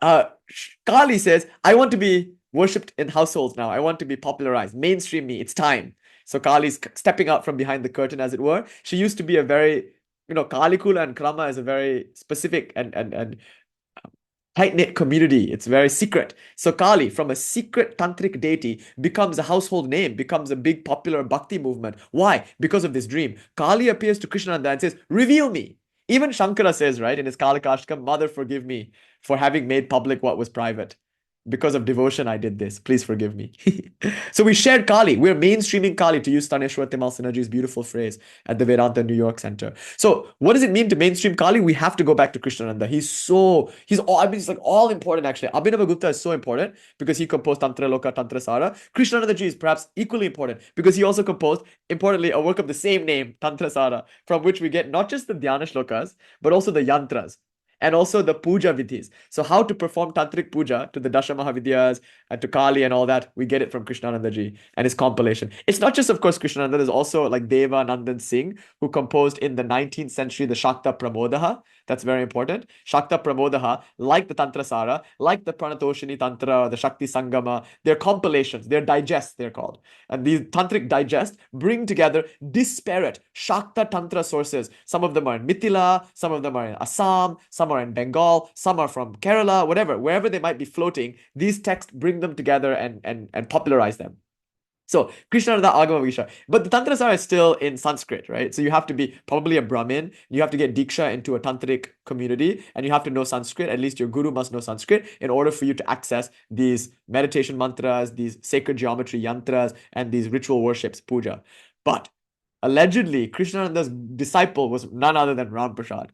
A: Kali says, I want to be worshipped in households now. I want to be popularized. Mainstream me. It's time. So Kali's stepping out from behind the curtain, as it were. She used to be a very, Kali-Kula and Krama is a very specific and tight-knit community. It's very secret. So Kali, from a secret tantric deity, becomes a household name, becomes a big popular bhakti movement. Why? Because of this dream. Kali appears to Krishnananda and says, reveal me. Even Shankara says, right, in his Kalakashtakam, Mother, forgive me for having made public what was private. Because of devotion, I did this. Please forgive me. So we shared Kali. We're mainstreaming Kali, to use Taneshwar Timal Sinergy's beautiful phrase at the Vedanta New York Center. So what does it mean to mainstream Kali? We have to go back to Krishnananda. He's like all important actually. Abhinava Gupta is so important because he composed Tantra Loka, Tantra Sara. Krishnanandaji is perhaps equally important because he also composed, importantly, a work of the same name, Tantra Sara, from which we get not just the Dhyana Shlokas, but also the Yantras. And also the puja vidhis. So how to perform tantric puja to the Dasha Mahavidyas and to Kali and all that, we get it from Krishnanandaji and his compilation. It's not just, of course, Krishnananda. There's also like Deva Nandan Singh, who composed in the 19th century the Shakta Pramodaha. That's very important. Shakta Pramodaha, like the Tantra Sara, like the Pranatoshini Tantra, the Shakti Sangama, they're compilations, they're digests, they're called. And these tantric digests bring together disparate Shakta Tantra sources. Some of them are in Mithila, some of them are in Assam, some are in Bengal, some are from Kerala, whatever, wherever they might be floating, these texts bring them together and popularize them. So, Krishnananda Agama Vagisha. But the Tantra Sara is still in Sanskrit, right? So you have to be probably a Brahmin, you have to get Diksha into a tantric community, and you have to know Sanskrit. At least your guru must know Sanskrit in order for you to access these meditation mantras, these sacred geometry yantras, and these ritual worships, puja. But allegedly, Krishnananda's disciple was none other than Ram Prasad.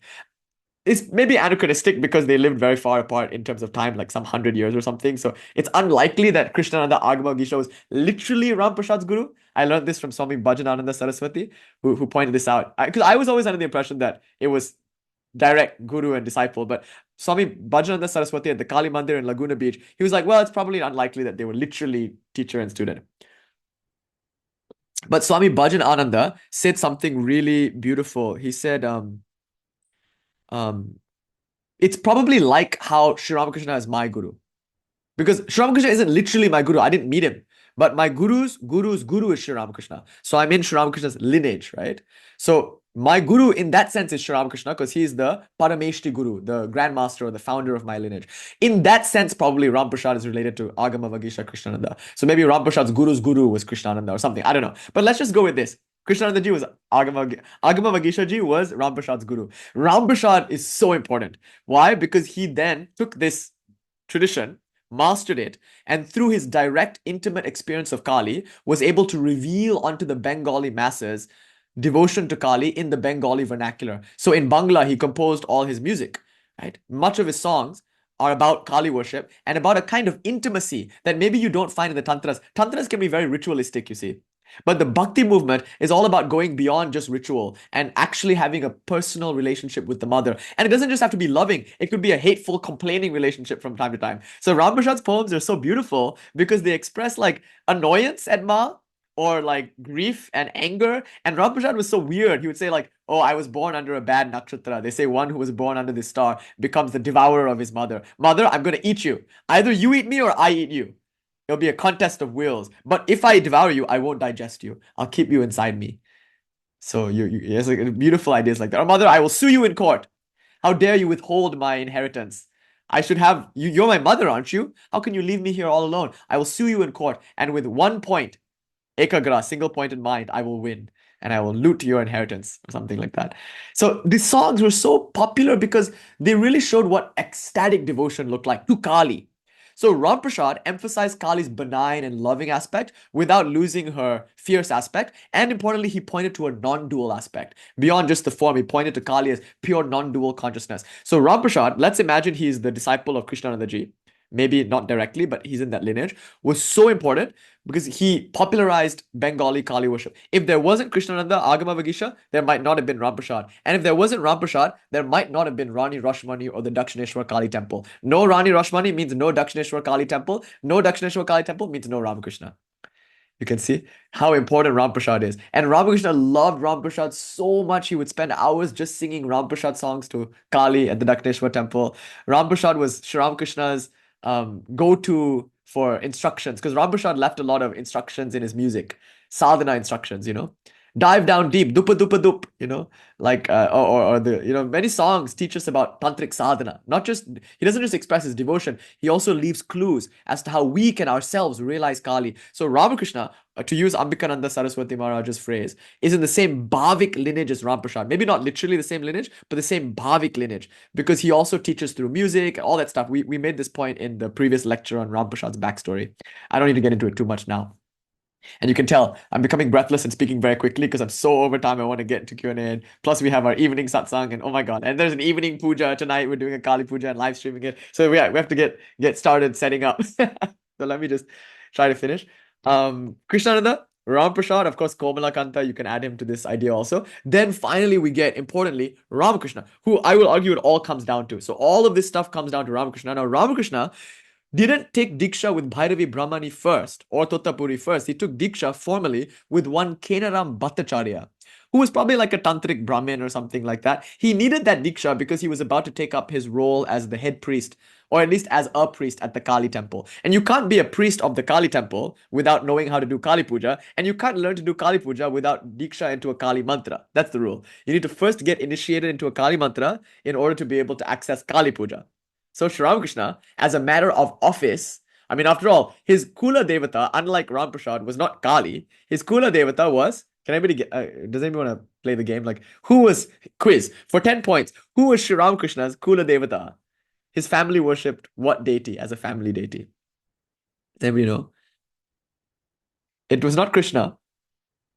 A: It's maybe anachronistic because they lived very far apart in terms of time, like some 100 years or something. So it's unlikely that Krishnananda Agama Vagisha was literally Ram Prasad's guru. I learned this from Swami Bhajanananda Saraswati, who pointed this out. Because I was always under the impression that it was direct guru and disciple. But Swami Bhajanananda Saraswati at the Kali Mandir in Laguna Beach, he was like, well, it's probably unlikely that they were literally teacher and student. But Swami Bhajanananda said something really beautiful. He said, it's probably like how Sri Ramakrishna is my guru. Because Sri Ramakrishna isn't literally my guru. I didn't meet him. But my guru's guru is Sri Ramakrishna. So I'm in Sri Ramakrishna's lineage, right? So my guru in that sense is Sri Ramakrishna because he's the Parameshti Guru, the grandmaster or the founder of my lineage. In that sense, probably Ram Prasad is related to Agama Vagisha Krishnananda. So maybe Ram Prasad's guru's guru was Krishnananda or something. I don't know. But let's just go with this. Krishnanandaji was Agama Vagishaji was Ram Prasad's guru. Ram Prasad is so important. Why? Because he then took this tradition, mastered it, and through his direct, intimate experience of Kali, was able to reveal onto the Bengali masses devotion to Kali in the Bengali vernacular. So in Bangla, he composed all his music, right? Much of his songs are about Kali worship and about a kind of intimacy that maybe you don't find in the Tantras. Tantras can be very ritualistic, you see. But the Bhakti movement is all about going beyond just ritual and actually having a personal relationship with the mother. And it doesn't just have to be loving, it could be a hateful, complaining relationship from time to time. So Ram Prashad's poems are so beautiful because they express like annoyance at Ma or like grief and anger. And Ram Prashad was so weird. He would say, like, oh, I was born under a bad nakshatra. They say one who was born under this star becomes the devourer of his mother. Mother, I'm going to eat you. Either you eat me or I eat you. It'll be a contest of wills. But if I devour you, I won't digest you. I'll keep you inside me. So it's like beautiful ideas like that. Or mother, I will sue you in court. How dare you withhold my inheritance? I should have you. You're my mother, aren't you? How can you leave me here all alone? I will sue you in court, and with 1 point, ekagra, single point in mind, I will win. And I will loot your inheritance or something like that. So these songs were so popular because they really showed what ecstatic devotion looked like to Kali. So Ram Prasad emphasized Kali's benign and loving aspect without losing her fierce aspect. And importantly, he pointed to a non-dual aspect. Beyond just the form, he pointed to Kali as pure non-dual consciousness. So Ram Prasad, let's imagine he's the disciple of Krishnananda Ji. Maybe not directly, but he's in that lineage, was so important because he popularized Bengali Kali worship. If there wasn't Krishnananda Agama Vagisha, there might not have been Ramprasad. And if there wasn't Ramprasad, there might not have been Rani Rasmani or the Dakshineshwar Kali temple. No Rani Rasmani means no Dakshineshwar Kali temple. No Dakshineshwar Kali temple means no Ramakrishna. You can see how important Ramprasad is. And Ramakrishna loved Ramprasad so much, he would spend hours just singing Ramprasad songs to Kali at the Dakshineshwar temple. Ramprasad was Sri Ramakrishna's go-to for instructions because Ram Prasad left a lot of instructions in his music, sadhana instructions, dive down deep, dupa dupa dup, like or the many songs teach us about tantric sadhana. Not just he doesn't just express his devotion, he also leaves clues as to how we can ourselves realize Kali. So Ramakrishna, to use Ambikananda Saraswati Maharaj's phrase, is in the same bhavik lineage as Ram Prasad. Maybe not literally the same lineage, but the same bhavik lineage because he also teaches through music, all that stuff. We made this point in the previous lecture on Ram Prasad's backstory. I don't need to get into it too much now. And you can tell I'm becoming breathless and speaking very quickly because I'm so over time. I want to get into Q&A. And plus, we have our evening satsang, and oh my god! And there's an evening puja tonight. We're doing a Kali puja and live streaming it. So we have to get started setting up. So let me just try to finish. Krishnananda, Ram Prasad, of course, Komala Kanta. You can add him to this idea also. Then finally, we get importantly Ramakrishna, who I will argue it all comes down to. So all of this stuff comes down to Ramakrishna. Now Ramakrishna didn't take Diksha with Bhairavi Brahmani first or Tottapuri first. He took Diksha formally with one Kedarama Bhattacharya, who was probably like a Tantrik Brahmin or something like that. He needed that Diksha because he was about to take up his role as the head priest, or at least as a priest at the Kali temple. And you can't be a priest of the Kali temple without knowing how to do Kali Puja, and you can't learn to do Kali Puja without Diksha into a Kali mantra. That's the rule. You need to first get initiated into a Kali mantra in order to be able to access Kali Puja. So Sri Ramakrishna, as a matter of office, I mean, after all, his Kula Devata, unlike Ram Prasad, was not Kali. His Kula Devata was, can anybody get, does anybody want to play the game? Like, who was, quiz, for 10 points, who was Sri Ramakrishna's Kula Devata? His family worshipped what deity as a family deity? Does anybody know? It was not Krishna.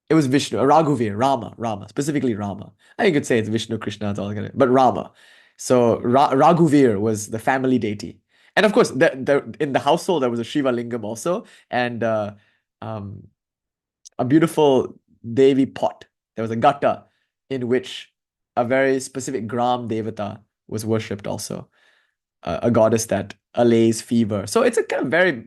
A: It was Vishnu, Raghuvir, Rama, specifically Rama. I could say it's Vishnu, Krishna, it's all good, but Rama. So Raghuvir was the family deity. And of course, in the household, there was a Shiva Lingam also, and a beautiful Devi pot. There was a gata in which a very specific Gram Devata was worshipped also, a goddess that allays fever. So it's a kind of very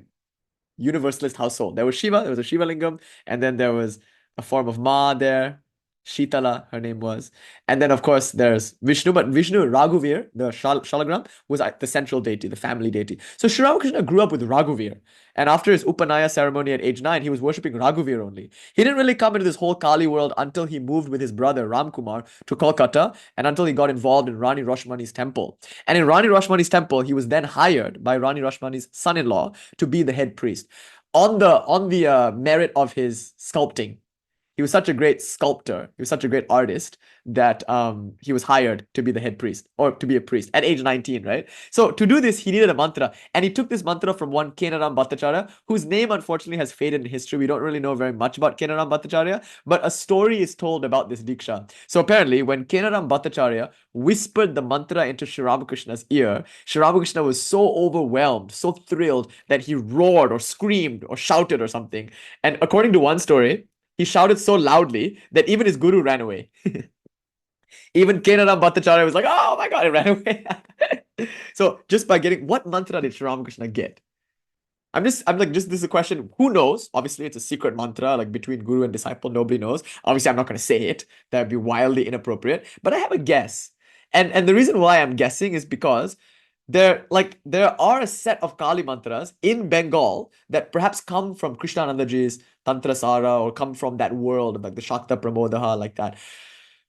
A: universalist household. There was Shiva, there was a Shiva Lingam, and then there was a form of Ma there, Shitala, her name was. And then, of course, there's Vishnu, but Vishnu, Raghuvir, the Shalagram, was the central deity, the family deity. So Sri Ramakrishna grew up with Raghuvir. And after his Upanaya ceremony at age 9, he was worshipping Raghuvir only. He didn't really come into this whole Kali world until he moved with his brother Ramkumar to Kolkata and until he got involved in Rani Rasmani's temple. And in Rani Rasmani's temple, he was then hired by Rani Rasmani's son-in-law to be the head priest. On the merit of his sculpting, he was such a great sculptor, he was such a great artist that he was hired to be the head priest or to be a priest at age 19, right? So to do this, he needed a mantra, and he took this mantra from one Kedarama Bhattacharya, whose name unfortunately has faded in history. We don't really know very much about Kedarama Bhattacharya, but a story is told about this Diksha. So apparently, when Kedarama Bhattacharya whispered the mantra into Sri Ramakrishna's ear, Sri Ramakrishna was so overwhelmed, so thrilled that he roared or screamed or shouted or something. And according to one story, he shouted so loudly that even his guru ran away. Even Kedarama Bhattacharya was like, oh my God, it ran away. So just by getting, what mantra did Sri Ramakrishna get? This is a question. Who knows? Obviously, it's a secret mantra, like between guru and disciple. Nobody knows. Obviously, I'm not going to say it. That would be wildly inappropriate. But I have a guess. And the reason why I'm guessing is because there are a set of Kali mantras in Bengal that perhaps come from Krishnanandaji's Tantra Sara or come from that world, like the Shakta Pramodaha, like that.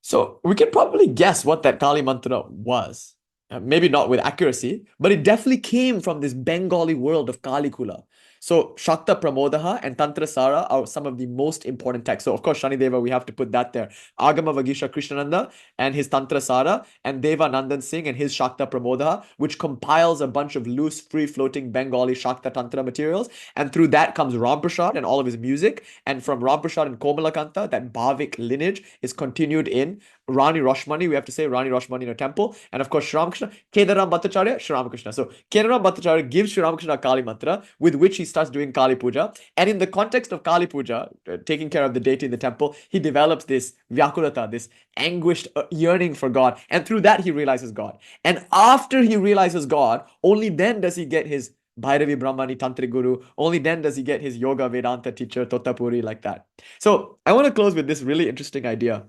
A: So we can probably guess what that Kali mantra was. Maybe not with accuracy, but it definitely came from this Bengali world of Kali-Kula. So Shakta Pramodaha and Tantra Sara are some of the most important texts. So of course, Shanideva, we have to put that there. Agama Vagisha Krishnananda and his Tantra Sara, and Deva Nandan Singh and his Shakta Pramodaha, which compiles a bunch of loose, free-floating Bengali Shakta Tantra materials. And through that comes Ram Prasad and all of his music. And from Ram Prasad and Komalakanta, that Bhavik lineage is continued in Rani Rasmani, we have to say Rani Rasmani in a temple, and of course Sri Ramakrishna, Kedarama Bhattacharya, Sri Ramakrishna. So Kedarama Bhattacharya gives Sri Ramakrishna a Kali mantra with which he starts doing Kali Puja, and in the context of Kali Puja, taking care of the deity in the temple, he develops this Vyakulata, this anguished yearning for God, and through that he realizes God. And after he realizes God, only then does he get his Bhairavi Brahmani Tantric Guru. Only then does he get his Yoga Vedanta teacher, Totapuri, like that. So I want to close with this really interesting idea.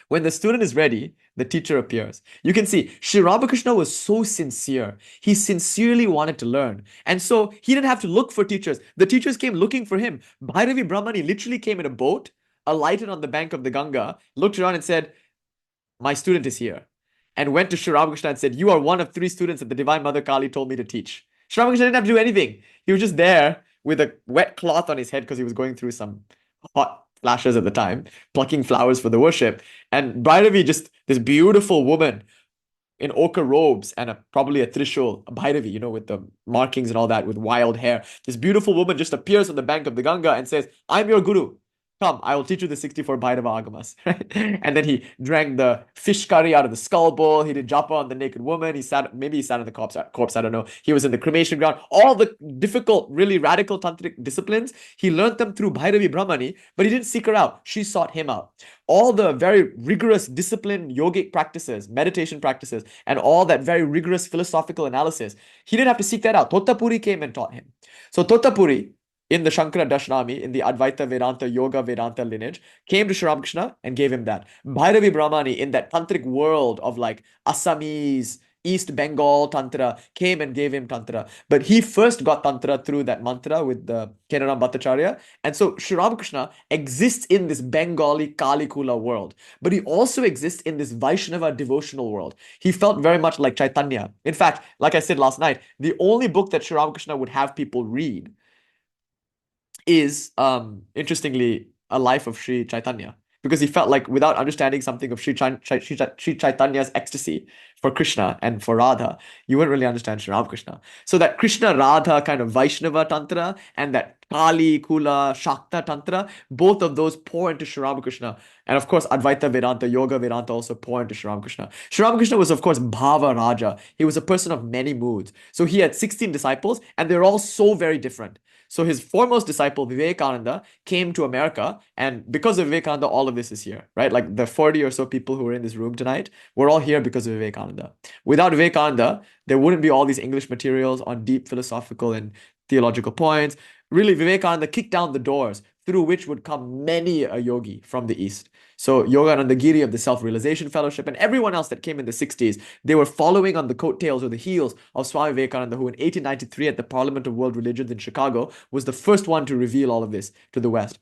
A: When the student is ready, the teacher appears. You can see Sri Ramakrishna was so sincere. He sincerely wanted to learn. And so he didn't have to look for teachers. The teachers came looking for him. Bhairavi Brahmani literally came in a boat, alighted on the bank of the Ganga, looked around and said, my student is here. And went to Sri Ramakrishna and said, you are one of 3 students that the Divine Mother Kali told me to teach. Sri Ramakrishna didn't have to do anything. He was just there with a wet cloth on his head because he was going through some hot flashes at the time, plucking flowers for the worship. And Bhairavi, just this beautiful woman in ochre robes and probably a trishul, a Bhairavi, with the markings and all that, with wild hair. This beautiful woman just appears on the bank of the Ganga and says, I'm your guru. Come, I will teach you the 64 Bhairava Agamas. Right? And then he drank the fish curry out of the skull bowl. He did japa on the naked woman. Maybe he sat on the corpse, I don't know. He was in the cremation ground. All the difficult, really radical tantric disciplines, he learned them through Bhairavi Brahmani, but he didn't seek her out. She sought him out. All the very rigorous disciplined yogic practices, meditation practices, and all that very rigorous philosophical analysis, he didn't have to seek that out. Totapuri came and taught him. So Totapuri, in the Shankara Dashnami, in the Advaita Vedanta, Yoga Vedanta lineage, came to Sri Ramakrishna and gave him that. Bhairavi Brahmani, in that tantric world of like Assamese, East Bengal Tantra, came and gave him Tantra. But he first got Tantra through that mantra with the Kedarama Bhattacharya. And so Sri Ramakrishna exists in this Bengali Kali-Kula world. But he also exists in this Vaishnava devotional world. He felt very much like Chaitanya. In fact, like I said last night, the only book that Sri Ramakrishna would have people read is, interestingly, a life of Sri Chaitanya. Because he felt like without understanding something of Sri Chaitanya's ecstasy for Krishna and for Radha, you wouldn't really understand Sri Ramakrishna. So that Krishna Radha kind of Vaishnava Tantra and that Kali, Kula, Shakta Tantra, both of those pour into Sri Ramakrishna. And of course, Advaita Vedanta, Yoga Vedanta also pour into Sri Ramakrishna. Sri Ramakrishna was, of course, Bhava Raja. He was a person of many moods. So he had 16 disciples, and they're all so very different. So his foremost disciple, Vivekananda, came to America, and because of Vivekananda, all of this is here, right? Like the 40 or so people who are in this room tonight, we're all here because of Vivekananda. Without Vivekananda, there wouldn't be all these English materials on deep philosophical and theological points. Really, Vivekananda kicked down the doors through which would come many a yogi from the East. So Yogananda Giri of the Self-Realization Fellowship and everyone else that came in the 60s, they were following on the coattails or the heels of Swami Vivekananda, who in 1893 at the Parliament of World Religions in Chicago was the first one to reveal all of this to the West.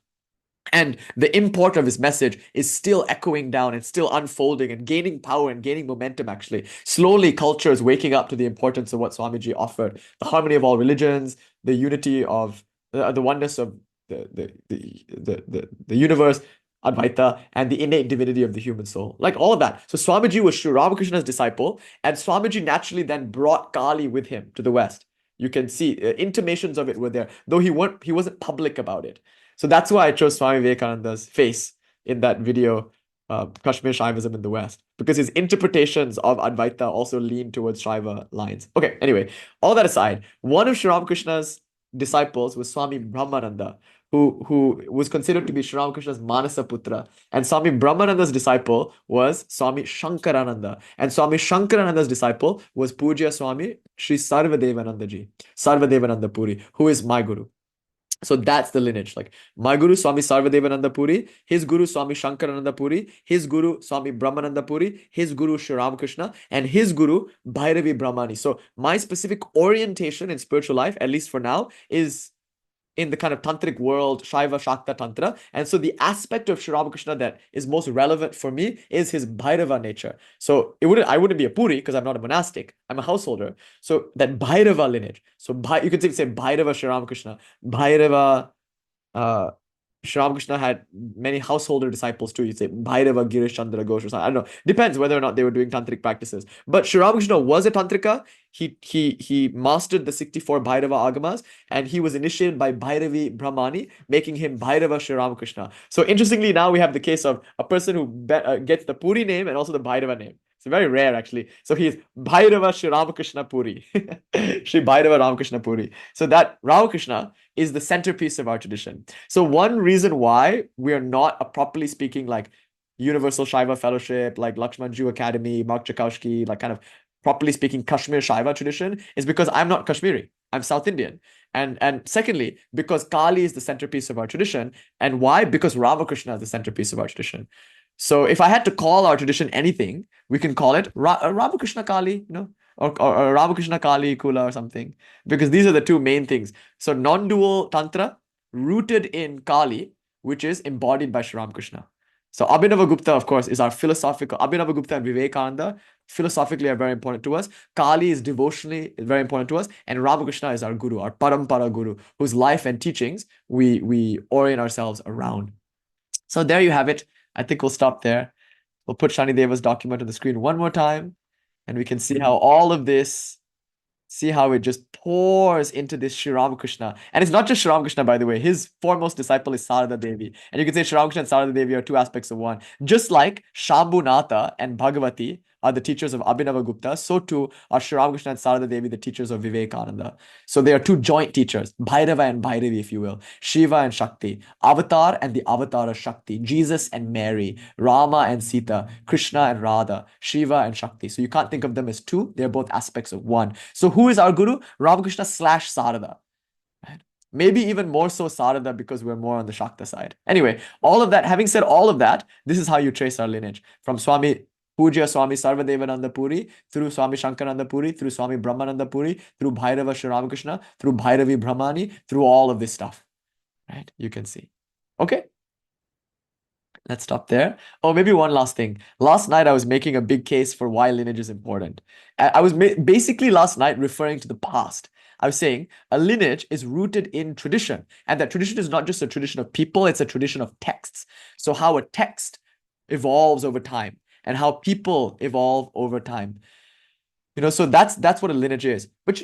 A: And the import of his message is still echoing down and still unfolding and gaining power and gaining momentum, actually. Slowly, culture is waking up to the importance of what Swamiji offered. The harmony of all religions, the unity of the oneness of the universe, Advaita, and the innate divinity of the human soul. Like all of that. So Swamiji was Sri Ramakrishna's disciple, and Swamiji naturally then brought Kali with him to the West. You can see intimations of it were there, though he wasn't public about it. So that's why I chose Swami Vivekananda's face in that video, Kashmir Shaivism in the West, because his interpretations of Advaita also lean towards Shaiva lines. Okay, anyway, all that aside, one of Sri Ramakrishna's disciples was Swami Brahmananda, who was considered to be Sri Ramakrishna's Manasa Putra. And Swami Brahmananda's disciple was Swami Shankarananda. And Swami Shankarananda's disciple was Pujya Swami Sri Sarvadevananda Ji, Sarvadevananda Puri, who is my guru. So that's the lineage. Like my guru Swami Sarvadevananda Puri, his guru Swami Shankarananda Puri, his guru Swami Brahmananda Puri, his guru Sri Ramakrishna, and his guru Bhairavi Brahmani. So my specific orientation in spiritual life, at least for now, is in the kind of tantric world, Shaiva Shakta Tantra. And so the aspect of Sri Ramakrishna that is most relevant for me is his Bhairava nature. So I wouldn't be a Puri because I'm not a monastic. I'm a householder. So that Bhairava lineage. So you could say Bhairava Sri Ramakrishna, Bhairava Sri Ramakrishna had many householder disciples too. You'd say Bhairava Girish Chandra Ghosh or something. I don't know. Depends whether or not they were doing tantric practices. But Sri Ramakrishna was a tantrika. He mastered the 64 Bhairava agamas, and he was initiated by Bhairavi Brahmani, making him Bhairava Sri Ramakrishna. So interestingly, now we have the case of a person who gets the Puri name and also the Bhairava name. It's very rare, actually. So he's Bhairava Sri Ramakrishna Puri. Sri Bhairava Ramakrishna Puri. So that Ramakrishna is the centerpiece of our tradition. So one reason why we are not a properly speaking like Universal Shaiva Fellowship, like Lakshman Jew Academy, Mark Chakowski, like kind of properly speaking Kashmir Shaiva tradition is because I'm not Kashmiri. I'm South Indian. And secondly, because Kali is the centerpiece of our tradition. And why? Because Ramakrishna is the centerpiece of our tradition. So if I had to call our tradition anything, we can call it Ramakrishna Kali, or Ramakrishna Kali-Kula or something, because these are the two main things. So non-dual Tantra rooted in Kali, which is embodied by Sri Ramakrishna. So Abhinava Gupta, of course, is our philosophical. Abhinava Gupta and Vivekananda philosophically are very important to us. Kali is devotionally very important to us. And Ramakrishna is our guru, our parampara guru, whose life and teachings we orient ourselves around. So there you have it. I think we'll stop there. We'll put Shani Deva's document on the screen one more time, and we can see how all of this, see how it just pours into this Sri Ramakrishna. And it's not just Sri Ramakrishna, by the way. His foremost disciple is Sarada Devi. And you can say Sri Ramakrishna and Sarada Devi are two aspects of one. Just like Sambhunatha and Bhagavati are the teachers of Abhinava Gupta, so too are Sri Ramakrishna and Sarada Devi the teachers of Vivekananda. So they are two joint teachers, Bhairava and Bhairavi, if you will, Shiva and Shakti, Avatar and the Avatar of Shakti, Jesus and Mary, Rama and Sita, Krishna and Radha, Shiva and Shakti. So you can't think of them as two, they're both aspects of one. So who is our guru? Ramakrishna / Sarada. Right? Maybe even more so Sarada because we're more on the Shakta side. Anyway, all of that, having said all of that, this is how you trace our lineage from Swami Pujya Swami Sarvadevananda Puri, through Swami Shankarananda Puri, through Swami Brahmananda Puri, through Bhairava Sri Ramakrishna, through Bhairavi Brahmani, through all of this stuff. Right? You can see. Okay. Let's stop there. Oh, maybe one last thing. Last night, I was making a big case for why lineage is important. I was basically last night referring to the past. I was saying a lineage is rooted in tradition. And that tradition is not just a tradition of people, it's a tradition of texts. So how a text evolves over time and how people evolve over time. So that's what a lineage is. But it's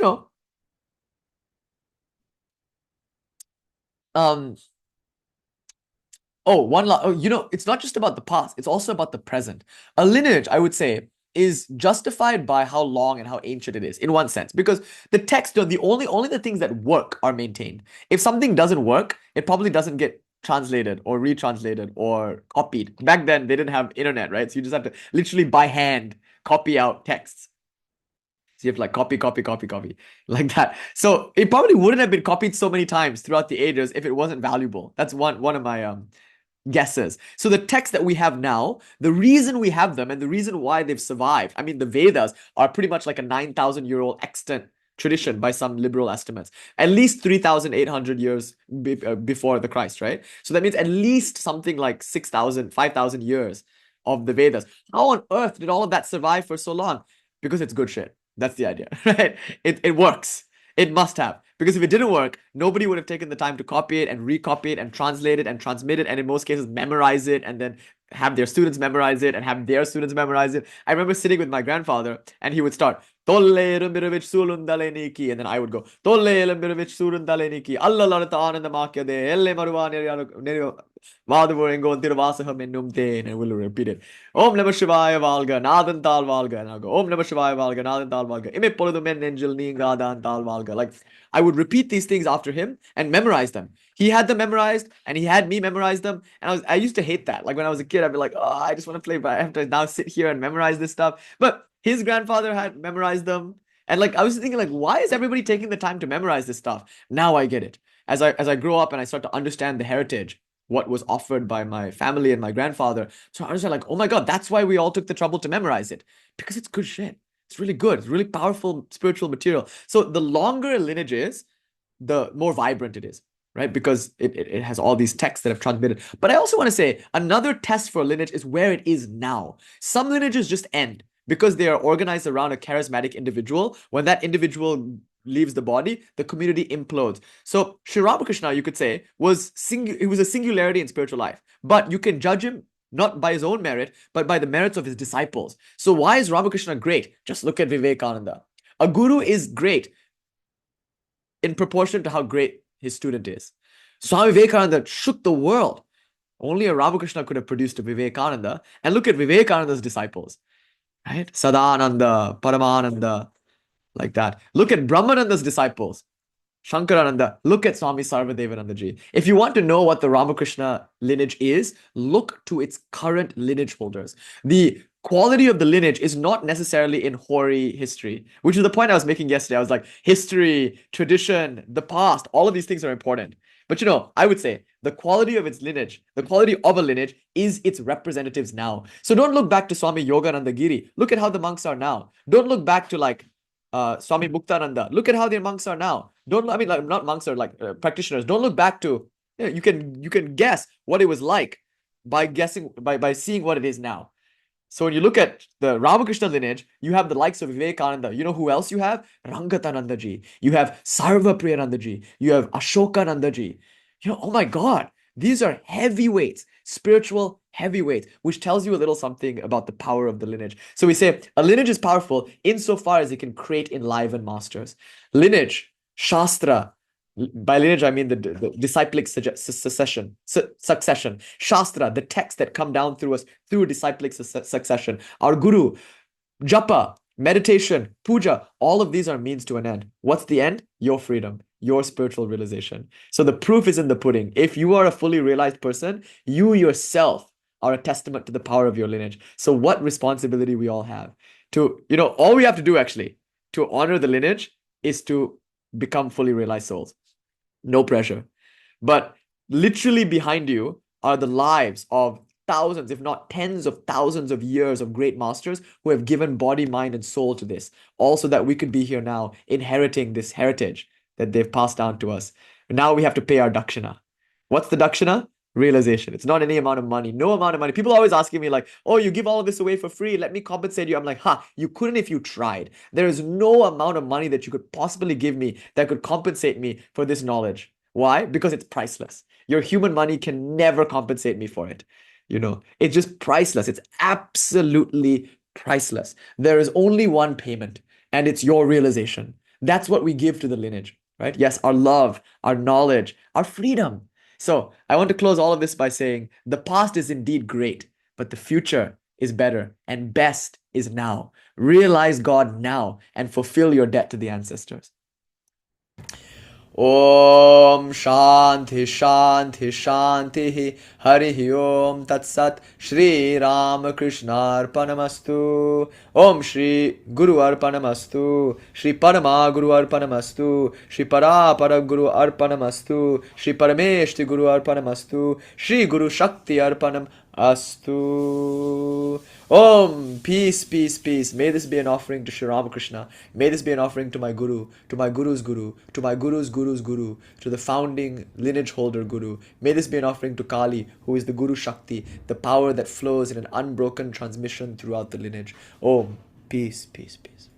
A: not just about the past, it's also about the present. A lineage, I would say, is justified by how long and how ancient it is, in one sense, because the text, only the things that work are maintained. If something doesn't work, it probably doesn't get translated or retranslated or copied. Back then, they didn't have internet, right? So you just have to literally by hand copy out texts. So you have to copy like that. So it probably wouldn't have been copied so many times throughout the ages if it wasn't valuable. That's one of my guesses. So the texts that we have now, the reason we have them and the reason why they've survived, I mean, the Vedas are pretty much like a 9,000-year-old extant tradition by some liberal estimates, at least 3,800 years before the Christ, right? So that means at least something like 6,000, 5,000 years of the Vedas. How on earth did all of that survive for so long? Because it's good shit. That's the idea, right? It works. It must have. Because if it didn't work, nobody would have taken the time to copy it and recopy it and translate it and transmit it, and in most cases memorize it, and then have their students memorize it and have their students memorize it. I remember sitting with my grandfather and he would start Tolle Rumbirovich Sulundaleniki, and then I would go Tolle Rumbirovich Sulundaleniki, Allah Laratan and the Makya de Elle Maruan Vadavuringo Tirvasaham Enum Tain, and we'll repeat it. Om Namah Shivaya Valga, Nathan Tal Valga, and I'll go Om Namah Shivaya Valga, Nathan Tal Valga, Ime Poludumen Angel Ningadan Tal Valga. Like I would repeat these things after him and memorize them. He had them memorized and he had me memorize them. And I used to hate that. Like when I was a kid, I'd be like, oh, I just want to play, but I have to now sit here and memorize this stuff. But his grandfather had memorized them. And like I was thinking, like, why is everybody taking the time to memorize this stuff? Now I get it. As I grow up and I start to understand the heritage, what was offered by my family and my grandfather. So I was like, oh my God, that's why we all took the trouble to memorize it. Because it's good shit. It's really good. It's really powerful spiritual material. So the longer a lineage is, the more vibrant it is, right? Because it has all these texts that have transmitted. But I also want to say another test for a lineage is where it is now. Some lineages just end because they are organized around a charismatic individual. When that individual leaves the body, the community implodes. So Sri Ramakrishna, you could say, he was a singularity in spiritual life. But you can judge him not by his own merit, but by the merits of his disciples. So why is Ramakrishna great? Just look at Vivekananda. A guru is great in proportion to how great his student is. Swami Vivekananda shook the world. Only a Ramakrishna could have produced a Vivekananda. And look at Vivekananda's disciples, right? Sadananda, Paramananda, like that. Look at Brahmananda's disciples. Shankarananda, look at Swami Sarvadevanandaji. If you want to know what the Ramakrishna lineage is, look to its current lineage holders. The quality of the lineage is not necessarily in hoary history, which is the point I was making yesterday. I was like, history, tradition, the past, all of these things are important. But I would say the quality of its lineage, the quality of a lineage is its representatives now. So don't look back to Swami Yogananda Giri. Look at how the monks are now. Don't look back to like Swami Muktananda. Look at how their monks are now. Not monks are like practitioners. Don't look back to, you can guess what it was like by seeing what it is now. So when you look at the Ramakrishna lineage, you have the likes of Vivekananda. You know who else you have? Rangatanandaji. You have Sarvapriyanandaji. You have Ashokanandaji. Oh my God, these are heavyweights, spiritual heavyweights, which tells you a little something about the power of the lineage. So we say a lineage is powerful insofar as it can create enlivened masters. Lineage, Shastra, by lineage I mean the disciplic succession. Shastra, the texts that come down through us through disciplic succession. Our Guru, Japa, meditation, puja, all of these are means to an end. What's the end? Your freedom, your spiritual realization. So the proof is in the pudding. If you are a fully realized person, you yourself are a testament to the power of your lineage. So what responsibility we all have to, all we have to do actually to honor the lineage is to become fully realized souls. No pressure. But literally behind you are the lives of thousands, if not tens of thousands of years of great masters who have given body, mind, and soul to this. Also that we could be here now inheriting this heritage that they've passed down to us. Now we have to pay our dakshina. What's the dakshina? Realization. It's not any amount of money, no amount of money. People are always asking me like, oh, you give all of this away for free. Let me compensate you. I'm like, you couldn't if you tried. There is no amount of money that you could possibly give me that could compensate me for this knowledge. Why? Because it's priceless. Your human money can never compensate me for it. It's just priceless. It's absolutely priceless. There is only one payment, and it's your realization. That's what we give to the lineage, right? Yes, our love, our knowledge, our freedom. So I want to close all of this by saying the past is indeed great, but the future is better, and best is now. Realize God now and fulfill your debt to the ancestors. Om Shanti Shanti Shanti Hari Om Tat Sat Shri Ramakrishna Arpanamastu Om Shri Guru Arpanamastu Shri Parama Guru Arpanamastu Shri Para Para Guru Arpanamastu Shri Parameshti Guru Arpanamastu Shri Guru Shakti Arpanam Astu. Om, peace, peace, peace. May this be an offering to Sri Ramakrishna. May this be an offering to my Guru, to my Guru's Guru, to my Guru's Guru's Guru, to the founding lineage holder Guru. May this be an offering to Kali, who is the Guru Shakti, the power that flows in an unbroken transmission throughout the lineage. Om, peace, peace, peace.